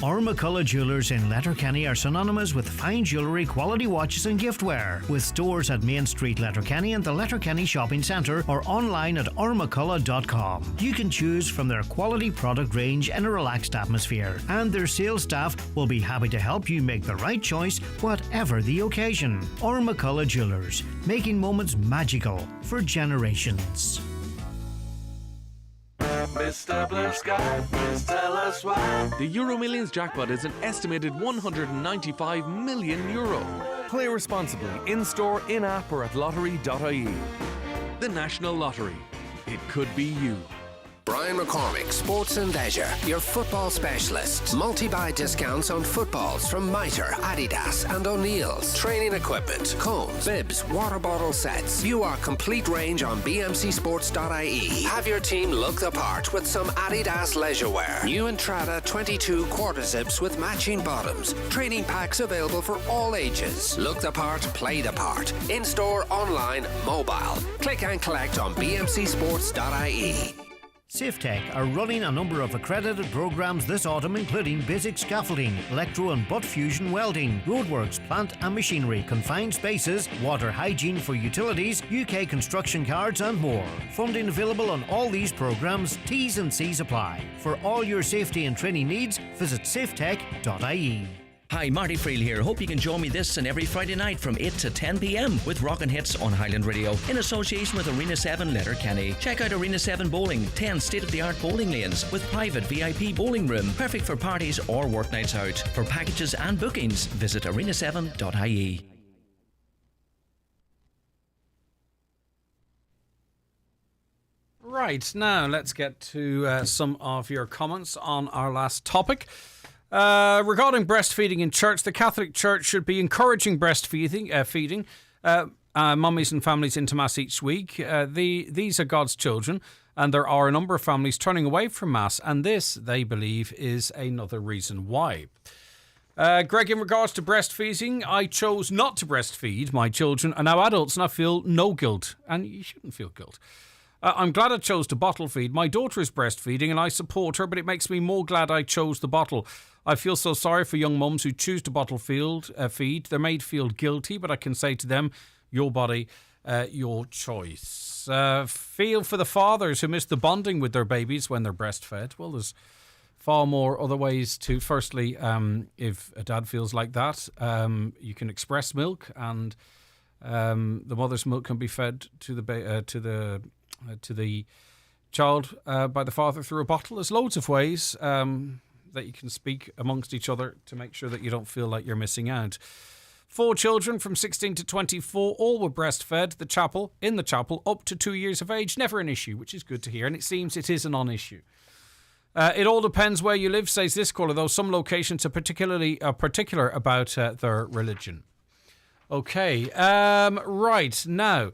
S14: McCullough Jewellers in Letterkenny are synonymous with fine jewellery, quality watches and giftware. With stores at Main Street, Letterkenny and the Letterkenny Shopping Centre or online at ormccullough.com. You can choose from their quality product range in a relaxed atmosphere, and their sales staff will be happy to help you make the right choice whatever the occasion. McCullough Jewellers, making moments magical for generations.
S11: Mr. Blue Sky, please tell us why. The Euro Millions jackpot is an estimated €195 million. Play responsibly in-store, in-app or at lottery.ie. The National Lottery. It could be you.
S19: Brian McCormick, Sports and Leisure, your football specialist. Multi-buy discounts on footballs from Mitre, Adidas and O'Neill's. Training equipment, cones, bibs, water bottle sets. View our complete range on bmcsports.ie. Have your team look the part with some Adidas leisure wear. New Entrada 22 quarter zips with matching bottoms. Training packs available for all ages. Look the part, play the part. In-store, online, mobile. Click and collect on bmcsports.ie.
S14: SafeTech are running a number of accredited programs this autumn, including basic scaffolding, electro and butt fusion welding, roadworks, plant and machinery, confined spaces, water hygiene for utilities, UK construction cards and more. Funding available on all these programs. T's and C's apply. For all your safety and training needs, visit safetech.ie.
S18: Hi, Marty Friel here. Hope you can join me this and every Friday night from 8 to 10 p.m. with Rockin' Hits on Highland Radio in association with Arena 7 Letterkenny. Check out Arena 7 Bowling, 10 state-of-the-art bowling lanes with private VIP bowling room, perfect for parties or work nights out. For packages and bookings, visit arena7.ie.
S1: Right, now let's get to some of your comments on our last topic. Regarding breastfeeding in church, the Catholic Church should be encouraging feeding mummies and families into Mass each week. These are God's children, and there are a number of families turning away from Mass, and this, they believe, is another reason why. Greg, in regards to breastfeeding, I chose not to breastfeed. My children are now adults, and I feel no guilt, and you shouldn't feel guilt. I'm glad I chose to bottle feed. My daughter is breastfeeding and I support her, but it makes me more glad I chose the bottle. I feel so sorry for young mums who choose to bottle feed. They're made feel guilty, but I can say to them, your body, your choice. Feel for the fathers who miss the bonding with their babies when they're breastfed. Well, there's far more other ways to. Firstly, if a dad feels like that, you can express milk, and the mother's milk can be fed to the child by the father through a bottle. There's loads of ways that you can speak amongst each other to make sure that you don't feel like you're missing out. 4 children from 16 to 24, all were breastfed in the chapel up to 2 years of age. Never an issue, which is good to hear, and it seems it is a non-issue. It all depends where you live, says this caller, though some locations are particular about their religion. Okay, right, now...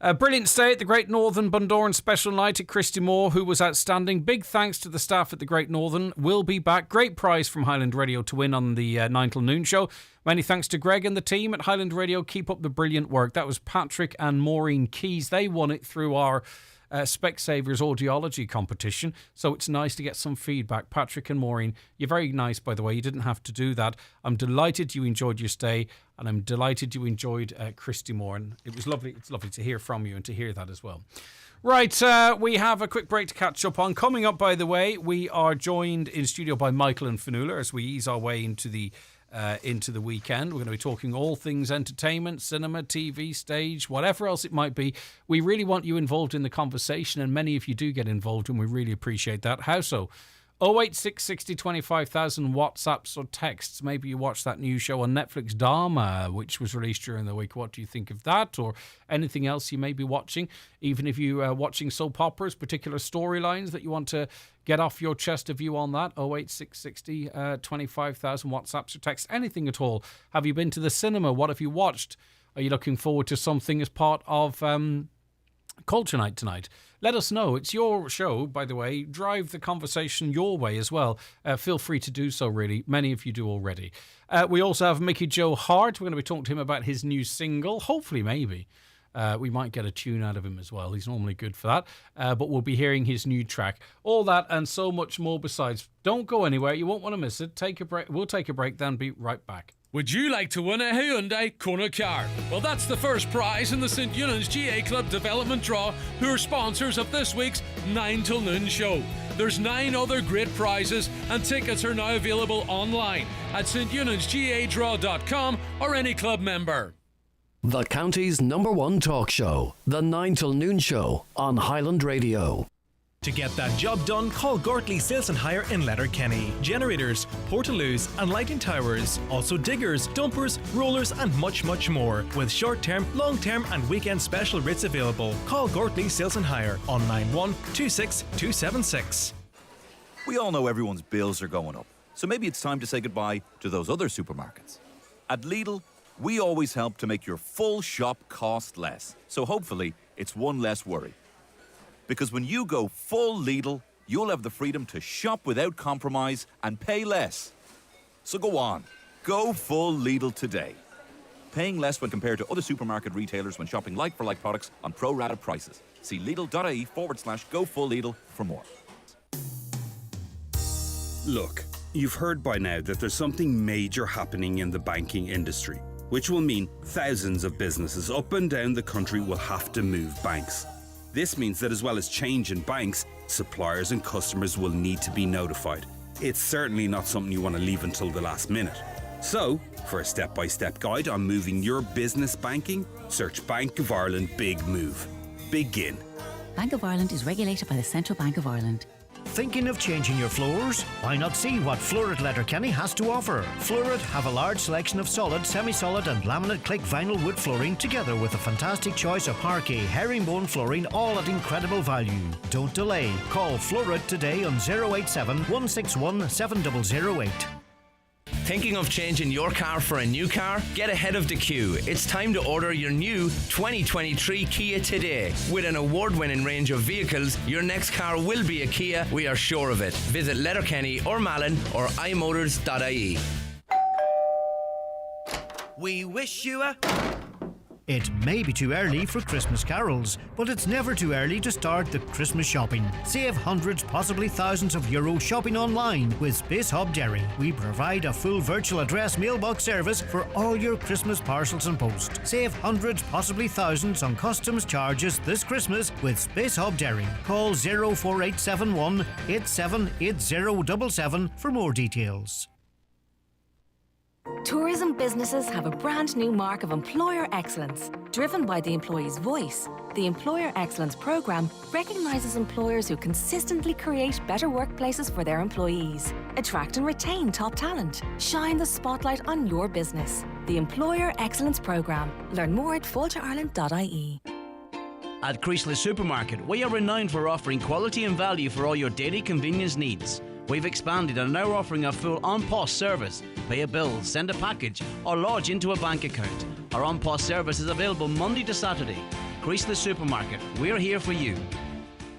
S1: A brilliant stay at the Great Northern Bundoran Special Night at Christy Moore, who was outstanding. Big thanks to the staff at the Great Northern. We'll be back. Great prize from Highland Radio to win on the 9 till noon show. Many thanks to Greg and the team at Highland Radio. Keep up the brilliant work. That was Patrick and Maureen Keys. They won it through our Specsavers audiology competition, so it's nice to get some feedback. Patrick and Maureen, you're very nice, by the way. You didn't have to do that. I'm delighted you enjoyed your stay, and I'm delighted you enjoyed Christy Moore, and it was lovely. It's lovely to hear from you and to hear that as well. Right, we have a quick break to catch up on. Coming up, by the way, we are joined in studio by Michael and Fanula as we ease our way into the into the weekend. We're going to be talking all things entertainment, cinema, TV, stage, whatever else it might be. We really want you involved in the conversation, and many of you do get involved, and we really appreciate that. How so? 086 60 25,000 WhatsApps or texts. Maybe you watched that new show on Netflix, Dharma, which was released during the week. What do you think of that, or anything else you may be watching? Even if you are watching soap operas, particular storylines that you want to get off your chest, a view on that. 086 60 25,000 WhatsApps or texts. Anything at all. Have you been to the cinema? What have you watched? Are you looking forward to something as part of Culture Night tonight? Let us know. It's your show, by the way. Drive the conversation your way as well. Feel free to do so, really. Many of you do already. We also have Mickey Joe Hart. We're going to be talking to him about his new single. Hopefully, maybe. We might get a tune out of him as well. He's normally good for that. But we'll be hearing his new track. All that and so much more besides. Don't go anywhere. You won't want to miss it. Take a break. We'll take a break, then be right back.
S7: Would you like to win a Hyundai Kona car? Well, that's the first prize in the St. Eunan's GA Club Development Draw, who are sponsors of this week's 9 till noon show. There's 9 other great prizes, and tickets are now available online at steunensgadraw.com or any club member.
S4: The county's #1 talk show, the 9 till noon show on Highland Radio.
S20: To get that job done, call Gortley Sales and Hire in Letterkenny. Generators, portaloos and lighting towers. Also diggers, dumpers, rollers and much, much more. With short-term, long-term and weekend special rates available. Call Gortley Sales and Hire on 9126276.
S21: We all know everyone's bills are going up. So maybe it's time to say goodbye to those other supermarkets. At Lidl, we always help to make your full shop cost less. So hopefully, it's one less worry. Because when you go full Lidl, you'll have the freedom to shop without compromise and pay less. So go on, go full Lidl today. Paying less when compared to other supermarket retailers when shopping like-for-like products on pro-rata prices. See lidl.ie/go full Lidl for more.
S22: Look, you've heard by now that there's something major happening in the banking industry, which will mean thousands of businesses up and down the country will have to move banks. This means that as well as change in banks, suppliers and customers will need to be notified. It's certainly not something you want to leave until the last minute. So, for a step-by-step guide on moving your business banking, search Bank of Ireland Big Move. Begin.
S23: Bank of Ireland is regulated by the Central Bank of Ireland.
S14: Thinking of changing your floors? Why not see what Florid Letterkenny has to offer? Florid have a large selection of solid, semi-solid and laminate click vinyl wood flooring, together with a fantastic choice of parquet, herringbone flooring, all at incredible value. Don't delay. Call Florid today on 087 161 7008.
S18: Thinking of changing your car for a new car? Get ahead of the queue. It's time to order your new 2023 Kia today. With an award-winning range of vehicles, your next car will be a Kia, we are sure of it. Visit Letterkenny or Malin or imotors.ie.
S14: We wish you a... It may be too early for Christmas carols, but it's never too early to start the Christmas shopping. Save hundreds, possibly thousands of euros shopping online with Space Hub Derry. We provide a full virtual address mailbox service for all your Christmas parcels and post. Save hundreds, possibly thousands on customs charges this Christmas with Space Hub Derry. Call 04871 878077 for more details.
S24: Tourism businesses have a brand new mark of employer excellence, driven by the employee's voice. The Employer Excellence Programme recognises employers who consistently create better workplaces for their employees. Attract and retain top talent. Shine the spotlight on your business. The Employer Excellence Programme. Learn more at fulturireland.ie.
S26: At Creasley Supermarket, we are renowned for offering quality and value for all your daily convenience needs. We've expanded and are now offering a full on-POS service. Pay a bill, send a package, or lodge into a bank account. Our on-POS service is available Monday to Saturday. Creasley Supermarket, we're here for you.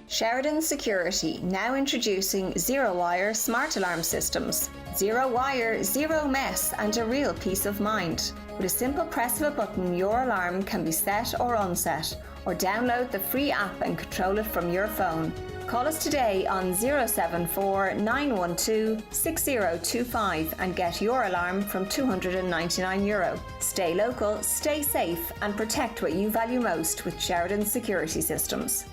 S28: Sheridan Security, now introducing zero-wire smart alarm systems. Zero wire, zero mess, and a real peace of mind. With a simple press of a button, your alarm can be set or unset, or download the free app and control it from your phone. Call us today on 074 912 6025 and get your alarm from €299. Stay local, stay safe and protect what you value most with Sheridan Security Systems.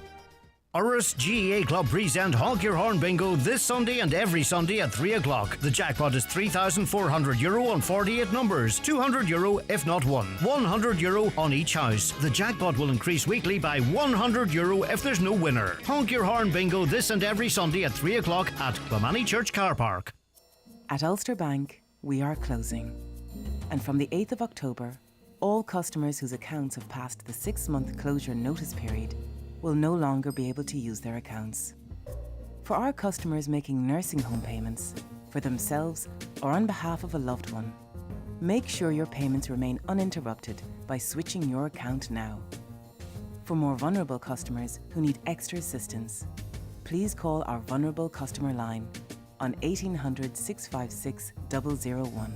S14: Urus GAA Club present Honk Your Horn Bingo this Sunday and every Sunday at 3 o'clock. The jackpot is €3,400 on 48 numbers, €200 if not won, €100 on each house. The jackpot will increase weekly by €100 if there's no winner. Honk Your Horn Bingo this and every Sunday at 3 o'clock at Clonmany Church Car Park.
S2: At Ulster Bank, we are closing. And from the 8th of October, all customers whose accounts have passed the 6-month closure notice period will no longer be able to use their accounts. For our customers making nursing home payments, for themselves or on behalf of a loved one, make sure your payments remain uninterrupted by switching your account now. For more vulnerable customers who need extra assistance, please call our vulnerable customer line on 1800 656 001.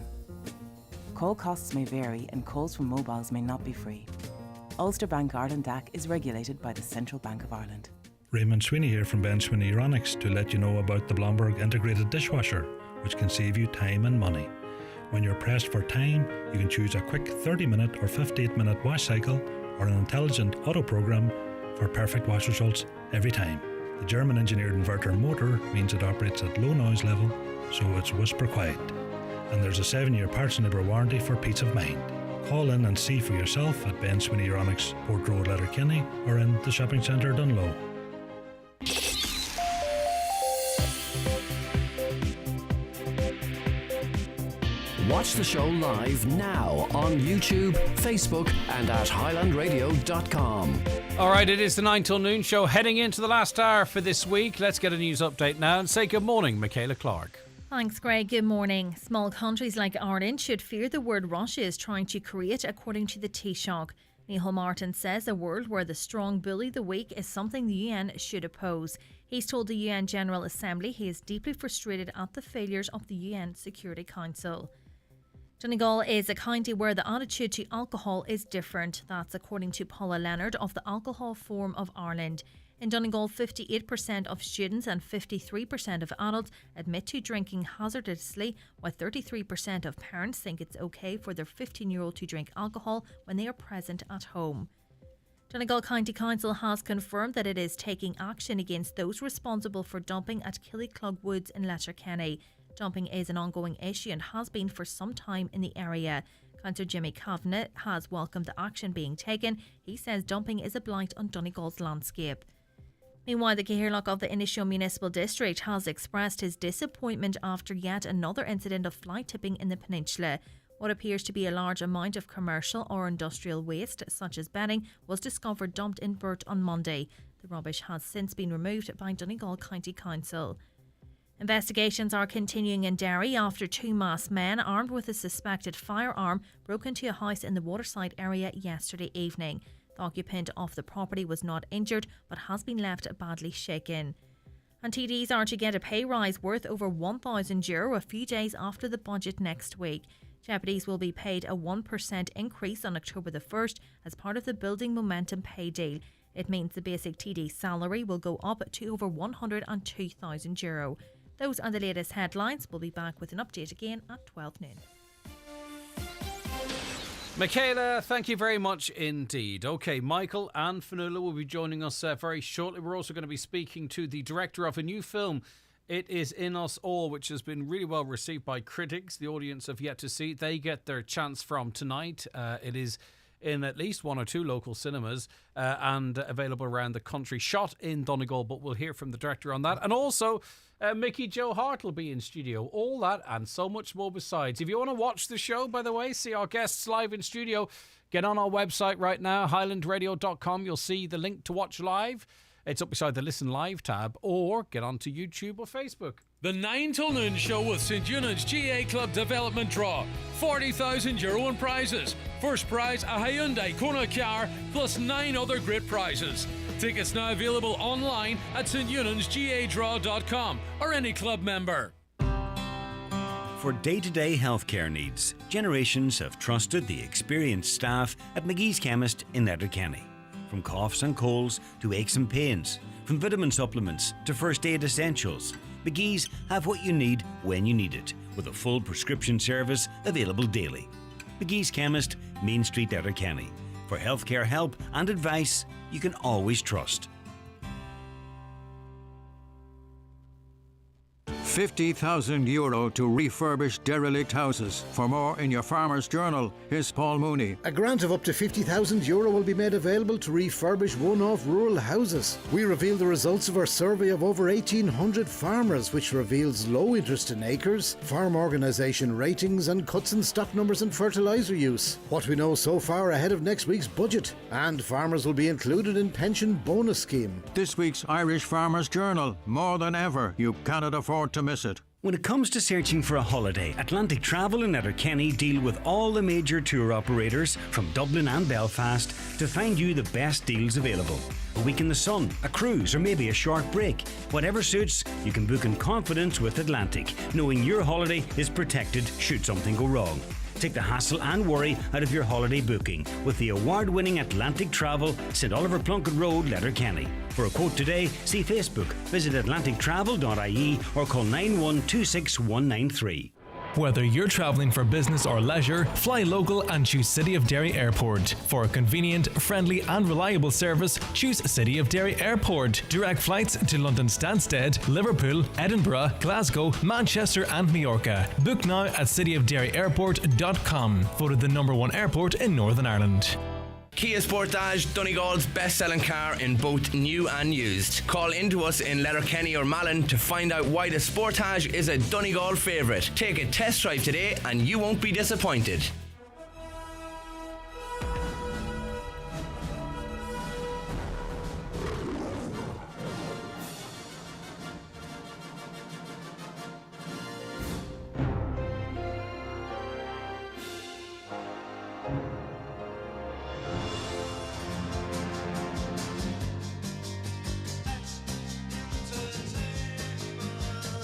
S2: Call costs may vary and calls from mobiles may not be free. Ulster Bank Ireland DAC is regulated by the Central Bank of Ireland.
S6: Raymond Sweeney here from Ben Sweeney Aeronix to let you know about the Blomberg Integrated Dishwasher, which can save you time and money. When you're pressed for time, you can choose a quick 30-minute or 58-minute wash cycle or an intelligent auto program for perfect wash results every time. The German-engineered inverter motor means it operates at low noise level, so it's whisper quiet. And there's a 7-year parts and labour warranty for peace of mind. Call in and see for yourself at Ben Sweeney Aeronix, Port Road, Letterkenny, or in the shopping centre Dunlow.
S4: Watch the show live now on YouTube, Facebook, and at highlandradio.com.
S1: All right, it is the 9 till noon show, heading into the last hour for this week. Let's get a news update now and say good morning, Michaela Clark.
S8: Thanks, Greg. Good morning. Small countries like Ireland should fear the word Russia is trying to create, according to the Taoiseach. Micheál Martin says a world where the strong bully the weak is something the UN should oppose. He's told the UN General Assembly he is deeply frustrated at the failures of the UN Security Council. Donegal is a county where the attitude to alcohol is different. That's according to Paula Leonard of the Alcohol Forum of Ireland. In Donegal, 58% of students and 53% of adults admit to drinking hazardously, while 33% of parents think it's okay for their 15-year-old to drink alcohol when they are present at home. Donegal County Council has confirmed that it is taking action against those responsible for dumping at Killyclug Woods in Letterkenny. Dumping is an ongoing issue and has been for some time in the area. Councillor Jimmy Kavanagh has welcomed the action being taken. He says dumping is a blight on Donegal's landscape. Meanwhile, the Caherlock of the Inishow Municipal District has expressed his disappointment after yet another incident of fly tipping in the peninsula. What appears to be a large amount of commercial or industrial waste, such as bedding, was discovered dumped in Burt on Monday. The rubbish has since been removed by Donegal County Council. Investigations are continuing in Derry after 2 masked men armed with a suspected firearm broke into a house in the Waterside area yesterday evening. The occupant of the property was not injured but has been left badly shaken. And TDs are to get a pay rise worth over €1,000 a few days after the budget next week. Deputies will be paid a 1% increase on October the 1st as part of the Building Momentum pay deal. It means the basic TD salary will go up to over €102,000. Those are the latest headlines. We'll be back with an update again at 12 noon.
S1: Michaela, thank you very much indeed. OK, Michael and Fionnuala will be joining us very shortly. We're also going to be speaking to the director of a new film, It Is In Us All, which has been really well received by critics. The audience have yet to see. They get their chance from tonight. It is in at least 1 or 2 local cinemas and available around the country. Shot in Donegal, but we'll hear from the director on that. And also, Mickey Joe Hart will be in studio. All that and so much more besides. If you want to watch the show, by the way, see our guests live in studio, get on our website right now, highlandradio.com. You'll see the link to watch live. It's up beside the Listen Live tab, or get onto YouTube or Facebook.
S7: The 9 till noon show with St Eunan's GA Club Development Draw. €40,000 in prizes. First prize, a Hyundai Kona car, plus 9 other great prizes. Tickets now available online at steunансgadraw.com or any club member.
S10: For day-to-day healthcare needs, generations have trusted the experienced staff at McGee's Chemist in Letterkenny. From coughs and colds to aches and pains, from vitamin supplements to first aid essentials, McGee's have what you need when you need it, with a full prescription service available daily. McGee's Chemist, Main Street, Letterkenny. For healthcare help and advice you can always trust.
S3: €50,000 to refurbish derelict houses. For more in your Farmer's Journal, here's Paul Mooney.
S12: A grant of up to €50,000 will be made available to refurbish one-off rural houses. We reveal the results of our survey of over 1,800 farmers, which reveals low interest in acres, farm organisation ratings and cuts in stock numbers and fertiliser use. What we know so far ahead of next week's budget. And farmers will be included in pension bonus scheme.
S3: This week's Irish Farmer's Journal. More than ever, you cannot afford to miss it.
S10: When it comes to searching for a holiday, Atlantic Travel and Letterkenny deal with all the major tour operators from Dublin and Belfast to find you the best deals available. A week in the sun, a cruise, or maybe a short break. Whatever suits, you can book in confidence with Atlantic, knowing your holiday is protected should something go wrong. Take the hassle and worry out of your holiday booking with the award-winning Atlantic Travel, St Oliver Plunkett Road, Letterkenny. For a quote today, see Facebook, visit atlantictravel.ie or call 9126193.
S20: Whether you're travelling for business or leisure, fly local and choose City of Derry Airport. For a convenient, friendly and reliable service, choose City of Derry Airport. Direct flights to London Stansted, Liverpool, Edinburgh, Glasgow, Manchester and Majorca. Book now at cityofderryairport.com. Voted the #1 airport in Northern Ireland.
S13: Kia Sportage, Donegal's best-selling car in both new and used. Call into us in Letterkenny or Malin to find out why the Sportage is a Donegal favourite. Take a test drive today and you won't be disappointed.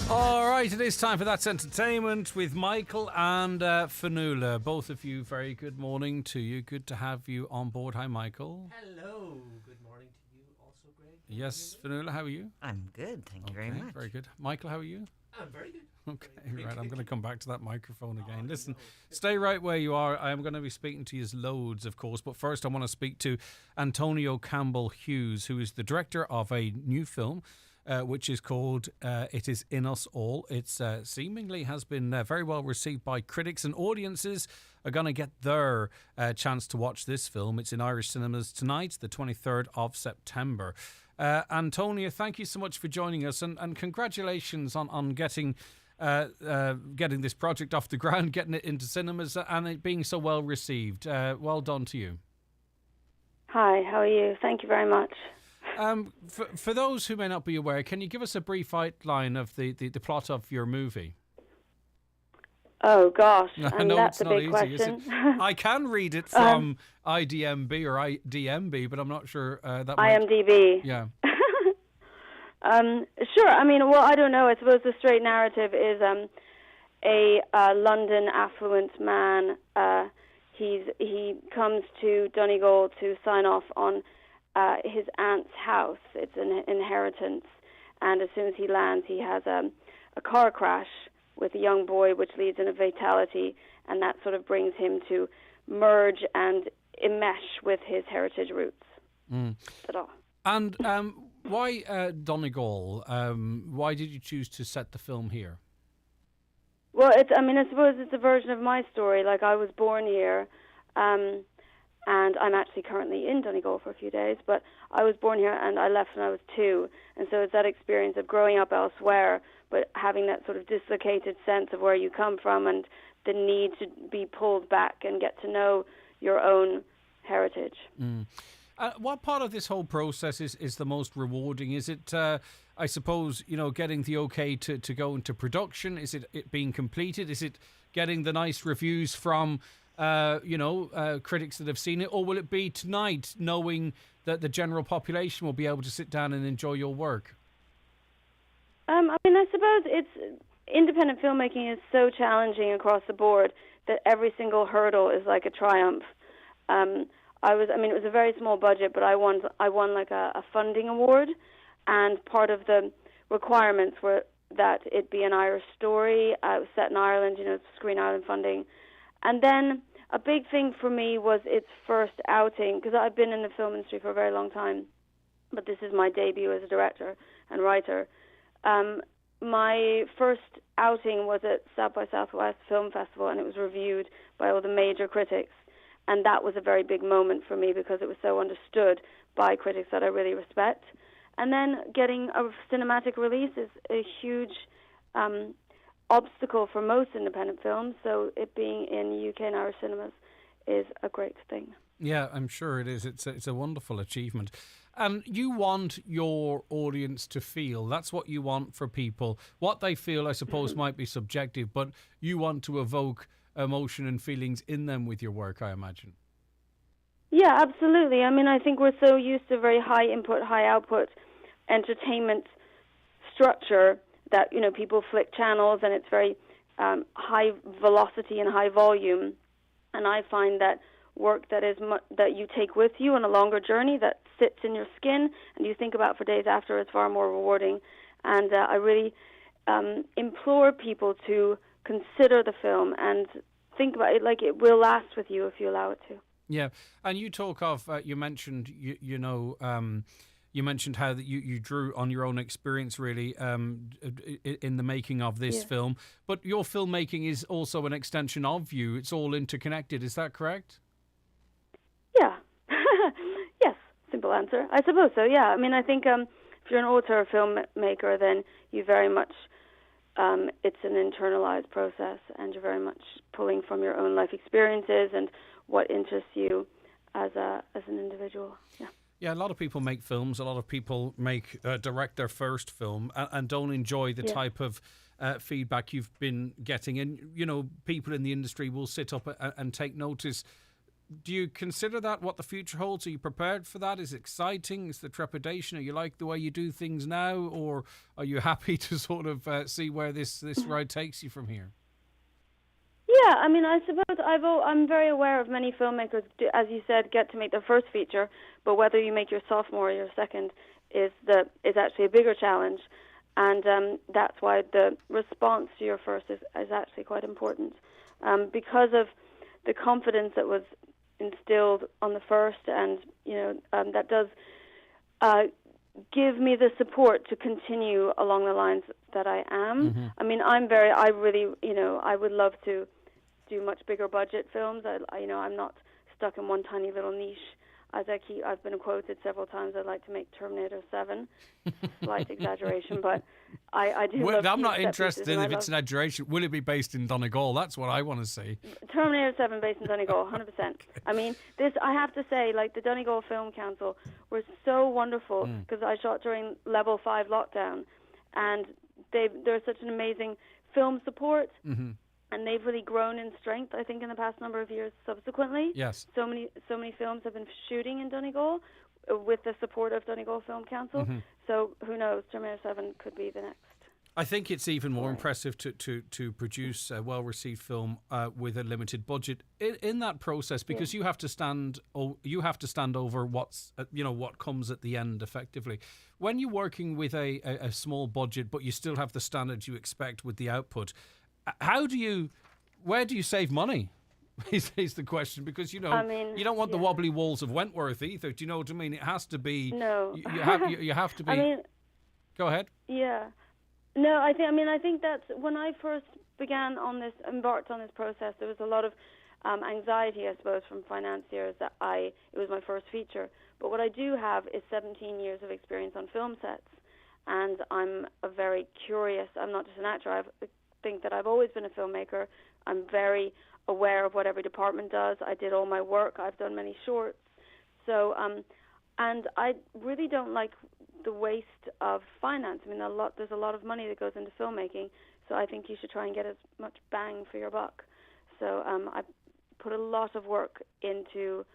S1: All right, it is time for That's Entertainment with Michael and Fanula. Both of you, very good morning to you. Good to have you on board. Hi, Michael.
S15: Hello. Good morning to you also, Greg.
S1: Yes, Fanula, how are you?
S15: I'm good, thank you very much.
S1: Very good. Michael, how are you?
S15: I'm very good.
S1: Okay, right. I'm going to come back to that microphone again. Listen, stay right where you are. I am going to be speaking to you loads, of course. But first, I want to speak to Antonia Campbell Hughes, who is the director of a new film, which is called It Is In Us All. It's seemingly has been very well received by critics, and audiences are going to get their chance to watch this film. It's in Irish cinemas tonight, the 23rd of September. Antonia, thank you so much for joining us, and congratulations on getting this project off the ground, getting it into cinemas, and it being so well received. Well done to you.
S16: Hi, how are you? Thank you very much.
S1: For those who may not be aware, can you give us a brief outline of the plot of your movie?
S16: Oh gosh,
S1: no,
S16: that's a big
S1: easy,
S16: question.
S1: I can read it from IDMB or IDMB, but I'm not sure that
S16: IMDb.
S1: Yeah.
S16: Sure. I mean, well, I don't know. I suppose the straight narrative is a London affluent man. He comes to Donegal to sign off on his aunt's house. It's an inheritance, and as soon as he lands, he has a car crash with a young boy, which leads in a fatality, and that sort of brings him to merge and enmesh with his heritage roots. That's all.
S1: And why Donegal? Why did you choose to set the film here?
S16: Well, I suppose it's a version of my story. Like, I was born here, and I'm actually currently in Donegal for a few days, but I was born here and I left when I was 2, and so it's that experience of growing up elsewhere, but having that sort of dislocated sense of where you come from and the need to be pulled back and get to know your own heritage.
S1: What part of this whole process is the most rewarding? Is it, I suppose, getting the okay to go into production? Is it being completed? Is it getting the nice reviews from critics that have seen it, or will it be tonight, knowing that the general population will be able to sit down and enjoy your work?
S16: I suppose independent filmmaking is so challenging across the board that every single hurdle is like a triumph. It was a very small budget, but I won like a funding award, and part of the requirements were that it be an Irish story. It was set in Ireland, Screen Ireland funding. And then a big thing for me was its first outing, because I've been in the film industry for a very long time, but this is my debut as a director and writer. my first outing was at South by Southwest Film Festival, and it was reviewed by all the major critics. And that was a very big moment for me because it was so understood by critics that I really respect. And then getting a cinematic release is a huge obstacle for most independent films. So it being in UK and Irish cinemas is a great thing.
S1: Yeah, I'm sure it is. It's a wonderful achievement. And you want your audience to feel, that's what you want for people. What they feel, I suppose, might be subjective, but you want to evoke emotion and feelings in them with your work, I imagine.
S16: Yeah, absolutely. I mean, I think we're so used to very high input, high output entertainment structure that, you know, people flick channels and it's very high velocity and high volume. And I find that work that is that you take with you on a longer journey, that sits in your skin and you think about for days after, is far more rewarding. And I really implore people to consider the film and think about it like it will last with you if you allow it to.
S1: Yeah, and you talk of, you mentioned, you mentioned how that you drew on your own experience really in the making of this film, but your filmmaking is also an extension of you. It's all interconnected, is that correct?
S16: Yeah. Yes, simple answer. I suppose so, yeah. I mean, I think if you're an author or filmmaker, then you very much, it's an internalized process and you're very much pulling from your own life experiences and what interests you as an individual, yeah.
S1: Yeah, a lot of people make films. A lot of people direct their first film and don't enjoy the type of feedback you've been getting. And, you know, people in the industry will sit up and take notice. Do you consider that what the future holds? Are you prepared for that? Is it exciting? Is the trepidation? Are you like the way you do things now? Or are you happy to sort of see where this ride takes you from here?
S16: Yeah, I mean, I suppose I'm very aware of many filmmakers, as you said, get to make their first feature, but whether you make your sophomore or your second is actually a bigger challenge, and that's why the response to your first is actually quite important, because of the confidence that was instilled on the first, and you know that does give me the support to continue along the lines that I am.
S1: Mm-hmm.
S16: I mean, I really, you know, I would love to do much bigger budget films. I'm not stuck in one tiny little niche. I've been quoted several times. I'd like to make Terminator 7. Slight exaggeration, but I do.
S1: Well,
S16: love
S1: I'm not
S16: set
S1: interested
S16: pieces,
S1: if it's an exaggeration. Will it be based in Donegal? That's what I want to see.
S16: Terminator 7 based in Donegal, 100%. I mean, I have to say, like the Donegal Film Council were so wonderful because I shot during level 5 lockdown, and they're such an amazing film support.
S1: Mm-hmm.
S16: And they've really grown in strength, I think, in the past number of years subsequently.
S1: Yes.
S16: So many films have been shooting in Donegal with the support of Donegal Film Council.
S1: Mm-hmm.
S16: So who knows, Terminator 7 could be the next.
S1: I think it's even more impressive to produce a well-received film with a limited budget in that process, because you have to stand over what's what comes at the end effectively. When you're working with a small budget, but you still have the standards you expect with the output, where do you save money? Is the question, because you don't want the wobbly walls of Wentworth either. Do you know what I mean? It has to be.
S16: No.
S1: You have to be.
S16: I mean,
S1: go ahead.
S16: Yeah. No, I think that's when I first embarked on this process. There was a lot of anxiety, I suppose, from financiers that it was my first feature. But what I do have is 17 years of experience on film sets, and I'm a very curious. I'm not just an actor. I think that I've always been a filmmaker. I'm very aware of what every department does. I did all my work. I've done many shorts. So, and I really don't like the waste of finance. I mean, there's a lot of money that goes into filmmaking, so I think you should try and get as much bang for your buck. So I put a lot of work into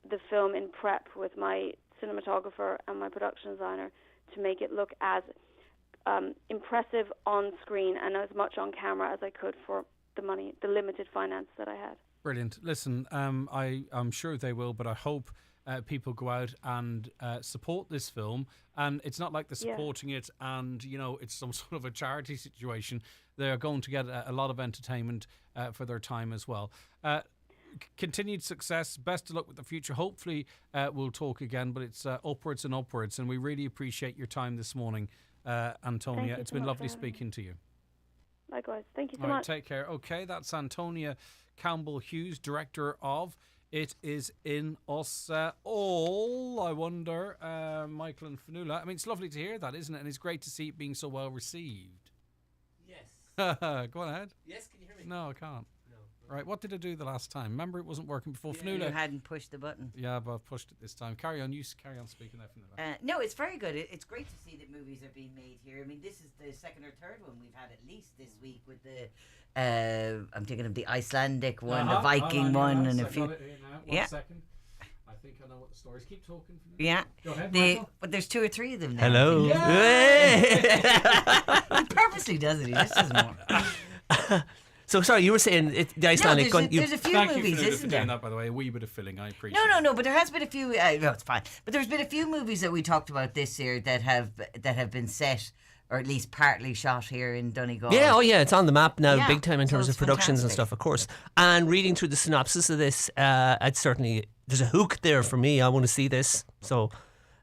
S16: the film in prep with my cinematographer and my production designer to make it look as impressive on screen and as much on camera as I could for the limited finance that I had. Brilliant.
S1: Listen, I'm sure they will, but I hope people go out and support this film. And it's not like they're supporting it and, it's some sort of a charity situation. They're going to get a lot of entertainment for their time as well. continued success. Best of luck with the future. Hopefully we'll talk again, but it's upwards and upwards, and we really appreciate your time this morning, Antonia. It's been lovely speaking to you.
S16: Likewise. Thank you so
S1: All right,
S16: much.
S1: take care. Okay, that's Antonia Campbell Hughes, director of It Is In Us All. I wonder, Michael and Fanula. I mean, it's lovely to hear that, isn't it? And it's great to see it being so well received.
S15: Yes.
S1: Go on ahead.
S15: Yes, can you hear me?
S1: No, I can't.
S15: No.
S1: Right, what did I do the last time? Remember, it wasn't working before. Fanula.
S5: You hadn't pushed the button.
S1: Yeah, but I've pushed it this time. Carry on. You carry on speaking there, Fanula.
S5: No, it's very good. It's great to see that movies are being made here. I mean, this is the second or third one we've had at least this week with the. I'm thinking of the Icelandic one, the Viking one, and a few.
S1: One second. I think I know what the story is. Keep talking.
S5: Yeah.
S1: Go ahead,
S5: but there's 2 or 3 of them now.
S9: Hello.
S5: He purposely does it. He just doesn't want.
S9: So sorry, you were saying the Icelandic one.
S5: There's a few
S1: Thank
S5: movies,
S1: you for
S5: isn't
S1: doing
S5: there?
S1: that, by the way. A wee bit of filling. I appreciate.
S5: No, but there has been a few. No, it's fine. But there's been a few movies that we talked about this year that have been set, or at least partly shot here in Donegal.
S9: Yeah, it's on the map now,
S5: Yeah,
S9: big time in
S5: so
S9: terms of
S5: it's
S9: productions and
S5: fantastic.
S9: stuff, of course. And reading through the synopsis of this, it's certainly there's a hook there for me. I want to see this, so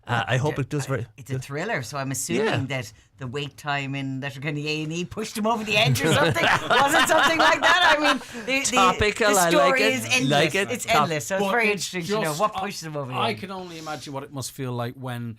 S9: I hope it does very.
S5: It's a thriller, so I'm assuming that the wait time in Letterkenny A&E pushed him over the edge or something. Was it something like that? I mean,
S9: Topical,
S5: the
S9: I
S5: story
S9: like it.
S5: is endless.
S9: Like it.
S5: It's endless, so it's
S1: But
S5: very
S1: it's
S5: interesting to know
S1: just-
S5: what pushed him over the
S1: I
S5: edge.
S1: can only imagine what it must feel like when,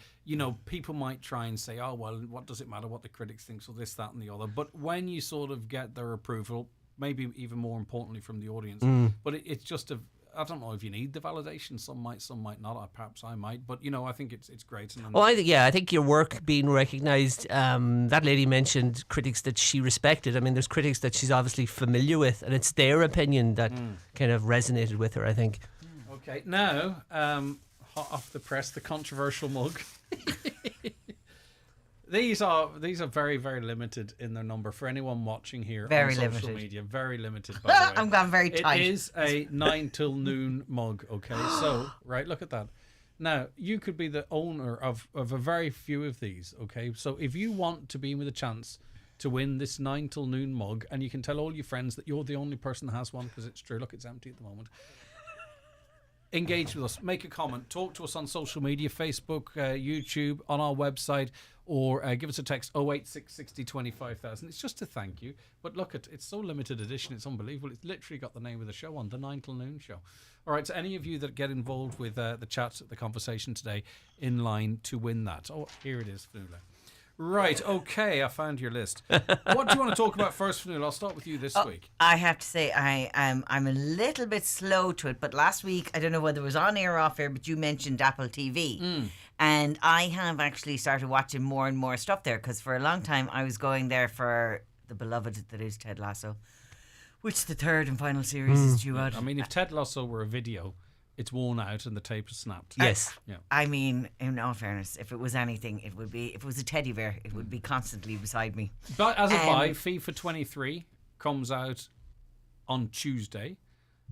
S1: people might try and say, oh, well, what does it matter what the critics think, so this, that, and the other. But when you sort of get their approval, maybe even more importantly from the audience, but it's just I don't know if you need the validation. Some might not. Perhaps I might. But, I think it's great. And
S9: Well, I think your work being recognised. That lady mentioned critics that she respected. I mean, there's critics that she's obviously familiar with, and it's their opinion that kind of resonated with her, I think.
S1: Okay, now, hot off the press, the controversial mug. These are very, very limited in their number for anyone watching here
S5: Very
S1: on social
S5: limited.
S1: media. Very limited, by the way.
S5: I'm gone very tight.
S1: It is a 9 till noon mug, okay? So, right, look at that. Now, you could be the owner of a very few of these, okay? So if you want to be with a chance to win this 9 till noon mug, and you can tell all your friends that you're the only person that has one, because it's true. Look, it's empty at the moment. Engage with us, make a comment, talk to us on social media, Facebook, YouTube, on our website, or give us a text 08660 25000. It's just to thank you. But look, it's so limited edition, it's unbelievable. It's literally got the name of the show on, the 9 till noon show. All right, so any of you that get involved with the chat, the conversation today, in line to win that. Oh, here it is, Fanula. Right, okay, I found your list. What do you want to talk about first, Fanula? I'll start with you this week.
S5: I have to say, I'm a little bit slow to it, but last week, I don't know whether it was on air or off air, but you mentioned Apple TV. And I have actually started watching more and more stuff there, because for a long time I was going there for the beloved that is Ted Lasso, which the third and final series is due out.
S1: I mean, if Ted Lasso were a video, it's worn out and the tape is snapped.
S9: Yes.
S1: Yeah.
S5: I mean, in all fairness, if it was anything, if it was a teddy bear, it would be constantly beside me.
S1: But as a buy, FIFA 23 comes out on Tuesday.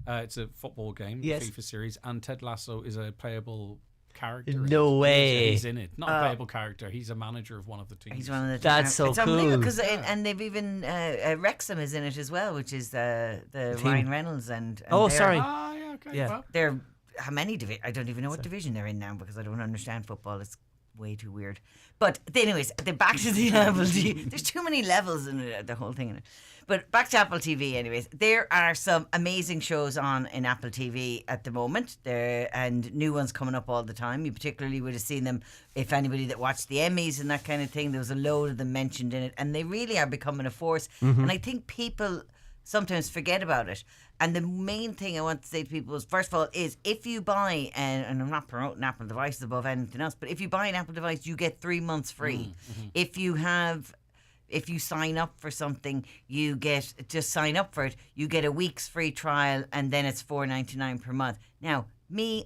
S1: It's a football game,
S9: Yes.
S1: FIFA series, and Ted Lasso is a playable character.
S9: No way.
S1: He's in it. Not a playable character. He's a manager of one of the teams.
S5: He's one of the
S9: That's so
S5: it's unbelievable
S9: cool.
S5: because and they've even Wrexham is in it as well, which is the
S9: team.
S5: Ryan Reynolds and
S9: Oh,
S5: they're-
S9: sorry.
S1: Ah, yeah, okay.
S9: Yeah.
S1: Well,
S5: They're how many I don't even know what division they're in now because I don't understand football. It's way too weird. But anyways, back to the Apple TV. There's too many levels in it, the whole thing in it. But back to Apple TV anyways. There are some amazing shows on in Apple TV at the moment. And new ones coming up all the time. You particularly would have seen them if anybody that watched the Emmys and that kind of thing. There was a load of them mentioned in it. And they really are becoming a force. And I think people sometimes forget about it. And the main thing I want to say to people is, first of all, is if you buy, and I'm not promoting Apple devices above anything else, but if you buy an Apple device, you get 3 months free. If you sign up for something, you get, just sign up for it, you get a week's free trial, and then it's $4.99 per month. Now,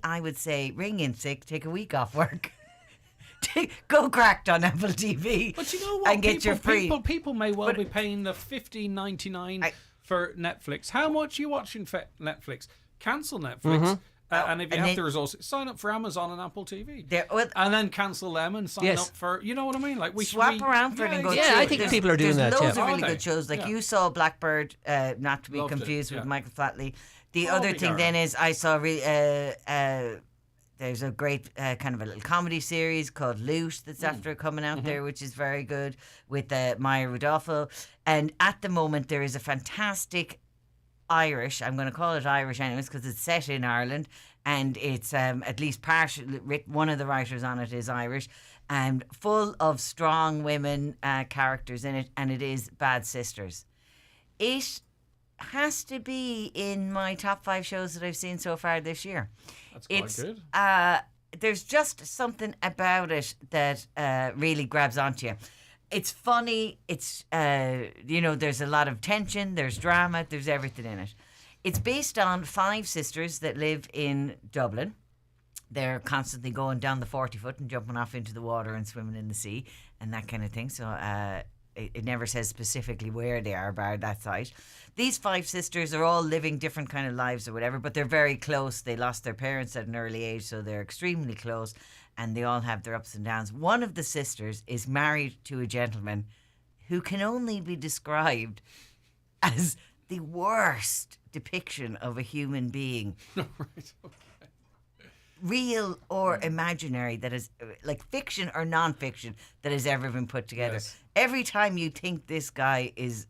S5: I would say, ring in sick, take a week off work. Go cracked on Apple TV.
S1: But you know what?
S5: And get your free.
S1: People may well be paying the $15.99 for Netflix. How much are you watching for Netflix? Cancel Netflix And if you
S5: and
S1: have
S5: then-
S1: the resources, sign up for Amazon and Apple TV.
S5: There- well-
S1: and then cancel them and sign
S9: Yes.
S1: up for, you know what I mean? Like we
S5: swap
S1: should
S5: around for it and go
S9: Yeah,
S5: through
S9: I
S5: it.
S9: think
S5: There's-
S9: people are doing
S5: there's
S9: that,
S5: loads
S9: yeah.
S5: of
S1: Are
S5: really
S1: they?
S5: good shows. Like
S1: Yeah.
S5: you saw Blackbird, not to be
S1: Loved it,
S5: confused with
S1: yeah.
S5: Michael Flatley. The
S1: Oh,
S5: other
S1: big
S5: thing
S1: error.
S5: then is I saw there's a great kind of a little comedy series called Loot that's after coming out there, which is very good with Maya Rudolpho. And at the moment, there is a fantastic Irish, I'm going to call it Irish anyways because it's set in Ireland and it's at least partially, one of the writers on it is Irish and full of strong women characters in it, and it is Bad Sisters. It has to be in my top 5 shows that I've seen so far this year.
S1: That's quite good.
S5: There's just something about it that really grabs onto you. It's funny. It's there's a lot of tension. There's drama. There's everything in it. It's based on 5 sisters that live in Dublin. They're constantly going down the 40-foot and jumping off into the water and swimming in the sea and that kind of thing. So it never says specifically where they are, bar that site. These 5 sisters are all living different kind of lives or whatever, but they're very close. They lost their parents at an early age, so they're extremely close, and they all have their ups and downs. One of the sisters is married to a gentleman who can only be described as the worst depiction of a human being.
S1: Right, okay.
S5: Real or imaginary, that is like fiction or non-fiction, that has ever been put together.
S1: Yes.
S5: Every time you think this guy is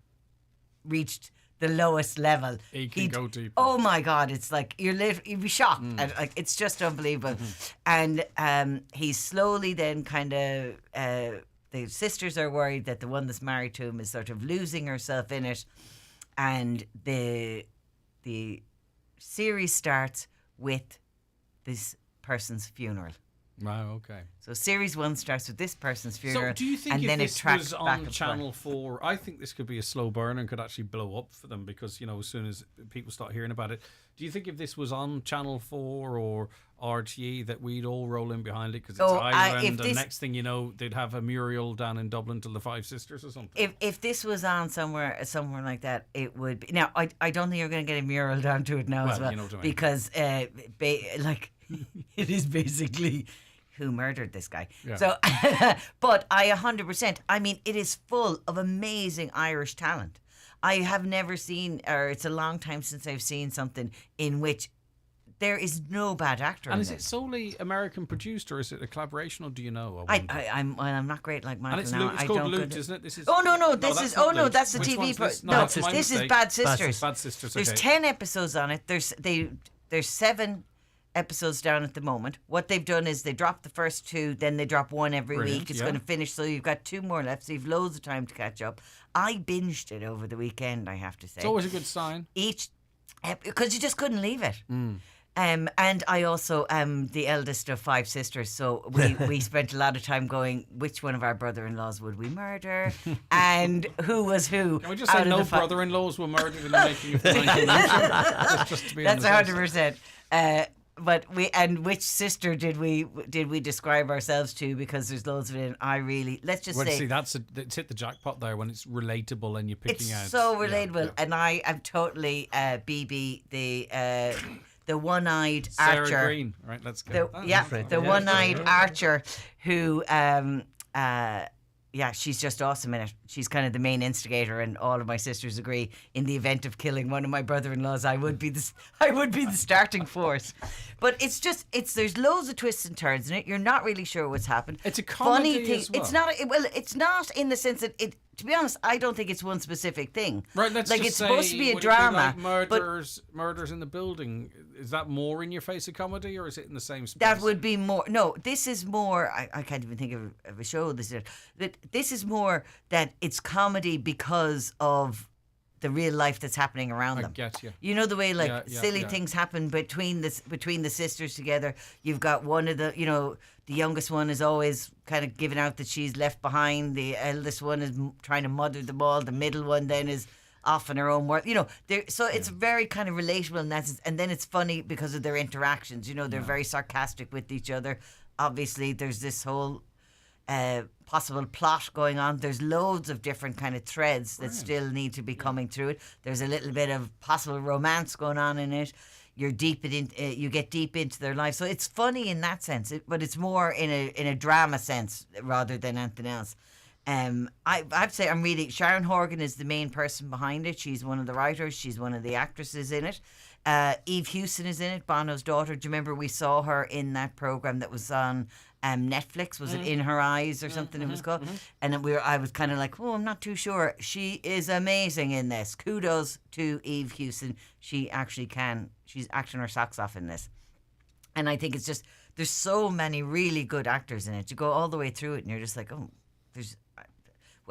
S5: reached the lowest level,
S1: He can go deeper.
S5: Oh my God! It's like you'd be shocked, and like it's just unbelievable. And he's slowly then kind of the sisters are worried that the one that's married to him is sort of losing herself in it, and the series starts with this person's funeral.
S1: Wow, okay.
S5: So series 1 starts with this person's funeral,
S1: So do you think
S5: and
S1: if
S5: then it
S1: this
S5: tracks
S1: was
S5: back
S1: on
S5: and
S1: Channel
S5: forth.
S1: 4, I think this could be a slow burner and could actually blow up for them because, as soon as people start hearing about it. Do you think if this was on Channel 4 or RTE that we'd all roll in behind it because it's Ireland and next thing you know, they'd have a mural down in Dublin to the 5 sisters or something?
S5: If this was on somewhere like that, it would be. Now, I don't think you're going to get a mural down to it now as well.
S1: You know what I mean.
S5: Because, it is basically who murdered this guy.
S1: Yeah.
S5: So, but I 100%, I mean, it is full of amazing Irish talent. I have never seen, or it's a long time since I've seen something in which there is no bad actor.
S1: And
S5: in
S1: is
S5: this.
S1: it solely American produced or is it a collaboration or do you know?
S5: I'm not great like Michael
S1: And it's,
S5: now.
S1: it's
S5: I
S1: called
S5: don't
S1: Loot,
S5: go to-
S1: isn't it? This is
S5: That's the
S1: Which
S5: TV.
S1: one's this?
S5: No,
S1: that's my
S5: this is
S1: mistake.
S5: Bad Sisters.
S1: Bad Sisters.
S5: There's
S1: Okay.
S5: 10 episodes on it. There's 7 episodes down at the moment. What they've done is they drop the first 2, then they drop 1 every
S1: Brilliant,
S5: week. It's
S1: yeah.
S5: going to finish, so you've got 2 more left. So you've loads of time to catch up. I binged it over the weekend, I have to say.
S1: It's always a good sign.
S5: Because you just couldn't leave it. And I also am the eldest of 5 sisters, so we spent a lot of time going, which one of our brother-in-laws would we murder, and who was who.
S1: Can we just say no brother-in-laws were murdered in the making of the Just to be
S5: That's
S1: on the safe
S5: 100%. But which sister did we describe ourselves to? Because there's loads of it. And let's just say
S1: see it's hit the jackpot there when it's relatable and you're picking out.
S5: it's so relatable, and I am totally BB the one-eyed
S1: Sarah
S5: archer.
S1: Green, right? Let's go.
S5: The one-eyed archer who, she's just awesome in it. She's kind of the main instigator, and all of my sisters agree. In the event of killing one of my brother-in-laws, I would be the starting force. But there's loads of twists and turns in it. You're not really sure what's happened.
S1: It's a comedy
S5: Funny thing.
S1: as well.
S5: It's not in the sense that it. To be honest, I don't think it's one specific thing.
S1: Right, let's just
S5: it's
S1: say,
S5: supposed to be a
S1: would it be
S5: drama.
S1: like murders in the building. Is that more in your face of comedy, or is it in the same space?
S5: That would be more. No, this is more. I can't even think of a show. This is more that it's comedy because of the real life that's happening around them.
S1: I get you.
S5: You know the way silly things happen between the sisters together. You've got one of the the youngest one is always kind of giving out that she's left behind. The eldest one is trying to mother them all. The middle one then is off in her own world. So it's very kind of relatable in that sense. And then it's funny because of their interactions. They're very sarcastic with each other. Obviously, there's this whole possible plot going on. There's loads of different kind of threads that still need to be coming through it. There's a little bit of possible romance going on in it. you get deep into their life. So it's funny in that sense, but it's more in a drama sense rather than anything else. I have to say, I'm really... Sharon Horgan is the main person behind it. She's one of the writers. She's one of the actresses in it. Eve Hewson is in it, Bono's daughter. Do you remember we saw her in that programme that was on Netflix? Was it In Her Eyes or something it was called? And I was kind of like, I'm not too sure. She is amazing in this. Kudos to Eve Hewson. She actually can. She's acting her socks off in this. And I think it's just... There's so many really good actors in it. You go all the way through it and you're just like,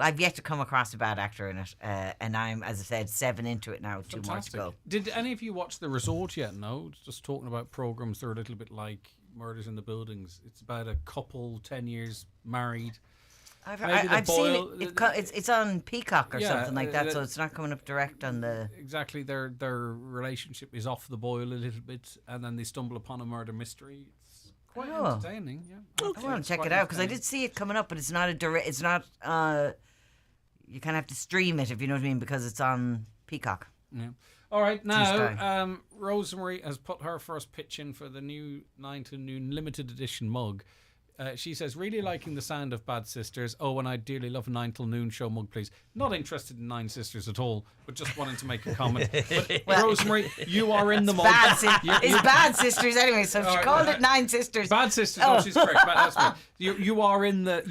S5: I've yet to come across a bad actor in it, and I'm, as I said, 7 into it now. 2 more to go.
S1: Did any of you watch The Resort yet? No? Just talking about programmes, they're a little bit like Murders in the Buildings. It's about a couple, 10 years married.
S5: I've seen it. It's on Peacock or something like that, so it's not coming up direct on the...
S1: Exactly. Their relationship is off the boil a little bit, and then they stumble upon a murder mystery. It's quite entertaining, yeah.
S5: I want to check it out, because I did see it coming up, but it's not you kind of have to stream it, if you know what I mean, because it's on Peacock.
S1: Yeah. All right, now Rosemary has put her first pitch in for the new 9 to Noon limited edition mug. She says, really liking the sound of Bad Sisters. Oh, and I dearly love a 9 till Noon show mug, please. Not interested in 9 Sisters at all, but just wanting to make a comment. But Rosemary, you are in the mug.
S5: It's Bad Sisters anyway, so she called it 9 Sisters.
S1: Bad Sisters, she's correct. That's right. You're in the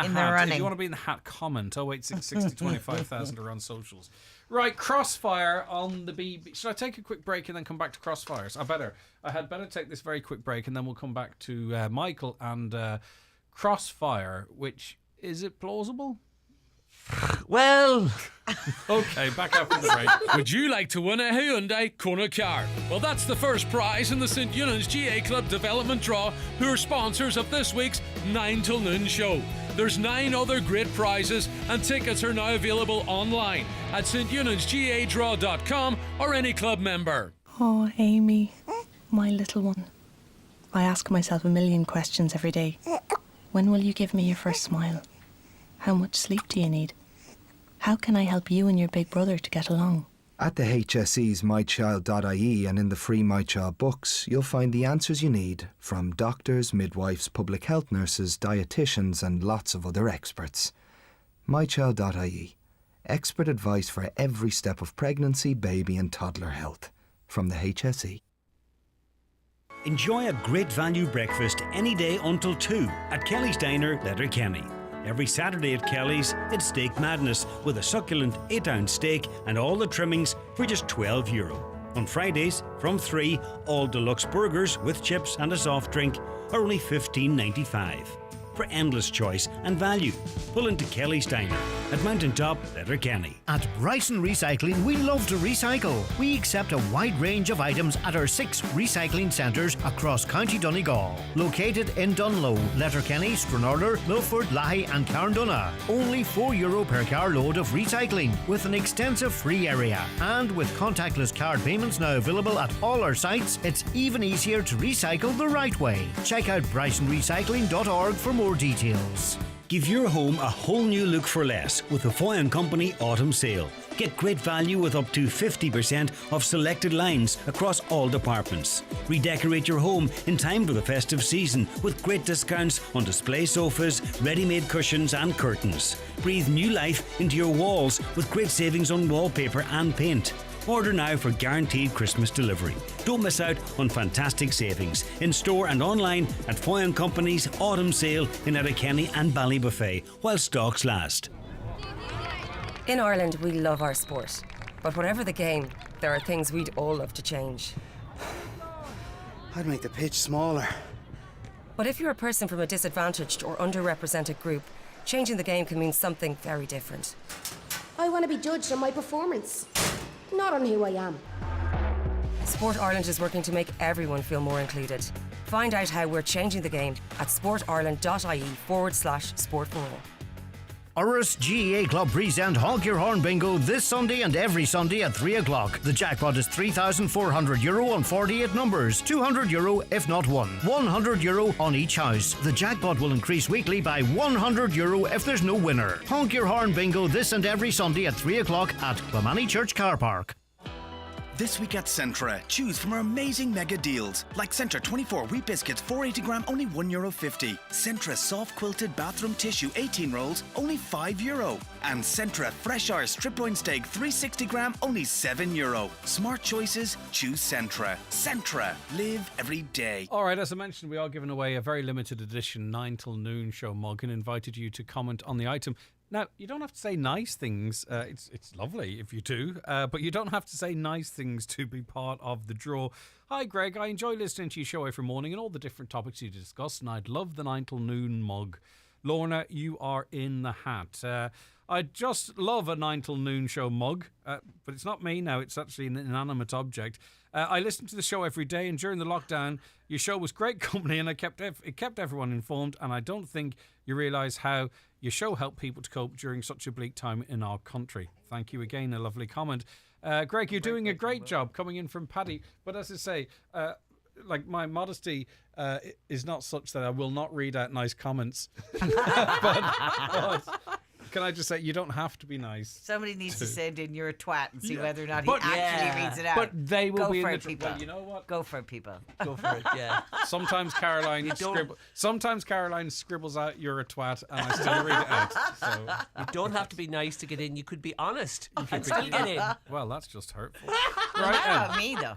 S1: hat.
S5: running.
S1: If you want to be in the hat, comment 086 60 25,000 or on socials. Right, Crossfire on the BBC. Should I take a quick break and then come back to Crossfires? I had better take this very quick break and then we'll come back to Michael and Crossfire, which, is it plausible?
S9: Well...
S1: Okay, back after the break.
S7: Would you like to win a Hyundai Kona car? Well, that's the first prize in the St. Eunan's GA Club Development Draw, who are sponsors of this week's 9 till Noon show. There's 9 other great prizes, and tickets are now available online at steunensgadraw.com or any club member.
S11: Oh, Amy, my little one. I ask myself a million questions every day. When will you give me your first smile? How much sleep do you need? How can I help you and your big brother to get along?
S17: At the HSE's mychild.ie and in the free My Child books, you'll find the answers you need from doctors, midwives, public health nurses, dietitians and lots of other experts. mychild.ie. Expert advice for every step of pregnancy, baby and toddler health. From the HSE.
S10: Enjoy a great value breakfast any day until 2 at Kelly's Diner, Letterkenny. Every Saturday at Kelly's, it's Steak Madness with a succulent 8-ounce steak and all the trimmings for just €12. On Fridays, from 3, all deluxe burgers with chips and a soft drink are only $15.95. For endless choice and value, pull into Kelly's Diner at Mountaintop, Letterkenny.
S14: At Bryson Recycling, we love to recycle. We accept a wide range of items at our 6 recycling centres across County Donegal. Located in Dunlow, Letterkenny, Stranraer, Milford, Lahi and Carndonagh. Only €4 per car load of recycling with an extensive free area. And with contactless card payments now available at all our sites, it's even easier to recycle the right way. Check out brysonrecycling.org for more details.
S10: Give your home a whole new look for less with the Foy & Company Autumn Sale. Get great value with up to 50% off selected lines across all departments. Redecorate your home in time for the festive season with great discounts on display sofas, ready-made cushions and curtains. Breathe new life into your walls with great savings on wallpaper and paint. Order now for guaranteed Christmas delivery. Don't miss out on fantastic savings in store and online at Foy & Company's Autumn Sale in Letterkenny and Ballybuffet while stocks last.
S19: In Ireland, we love our sport. But whatever the game, there are things we'd all love to change.
S21: I'd make the pitch smaller.
S19: But if you're a person from a disadvantaged or underrepresented group, changing the game can mean something very different.
S22: I want to be judged on my performance, not on who I am.
S19: Sport Ireland is working to make everyone feel more included. Find out how we're changing the game at sportireland.ie/sport for all.
S14: Urus GEA Club present Honk Your Horn Bingo this Sunday and every Sunday at 3 o'clock. The jackpot is €3,400 on 48 numbers, €200 if not won, €100 on each house. The jackpot will increase weekly by €100 if there's no winner. Honk Your Horn Bingo this and every Sunday at 3 o'clock at Clonmany Church Car Park.
S2: This week at Centra, choose from our amazing mega deals. Like Centra 24 wheat biscuits, 480 gram, only €1.50. Centra soft quilted bathroom tissue, 18 rolls, only €5. And Centra fresh hour strip loin steak, 360 gram, only €7. Smart choices, choose Centra. Centra, live every day.
S1: All right, as I mentioned, we are giving away a very limited edition 9 till noon show mug and invited you to comment on the item. Now, you don't have to say nice things. It's lovely if you do, but you don't have to say nice things to be part of the draw. Hi, Greg. I enjoy listening to your show every morning and all the different topics you discuss, and I'd love the 9 till noon mug. Lorna, you are in the hat. I just love a 9 till noon show mug, but it's not me now. It's actually an inanimate object. I listen to the show every day, and during the lockdown, your show was great company, and it kept everyone informed. And I don't think you realise how your show helped people to cope during such a bleak time in our country. Thank you again. A lovely comment. Greg, you're doing a great job coming in from Paddy. But as I say, like my modesty is not such that I will not read out nice comments. but can I just say, you don't have to be nice.
S5: Somebody needs to send in you're a twat and see whether or not
S1: But-
S5: he actually reads it out.
S1: But they will
S5: Go
S1: be
S5: for
S1: in
S5: it,
S1: the
S5: people.
S1: Well, you know what?
S5: Go for it, people.
S9: Go for it, yeah.
S1: Sometimes Caroline scribbles out you're a twat, and I still read it out. So
S9: You don't have to be nice to get in. You could be honest. You can still get in.
S1: well, that's just hurtful.
S5: Not
S1: Right,
S5: about me, though.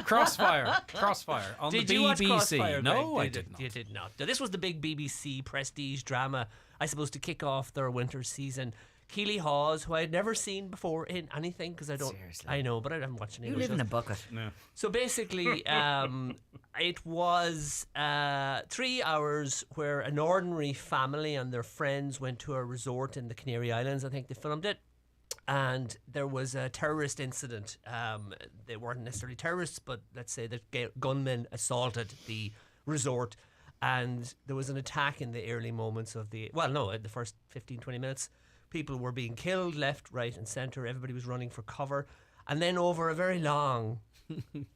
S1: Crossfire on
S9: Did
S1: the
S9: you watch
S1: BBC.
S9: Crossfire,
S1: No,
S9: Greg?
S1: I did not.
S9: You did not. Now, this was the big BBC prestige drama, I suppose, to kick off their winter season. Keely Hawes, who I had never seen before in anything, because I don't.
S5: Seriously.
S9: I know, but I'm watching.
S5: You
S9: English
S5: live in a
S9: shows.
S5: bucket.
S1: No.
S9: So basically, it was 3 hours where an ordinary family and their friends went to a resort in the Canary Islands. I think they filmed it. And there was a terrorist incident. They weren't necessarily terrorists, but let's say that gunmen assaulted the resort. And there was an attack in the early moments of the first 15, 20 minutes. People were being killed left, right, and centre. Everybody was running for cover. And then over a very long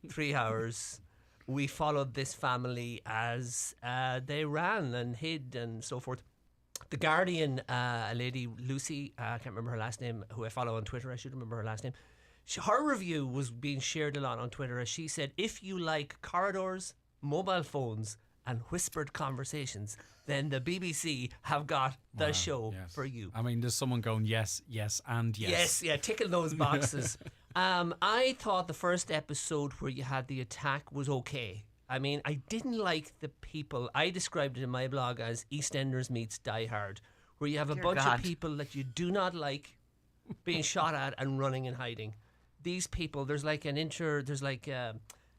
S9: 3 hours, we followed this family as they ran and hid and so forth. The Guardian, a lady, Lucy, I can't remember her last name, who I follow on Twitter, I should remember her last name. Her review was being shared a lot on Twitter as she said, if you like corridors, mobile phones, and whispered conversations, then the BBC have got the show for you.
S1: I mean, there's someone going, yes, yes, and yes.
S9: Yes, yeah, ticking those boxes. I thought the first episode where you had the attack was okay. I mean, I didn't like the people. I described it in my blog as EastEnders meets Die Hard, where you have a
S5: Dear
S9: bunch
S5: God.
S9: of people that you do not like being shot at and running and hiding. These people, there's like a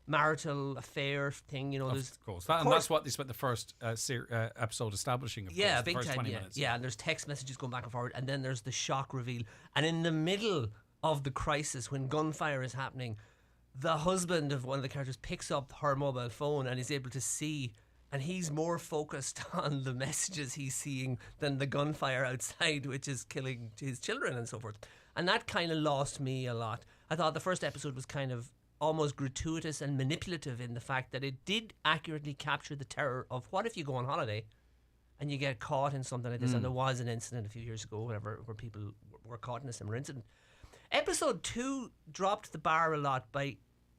S9: marital affair thing, you know.
S1: Of course. And that's what they spent the first episode establishing, of
S9: yeah,
S1: course, the
S9: big
S1: first
S9: time,
S1: 20
S9: yeah.
S1: minutes.
S9: Yeah, and there's text messages going back and forward, and then there's the shock reveal. And in the middle of the crisis, when gunfire is happening, the husband of one of the characters picks up her mobile phone and is able to see, and he's more focused on the messages he's seeing than the gunfire outside, which is killing his children and so forth. And that kind of lost me a lot. I thought the first episode was kind of almost gratuitous and manipulative in the fact that it did accurately capture the terror of what if you go on holiday and you get caught in something like this. And there was an incident a few years ago where people were caught in a similar incident. Episode 2 dropped the bar a lot by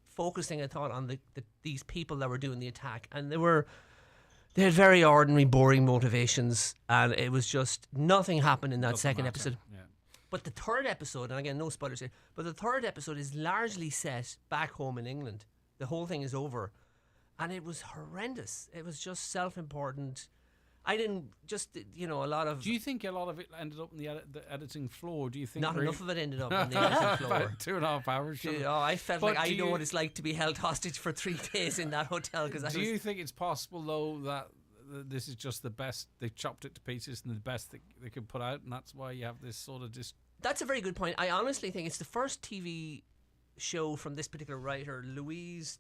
S9: focusing, I thought, on these people that were doing the attack, and they had very ordinary, boring motivations, and it was just nothing happened in that second episode.
S1: Yeah.
S9: But the third episode, and again, no spoilers here, but the third episode is largely set back home in England. The whole thing is over. And it was horrendous. It was just self-important. I didn't just, a lot of...
S1: Do you think a lot of it ended up in the editing floor? Do you think
S9: Not enough of it ended up on the editing floor.
S1: About 2.5 hours.
S9: I felt like I know what it's like to be held hostage for 3 days in that hotel.
S1: Do you think it's possible, though, that this is just the best, they chopped it to pieces and the best they could put out, and that's why you have this sort of
S9: That's a very good point. I honestly think it's the first TV show from this particular writer, Louise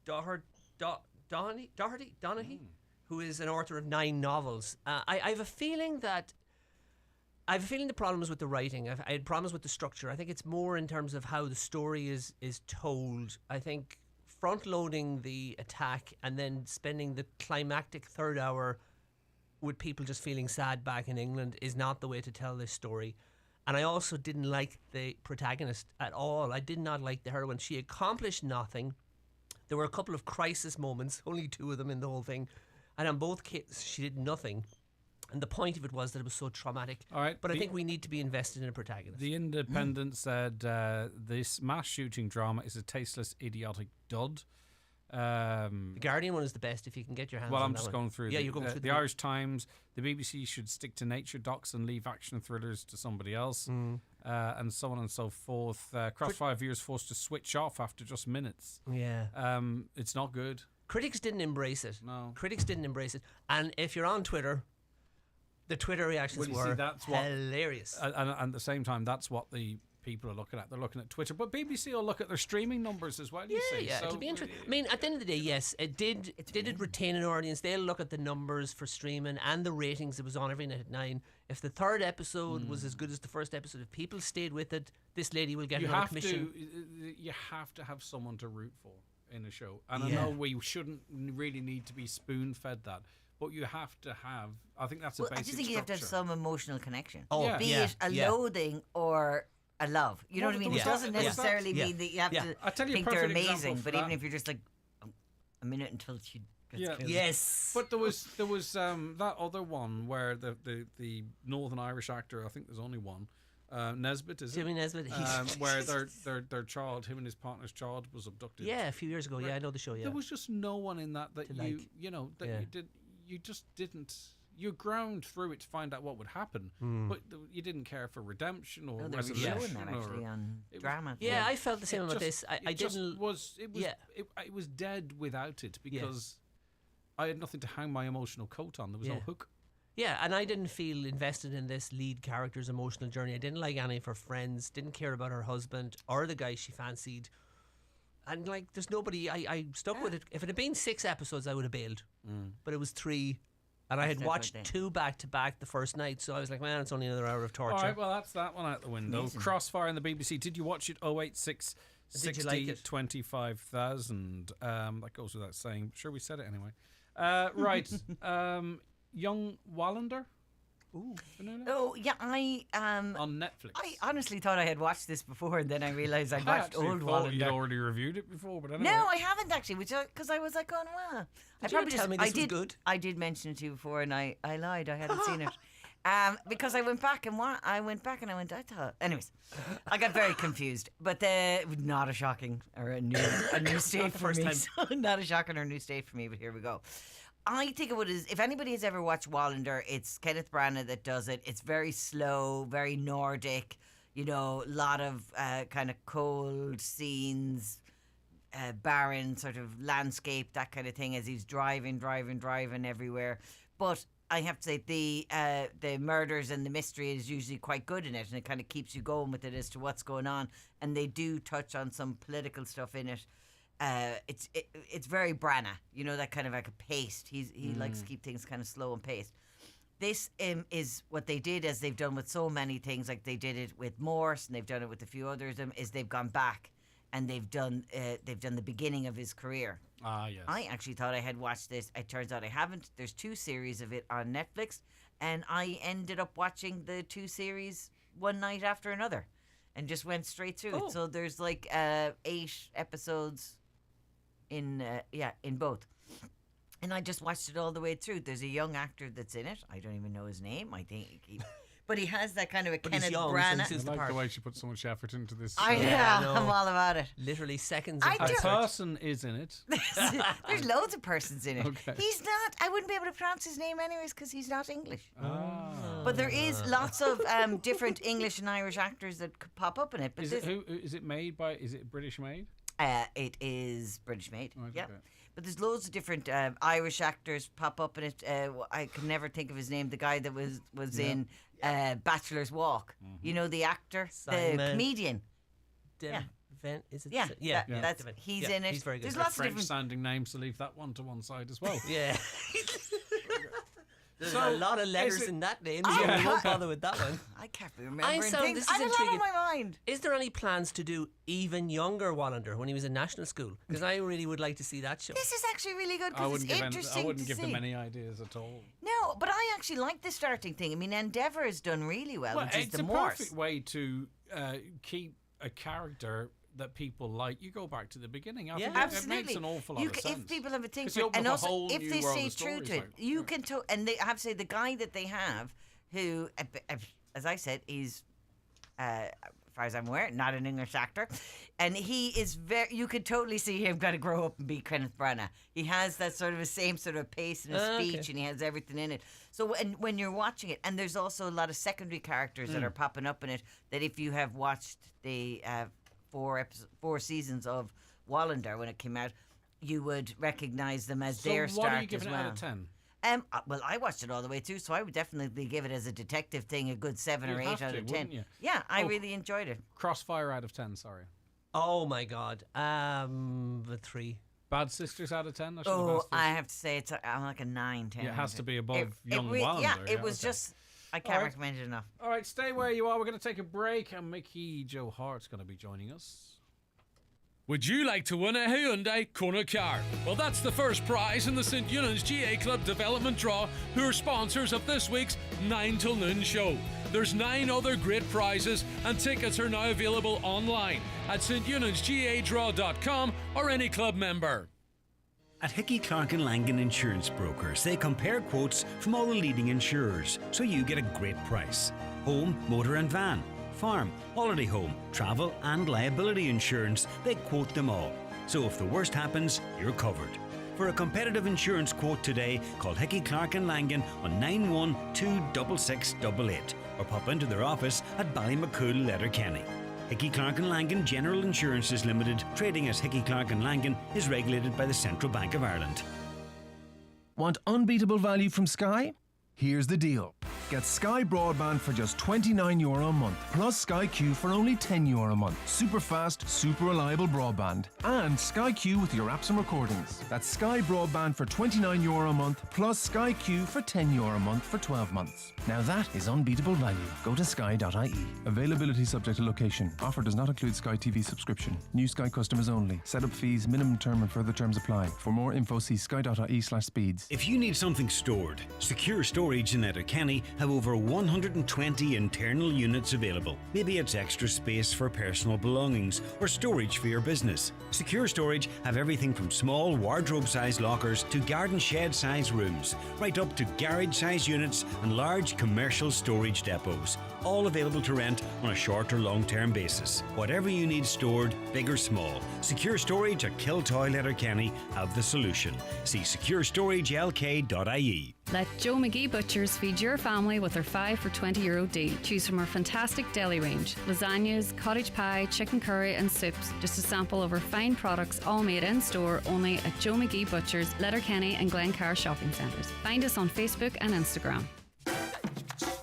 S9: Donaghy, who is an author of 9 novels. I have a feeling the problem is with the writing. I had problems with the structure. I think it's more in terms of how the story is told. I think front-loading the attack and then spending the climactic third hour with people just feeling sad back in England is not the way to tell this story. And I also didn't like the protagonist at all. I did not like the heroine. She accomplished nothing. There were a couple of crisis moments, only 2 of them in the whole thing. And on both cases, she did nothing. And the point of it was that it was so traumatic.
S1: All right,
S9: but I think we need to be invested in a protagonist.
S1: The Independent said this mass shooting drama is a tasteless, idiotic dud.
S9: The Guardian one is the best if you can get your hands on that.
S1: Well, I'm just going through.
S9: Yeah, you're going through
S1: the Irish Times. The BBC should stick to nature docs and leave action thrillers to somebody else, and so on and so forth. Cross 5 years forced to switch off after just minutes.
S9: Yeah.
S1: It's not good.
S9: Critics didn't embrace it.
S1: No.
S9: Critics didn't embrace it. And if you're on Twitter, the Twitter reactions were hilarious.
S1: And at the same time, that's what the people are looking at. They're looking at Twitter. But BBC will look at their streaming numbers as well, you see.
S9: Yeah,
S1: So
S9: it'll be interesting. I mean, at the end of the day, yes, did it retain an audience? They'll look at the numbers for streaming and the ratings. It was on every night at 9. If the third episode was as good as the first episode, if people stayed with it, this lady will get another commission.
S1: You have to have someone to root for in a show. And I know we shouldn't really need to be spoon-fed that. But you have to have, I think that's a basic
S5: I just think you have to have
S1: structure.
S5: some emotional connection.
S1: Be
S5: it a loathing or a love. You know what I mean? It doesn't necessarily mean that you have to think they're amazing, but even if you're just like a minute until she gets killed.
S9: Yes.
S1: But there was that other one where the Northern Irish actor, I think there's only one, Nesbitt, is
S9: Jimmy Nesbitt.
S1: Where their child, him and his partner's child, was abducted.
S9: Yeah, a few years ago. Yeah, I know the show. Yeah.
S1: There was just no one in that you just didn't. You ground through it to find out what would happen, but you didn't care for redemption or resolution.
S5: Showing that actually on drama.
S9: Yeah, I felt the same about this. I didn't.
S1: It was dead without it because I had nothing to hang my emotional coat on. There was no hook.
S9: Yeah, and I didn't feel invested in this lead character's emotional journey. I didn't like any of her friends, didn't care about her husband or the guy she fancied. And like, there's nobody, I stuck with it. If it had been 6 episodes, I would have bailed. But it was 3. And I had watched 2 back to back the first night, so I was like, man, it's only another hour of torture.
S1: All right, well, that's that one out the window.
S9: Amazing.
S1: Crossfire in the BBC. Did you watch it? 086
S9: Did you
S1: 60
S9: like it?
S1: 25,000. That goes without saying. Sure, we said it anyway. Right. Young Wallander.
S5: Ooh. Oh, yeah,
S1: on Netflix.
S5: I honestly thought I had watched this before, and then I realised I'd watched old
S1: Wallander. You'd
S5: Wallander.
S1: already reviewed it before, but anyway.
S5: No, I haven't actually, because I was like, oh, wow.
S9: Did you tell me this was good?
S5: I did mention it to you before, and I lied. I hadn't seen it. Because I went back and I thought. Anyways, I got very confused. But not a shocking or a new state for me. So not a shocking or a new state for me. But here we go. I think if anybody has ever watched Wallander, it's Kenneth Branagh that does it. It's very slow, very Nordic. You know, a lot of kind of cold scenes, barren sort of landscape, that kind of thing, as he's driving everywhere. But I have to say the murders and the mystery is usually quite good in it, and it kind of keeps you going with it as to what's going on. And they do touch on some political stuff in it. It's very Branagh, you know, that kind of like a paste. He likes to keep things kind of slow and paced. This is what they did, as they've done with so many things. Like they did it with Morse, and they've done it with a few others. Is they've gone back and they've done the beginning of his career.
S1: Ah, yes.
S5: I actually thought I had watched this. It turns out I haven't. There's 2 series of it on Netflix, and I ended up watching the 2 series one night after another, and just went straight through it. So there's like 8 episodes in both, and I just watched it all the way through. There's a young actor that's in it. I don't even know his name. I think but he has that kind of a Kenneth Branagh.
S1: I like the way she put so much effort into this.
S5: I know. I'm all about it.
S9: Literally seconds.
S1: A person is in it.
S5: There's loads of persons in it.
S1: Okay.
S5: He's not. I wouldn't be able to pronounce his name anyways because he's not English. But there is lots of different English and Irish actors that could pop up in it. But
S1: Is it made by? Is it British made?
S5: It is British made.
S1: Right,
S5: yeah.
S1: okay.
S5: But there's loads of different Irish actors pop up in it. I can never think of his name. The guy that was in Bachelor's Walk. You know, the actor,
S9: Simon.
S5: the comedian.
S9: Is it?
S5: Yeah. He's in it.
S9: He's very good.
S5: There's
S1: They're
S5: lots of
S1: French
S5: different
S1: sounding names, so leave that one to one side as well.
S9: Yeah. There's a lot of letters in that name. So we won't bother with that one.
S5: I can't be remembering things.
S9: This
S5: I
S9: is
S5: have a lot on
S9: intriguing.
S5: my mind.
S9: Is there any plans to do even younger Wallander when he was in national school? Because I really would like to see that show.
S5: This is actually really good
S1: I
S5: because
S1: wouldn't
S5: it's
S1: give,
S5: interesting
S1: I wouldn't
S5: to
S1: give
S5: see.
S1: them any ideas at all.
S5: No, but I actually like the starting thing. I mean, Endeavour has done really well, which is
S1: it's
S5: the
S1: a
S5: Morse.
S1: perfect way to keep a character that people like. You go back to the beginning. I think
S5: absolutely.
S1: it makes an awful lot of sense.
S5: If people have a thing
S1: 'Cause
S5: for
S1: you
S5: it,
S1: open
S5: and
S1: up a
S5: also
S1: whole
S5: if
S1: new
S5: they
S1: world
S5: stay
S1: of
S5: true to
S1: stories,
S5: it, you can. And they I have to say the guy that they have, who, as I said, is, as far as I'm aware, not an English actor, and he is very. You could totally see him got to grow up and be Kenneth Branagh. He has that sort of the same sort of pace in his speech, and he has everything in it. So when you're watching it, and there's also a lot of secondary characters that are popping up in it. That if you have watched the 4 seasons of Wallander when it came out, you would recognise them as their
S1: So
S5: start
S1: what are you giving
S5: as
S1: it
S5: well.
S1: out of 10?
S5: Well, I watched it all the way through, so I would definitely give it as a detective thing a good 7 or
S1: You'd
S5: 8
S1: have
S5: out
S1: to,
S5: of 10.
S1: wouldn't you?
S5: Yeah, I really enjoyed it.
S1: Crossfire out of 10, sorry.
S9: Oh my God. The 3.
S1: Bad Sisters out of 10? I should have
S5: Oh,
S1: asked this.
S5: I have to say I'm like a 9, 10.
S1: Yeah, it has to be above
S5: It
S1: Young
S5: re-
S1: Wallander.
S5: Yeah, it was
S1: okay.
S5: just, I can't
S1: All right.
S5: recommend it enough.
S1: All right, stay where you are. We're going to take a break, and Mickey Joe Hart's going to be joining us.
S7: Would you like to win a Hyundai Kona car? Well, that's the first prize in the St. Eunan's GA Club Development Draw, who are sponsors of this week's 9 till noon show. There's 9 other great prizes, and tickets are now available online at steunan'sgadraw.com or any club member.
S10: At Hickey Clark and Langan Insurance Brokers, they compare quotes from all the leading insurers, so you get a great price. Home, motor and van, farm, holiday home, travel and liability insurance, they quote them all. So if the worst happens, you're covered. For a competitive insurance quote today, call Hickey Clark and Langan on 9126688 or pop into their office at Ballymacool, Letterkenny. Hickey Clark and Langan General Insurances Limited, trading as Hickey Clark and Langan, is regulated by the Central Bank of Ireland.
S6: Want unbeatable value from Sky? Here's the deal. Get Sky Broadband for just €29 a month, plus Sky Q for only €10 a month. Super fast, super reliable broadband. And Sky Q with your apps and recordings. That's Sky Broadband for €29 a month, plus Sky Q for €10 a month for 12 months. Now that is unbeatable value. Go to sky.ie. Availability subject to location. Offer does not include Sky TV subscription. New Sky customers only. Setup fees, minimum term and further terms apply. For more info, see sky.ie/speeds.
S10: If you need something stored, Secure Storage in Letterkenny have over 120 internal units available. Maybe it's extra space for personal belongings or storage for your business. Secure Storage have everything from small wardrobe-sized lockers to garden shed-sized rooms, right up to garage-sized units and large commercial storage depots, all available to rent on a short or long-term basis. Whatever you need stored, big or small, Secure Storage at Kiltoy, Letterkenny have the solution. See securestorage.lk.ie.
S18: Let Joe McGee Butchers feed your family with their 5 for €20 deal. Choose from our fantastic deli range. Lasagnas, cottage pie, chicken curry and soups. Just a sample of our fine products all made in store only at Joe McGee Butchers, Letterkenny and Glencar shopping centres. Find us on Facebook and Instagram.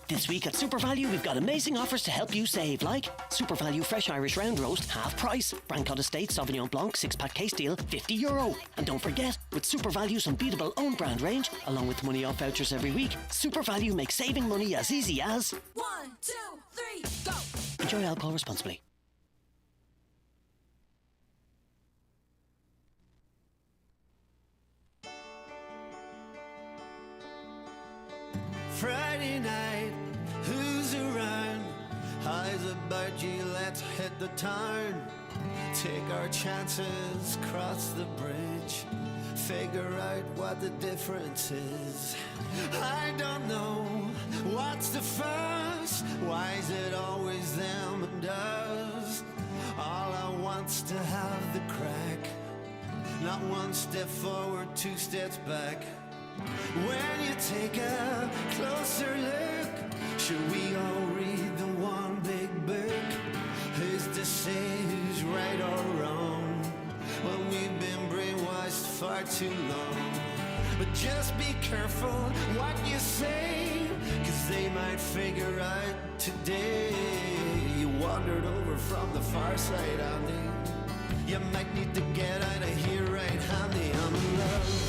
S23: This week at Super Value, we've got amazing offers to help you save, like Super Value Fresh Irish Round Roast, half price. Brancott Estate Sauvignon Blanc 6-pack case deal, €50. And don't forget, with Super Value's unbeatable own brand range, along with money off vouchers every week, Super Value makes saving money as easy as
S24: 1, 2, 3, go!
S23: Enjoy alcohol responsibly.
S25: Friday night, who's around? Highs about you, let's hit the town. Take our chances, cross the bridge. Figure out what the difference is. I don't know what's the fuss. Why is it always them and us? All I want's to have the crack. Not one step forward, 2 steps back. When you take a closer look, should we all read the one big book? Who's to say who's right or wrong when we've been brainwashed far too long? But just be careful what you say, 'cause they might figure out today you wandered over from the far side, honey. You might need to get out of here right handy. I'm in love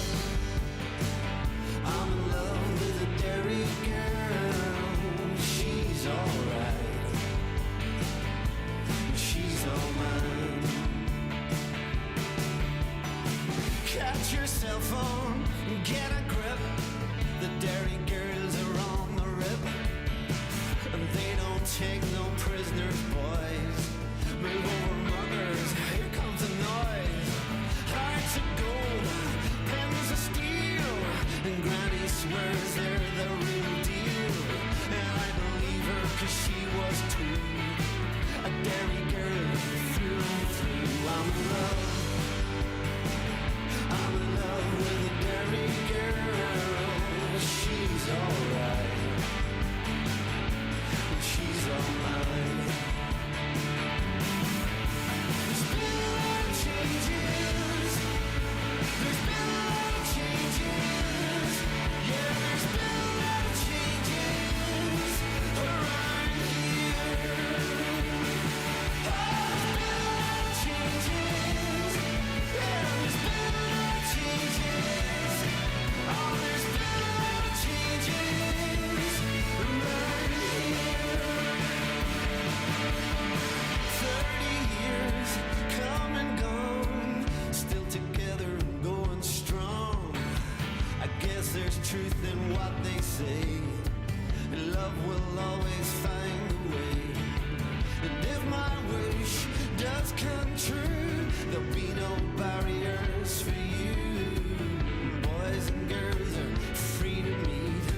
S25: with a dairy girl, she's alright. She's all mine. Catch your cell phone, get a grip. The dairy girls are on the rip. And they don't take no prisoners, boys. Move over, muggers, here comes the noise. Hearts of gold, pens of steel. And Granny swears they're the real deal. And I believe her 'cause she was too. A dairy girl through and through. I'm in love. I'm in love with a dairy girl. She's alright. She's all mine. There's been a lot of changes. There's been a lot of changes. Yeah, there's been a lot of changes around here. Oh, there's been a lot of changes. Yeah, there's been a lot of changes. Oh, there's been a lot of changes around here. 30 years come and gone, still together and going strong. I guess there's truth in what they say. Love will always find a way. And if my wish does come true, there'll be no barriers for you. Boys and girls are free to meet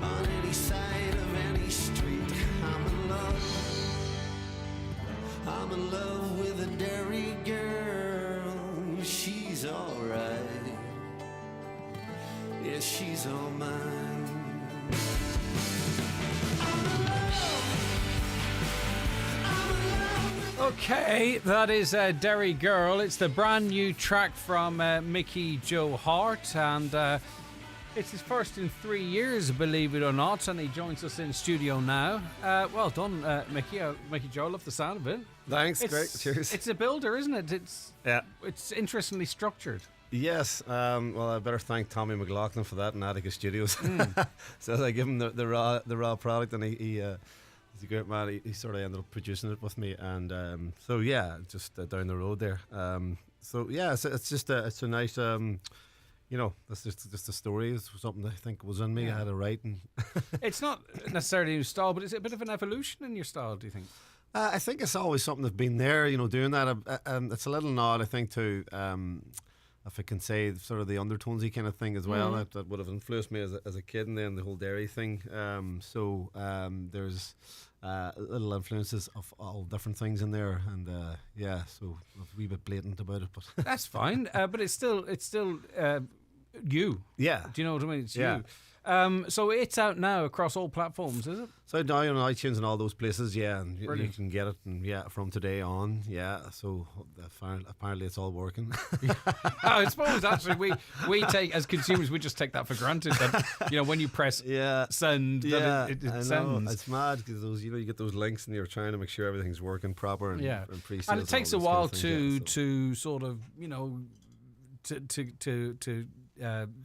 S25: on any side of any street. I'm in love. I'm in love with a dairy girl. She's alright. Yeah, she's all mine.
S1: Okay, that is Derry Girl. It's the brand new track from Mickey Joe Hart, and it's his first in 3 years, believe it or not, and he joins us in studio now. Well done, Mickey. Mickey Joe, love the sound of it.
S3: Thanks, great, cheers.
S1: It's a builder, isn't it? It's interestingly structured.
S3: Yes, well, I better thank Tommy McLaughlin for that in Attica Studios. So I give him the raw product, and he's a great man. He sort of ended up producing it with me, and so yeah, just down the road there. So yeah, it's just it's a nice. You know, that's just a story. It's something I think was in me.
S1: Yeah.
S3: I had to write, and
S1: It's not necessarily a new style, but it's a bit of an evolution in your style, do you think?
S3: I think it's always something that's been there. You know, doing that. It's a little nod, I think, to if I can say sort of the undertonesy kind of thing as well. That would have influenced me as a kid, and then the whole dairy thing. So there's little influences of all different things in there, and yeah, so a wee bit blatant about it, but
S1: that's fine. But it's still you.
S3: Yeah.
S1: Do you know what I mean? It's
S3: Yeah.
S1: you. So it's out now across all platforms, is it?
S3: So now on iTunes and all those places, yeah, and you
S1: Brilliant.
S3: can get it, and yeah, from today on, yeah. So apparently it's all working.
S1: I suppose actually we take, as consumers, we just take that for granted that, you know, when you press send, that it
S3: I know.
S1: sends.
S3: It's mad because those, you know, you get those links and you're trying to make sure everything's working proper and, and pre-sales
S1: and it takes a
S3: all
S1: while
S3: those kind of things,
S1: to sort of, you know, to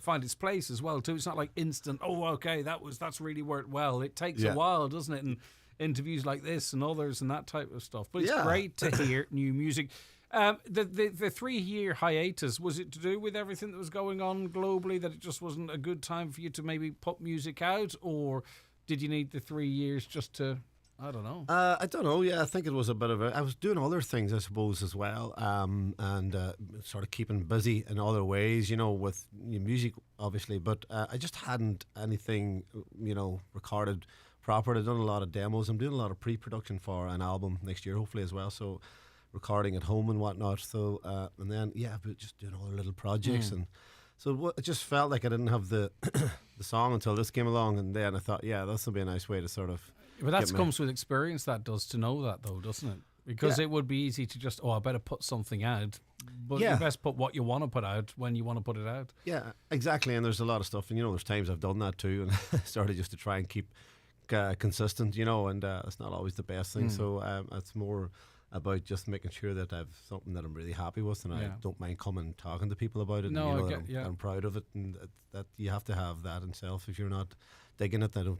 S1: find its place as well too. It's not like instant. Oh, okay, that's really worked well. It takes a while, doesn't it? And interviews like this and others and that type of stuff. But it's great to hear new music. The 3-year hiatus, was it to do with everything that was going on globally, that it just wasn't a good time for you to maybe put music out, or did you need the 3 years just to? I don't know.
S3: I don't know. Yeah, I think it was a bit of a. I was doing other things, I suppose, as well, and sort of keeping busy in other ways, you know, with music, obviously. But I just hadn't anything, you know, recorded proper. I've done a lot of demos. I'm doing a lot of pre-production for an album next year, hopefully as well. So, recording at home and whatnot. So, and then but just doing other little projects and. So it just felt like I didn't have the the song until this came along, and then I thought, yeah, this will be a nice way to sort of.
S1: But that comes with experience. That does, to know that though, doesn't it? Because it would be easy to just, I better put something out. But you best put what you want to put out when you want to put it out.
S3: Yeah, exactly. And there's a lot of stuff, and you know, there's times I've done that too, and started just to try and keep consistent, you know, and it's not always the best thing. So it's more about just making sure that I've something that I'm really happy with, and I don't mind coming and talking to people about it.
S1: No,
S3: and, you know,
S1: I get,
S3: I'm proud of it, and that you have to have that in self. If you're not digging it. I don't,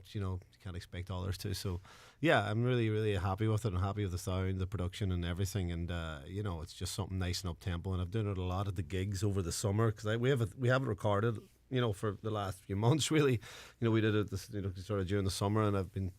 S3: can't expect others to. So, yeah, I'm really, really happy with it. I'm happy with the sound, the production, and everything. And it's just something nice and up tempo. And I've done it a lot at the gigs over the summer because we haven't recorded, for the last few months. Really, we did it sort of during the summer, and I've been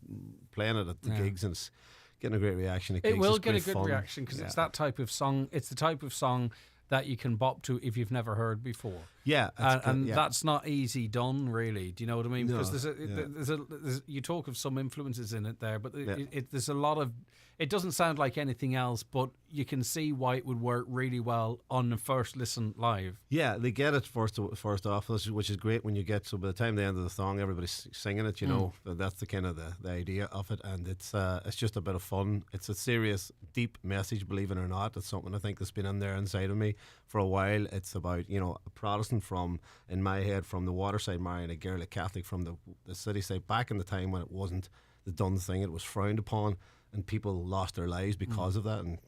S3: playing it at the gigs, and it's getting a great reaction.
S1: It will get a good reaction because it's that type of song. It's the type of song that you can bop to if you've never heard before.
S3: Yeah,
S1: that's not easy done, really. Do you know what I mean? Because you talk of some influences in it there, but there's a lot of. It doesn't sound like anything else, but you can see why it would work really well on the first listen live.
S3: Yeah, they get it first off, which is great when you get. So by the time the end of the song, everybody's singing it. That's the kind of the idea of it, and it's just a bit of fun. It's a serious, deep message, believe it or not. It's something I think that's been in there inside of me for a while. It's about a Protestant from, in my head, from the waterside marrying a Gaelic Catholic from the city side back in the time when it wasn't the done thing. It was frowned upon. And people lost their lives because of that, and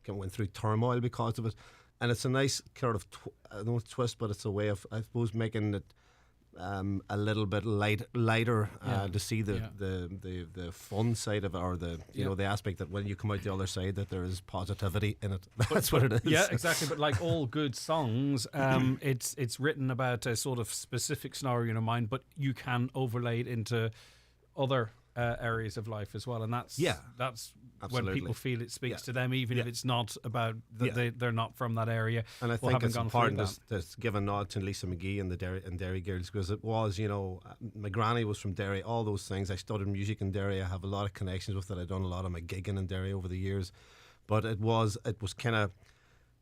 S3: went through turmoil because of it. And it's a nice kind of I don't know twist, but it's a way of, I suppose, making it a little bit lighter to see the fun side of it, or the the aspect that when you come out the other side that there is positivity in it. That's what it is.
S1: Yeah, exactly. But like all good songs, it's written about a sort of specific scenario in mind, but you can overlay it into other areas of life as well, and that's when people feel it speaks to them, even if it's not about they're not from that area.
S3: And I think it's important to give a nod to Lisa McGee and the Derry Girls, because it was, my granny was from Derry, all those things. I studied music in Derry. I have a lot of connections with it. I've done a lot of my gigging in Derry over the years, but it was kind of,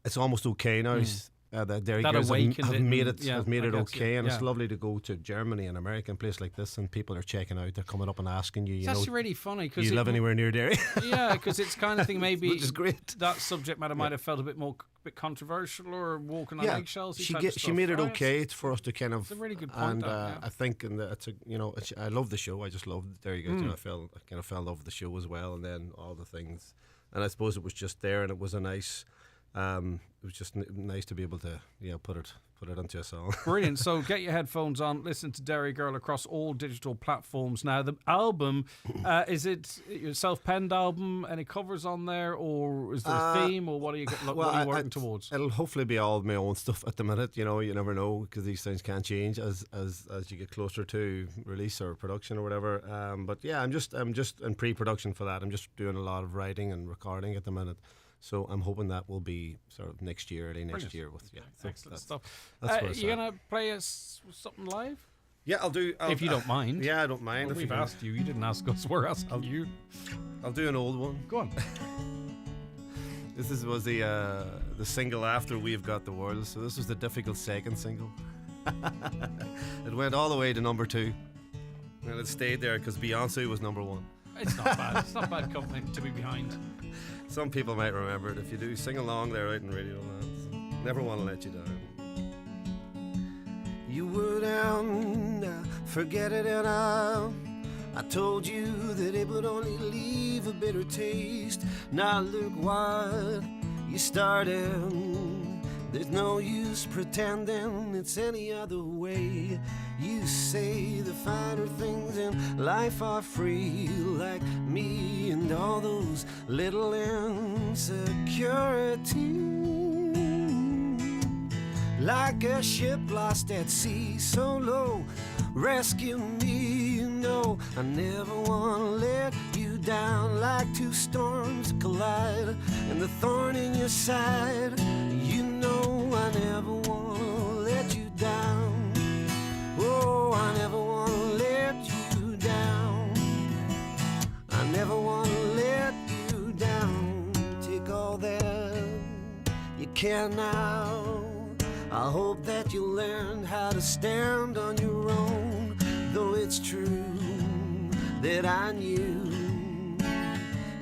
S3: it's almost okay now. The Derry Girls have made it okay, and it's lovely to go to Germany and America and places like this, and people are checking out. They're coming up and asking you.
S1: That's really funny because
S3: you live anywhere near Derry.
S1: Yeah, because it's kind of thing maybe
S3: which is great.
S1: That subject matter might have felt a bit controversial or walking on eggshells.
S3: She made it okay for us to kind of.
S1: It's a really good point.
S3: And I think, I love the show. I just love Derry Girls. I kind of fell in love with the show as well, and then all the things. And I suppose it was just there, and it was a nice. It was just nice to be able to put it into a song.
S1: Brilliant. So get your headphones on, listen to Derry Girl across all digital platforms. Now the album, is it your self-penned album? Any covers on there, or is there a theme, or what are you working towards? It'll
S3: hopefully be all my own stuff at the minute. You never know, because these things can change as you get closer to release or production or whatever. But yeah, I'm just in pre-production for that. I'm just doing a lot of writing and recording at the minute. So I'm hoping that will be sort of next year, early next year.
S1: Excellent stuff. You gonna play us something live?
S3: Yeah, I'll do.
S1: If you don't mind.
S3: Yeah, I don't mind.
S1: Well, we've asked you. You didn't ask us. We're asking you.
S3: I'll do an old one.
S1: Go on.
S3: This was the single after We've Got the World. So this was the difficult second single. It went all the way to number 2, and it stayed there because Beyonce was number 1.
S1: It's not bad. It's not bad company to be behind.
S3: Some people might remember it. If you do, sing along there out in Radio Land. Never want to let you down. You were down, forget it, and I told you that it would only leave a bitter taste. Now look what you started. There's no use pretending it's any other way. You say the finer things in life are free, like me and all those little insecurities. Like a ship lost at sea, so low, rescue me. I never want to let you down. Like two storms collide and the thorn in your side. I never want to let you down. Oh, I never want to let you down. I never want to let you down. Take all that you can now. I hope that you learn how to stand on your own. Though it's true that I knew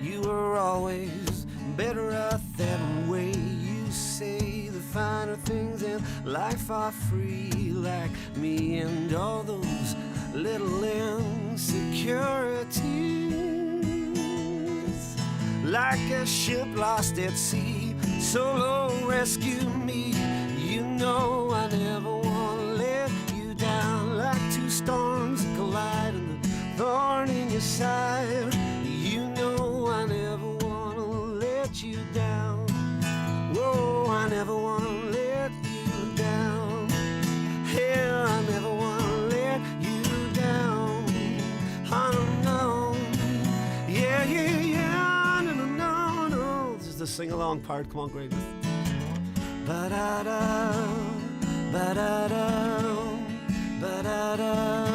S3: you were always better off that way. You say the finer things in life are free, like me and all those little insecurities. Like a ship lost at sea, solo rescue me. I never want to let you down. Like two storms that collide in the
S25: your side. You know I never wanna let you down. Whoa, I never wanna let you down. Hell, I never wanna let you down. I don't know. Yeah, yeah, yeah. No, no, no, no.
S3: This is the sing-along part. Come on, Greg.
S25: Ba-da-da, ba-da-da, ba-da-da,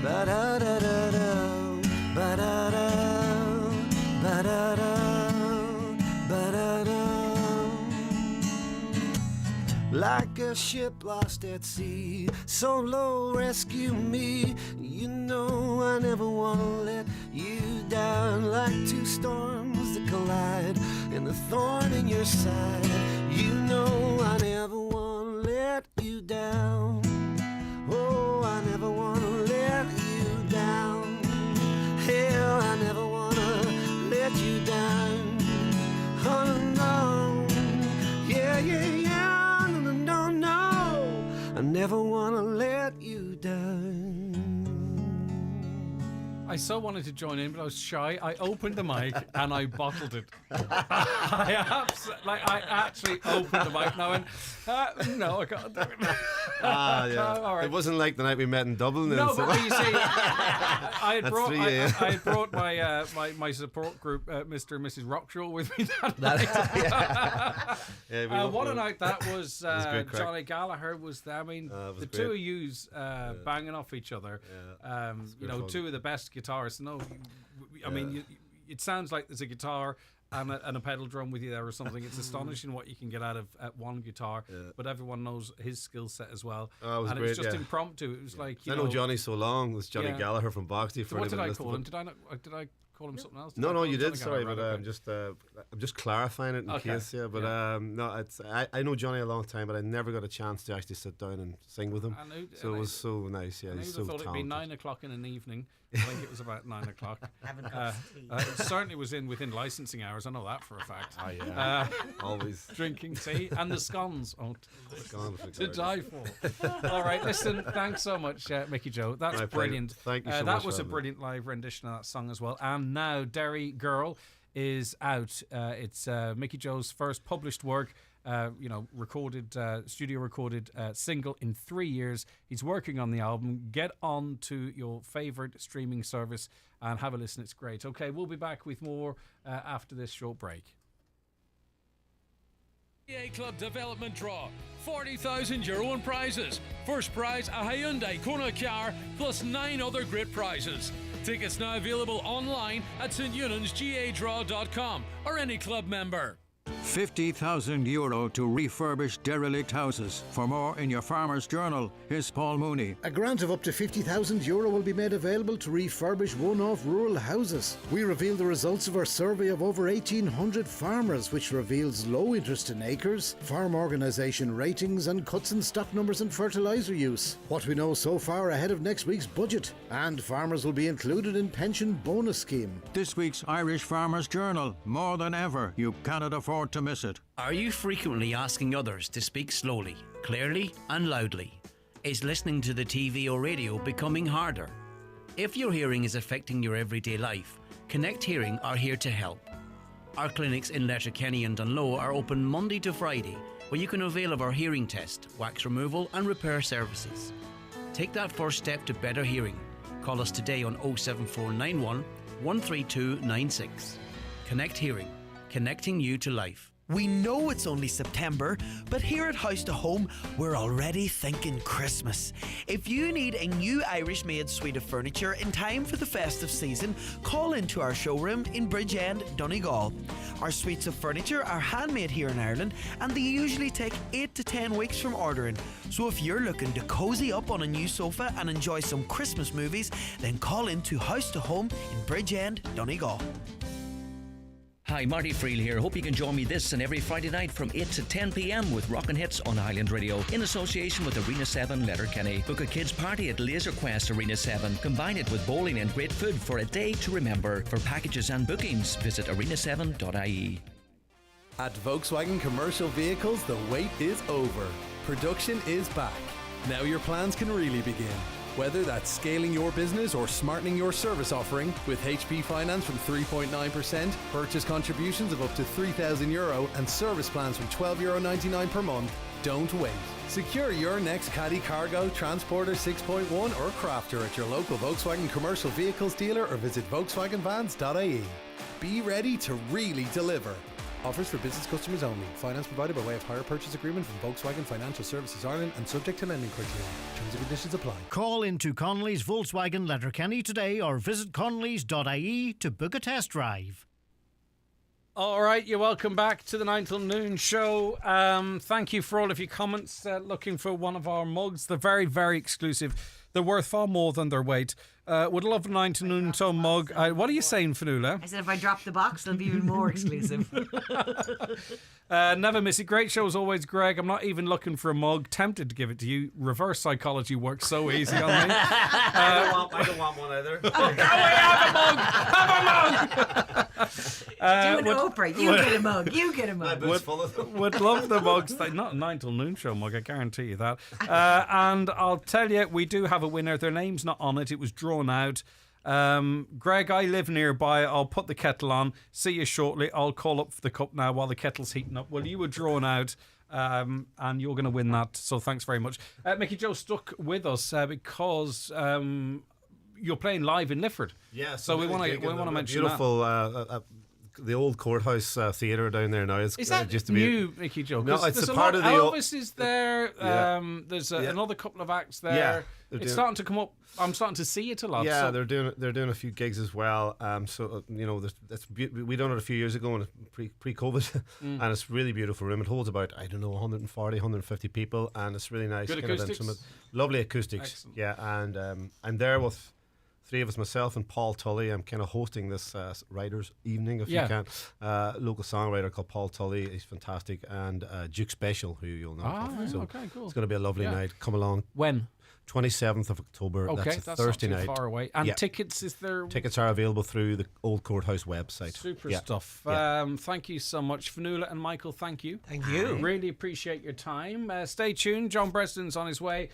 S25: ba-da-da-da-da, ba-da-da, ba-da-da, ba-da-da. Like a ship lost at sea, solo rescue me. You know I never wanna let you down. Like two storms that collide and a thorn in your side. You know I never wanna let you down. Oh, I never wanna let you down. Hell, I never wanna let you down. Oh no, yeah, yeah, yeah, no, no, no. I never wanna let you down.
S1: I so wanted to join in, but I was shy. I opened the mic and I bottled it. I actually opened the mic now and no, I can't do it.
S3: Yeah.
S1: All right.
S3: It wasn't like the night we met in Dublin.
S1: No,
S3: then,
S1: but you see, I had
S3: At
S1: brought
S3: 3
S1: I
S3: a.m.
S1: had brought my support group, Mr. and Mrs. Rockshaw, with me that night. What a night that was!
S3: great crack.
S1: Johnny Gallagher was there. I mean, the two of yous banging off each other. You know,
S3: fun.
S1: two of the best guitarists. No, I mean, it sounds like there's a guitar and a pedal drum with you there or something. It's astonishing what you can get out of one guitar, but everyone knows his skill set as well.
S3: Oh, it was
S1: and
S3: great,
S1: it was just
S3: yeah.
S1: impromptu. It was like,
S3: I know Johnny so long. It was Johnny
S1: Yeah.
S3: Gallagher from Boxty.
S1: So what did I call him? Did I call him something else? Did I
S3: No,
S1: call
S3: you
S1: him
S3: did.
S1: Johnny
S3: Sorry,
S1: Gallagher?
S3: but
S1: Right, okay.
S3: I'm just clarifying it in
S1: Okay.
S3: case. Yeah, but no, it's I know Johnny a long time, but I never got a chance to actually sit down and sing with him. So it was so nice. Yeah,
S1: I
S3: he's
S1: would
S3: so
S1: have thought it'd be
S3: talented.
S1: 9 o'clock in an evening. I think it was about 9 o'clock.
S5: Having cups of tea.
S1: It certainly was within licensing hours. I know that for a fact.
S3: Oh, yeah. Always.
S1: Drinking tea and the scones. Oh,
S3: Scones are
S1: to
S3: great.
S1: die for. All right, listen, thanks so much, Mickey Joe. That's
S3: My pleasure.
S1: brilliant.
S3: Thank you so
S1: that
S3: much
S1: was
S3: for
S1: a
S3: having me.
S1: brilliant live rendition of that song as well. And now Derry Girl is out. It's Mickey Joe's first published work. Recorded, studio recorded single in 3 years. He's working on the album. Get on to your favourite streaming service and have a listen. It's great. Okay, we'll be back with more after this short break.
S7: GA Club Development Draw. €40,000 in prizes. First prize, a Hyundai Kona car, plus 9 other great prizes. Tickets now available online at stunionsgadraw.com or any club member.
S4: €50,000 to refurbish derelict houses. For more in your Farmer's Journal, here's Paul Mooney.
S8: A grant of up to €50,000 will be made available to refurbish one-off rural houses. We reveal the results of our survey of over 1,800 farmers, which reveals low interest in acres, farm organisation ratings and cuts in stock numbers and fertiliser use. What we know so far ahead of next week's budget. And farmers will be included in pension bonus scheme.
S4: This week's Irish Farmer's Journal. More than ever, you cannot afford to miss it.
S12: Are you frequently asking others to speak slowly, clearly and loudly? Is listening to the TV or radio becoming harder? If your hearing is affecting your everyday life, Connect Hearing are here to help. Our clinics in Letterkenny and Dunloe are open Monday to Friday, where you can avail of our hearing test, wax removal and repair services. Take that first step to better hearing. Call us today on 07491 13296. Connect Hearing, connecting you to life.
S13: We know it's only September, but here at House to Home, we're already thinking Christmas. If you need a new Irish-made suite of furniture in time for the festive season, call into our showroom in Bridgend, Donegal. Our suites of furniture are handmade here in Ireland, and they usually take 8 to 10 weeks from ordering. So if you're looking to cozy up on a new sofa and enjoy some Christmas movies, then call into House to Home in Bridgend, Donegal.
S20: Hi, Marty Friel here. Hope you can join me this and every Friday night from 8 to 10 p.m. with Rockin' Hits on Highland Radio in association with Arena 7 Letterkenny. Book a kids' party at Laser Quest Arena 7. Combine it with bowling and great food for a day to remember. For packages and bookings, visit arena7.ie.
S26: At Volkswagen Commercial Vehicles, the wait is over. Production is back. Now your plans can really begin. Whether that's scaling your business or smartening your service offering, with HP Finance from 3.9%, purchase contributions of up to €3,000 and service plans from €12.99 per month, don't wait. Secure your next Caddy Cargo, Transporter 6.1 or Crafter at your local Volkswagen commercial vehicles dealer or visit volkswagenvans.ie. Be ready to really deliver. Offers for business customers only. Finance provided by way of hire purchase agreement from Volkswagen Financial Services Ireland and subject to lending criteria. Terms and conditions apply.
S14: Call into Connolly's Volkswagen Letterkenny today or visit connellys.ie to book a test drive.
S1: All right, you're welcome back to the 9 till noon show. Thank you for all of your comments. Looking for one of our mugs. They're very, very exclusive. They're worth far more than their weight. Would love a 9 to noon show mug. What are you saying, Fanula?
S5: I said if I drop the box, it'll be even more exclusive.
S1: Never miss it. Great show as always, Greg. I'm not even looking for a mug. Tempted to give it to you. Reverse psychology works so easy on me.
S3: I don't want one either.
S5: Do an Oprah. You get a mug. You get a mug.
S1: Would love the mugs. Not a 9 till noon show mug, I guarantee you that. And I'll tell you, we do have a winner. Their name's not on it. It was drawn out. Greg, I live nearby. I'll put the kettle on. See you shortly. I'll call up for the cup now while the kettle's heating up. Well, you were drawn out. And you're going to win that. So thanks very much. Mickey Joe stuck with us because you're playing live in Lifford.
S3: Yeah,
S1: so we want to mention
S3: beautiful, that. The old courthouse theatre down there now.
S1: Is that
S3: just to
S1: new,
S3: be,
S1: Mickey Joe?
S3: No, it's
S1: there's
S3: a part of the
S1: Elvis is there.
S3: Yeah.
S1: There's another couple of acts there.
S3: Yeah,
S1: it's starting to come up. I'm starting to see it a lot.
S3: Yeah,
S1: so.
S3: they're doing a few gigs as well. So we done it a few years ago, and pre-COVID, and it's really beautiful room. It holds about 140, 150 people, and it's really nice.
S1: Good
S3: kind
S1: acoustics.
S3: Of intimate, lovely acoustics.
S1: Excellent.
S3: Yeah, and I'm there with three of us, myself and Paul Tully. I'm kind of hosting this writers' evening, if you can. Local songwriter called Paul Tully. He's fantastic, and Duke Special, who you'll know. So
S1: okay, cool.
S3: It's going to be a lovely night. Come along.
S1: When?
S3: 27th of October.
S1: Okay,
S3: that's a Thursday
S1: not too
S3: night.
S1: far away. And tickets, is there?
S3: Tickets are available through the Old Courthouse website.
S1: Super stuff. Thank you so much, Fanula and Michael. Thank you.
S9: Thank you.
S1: Really appreciate your time. Stay tuned. John Breston's on his way.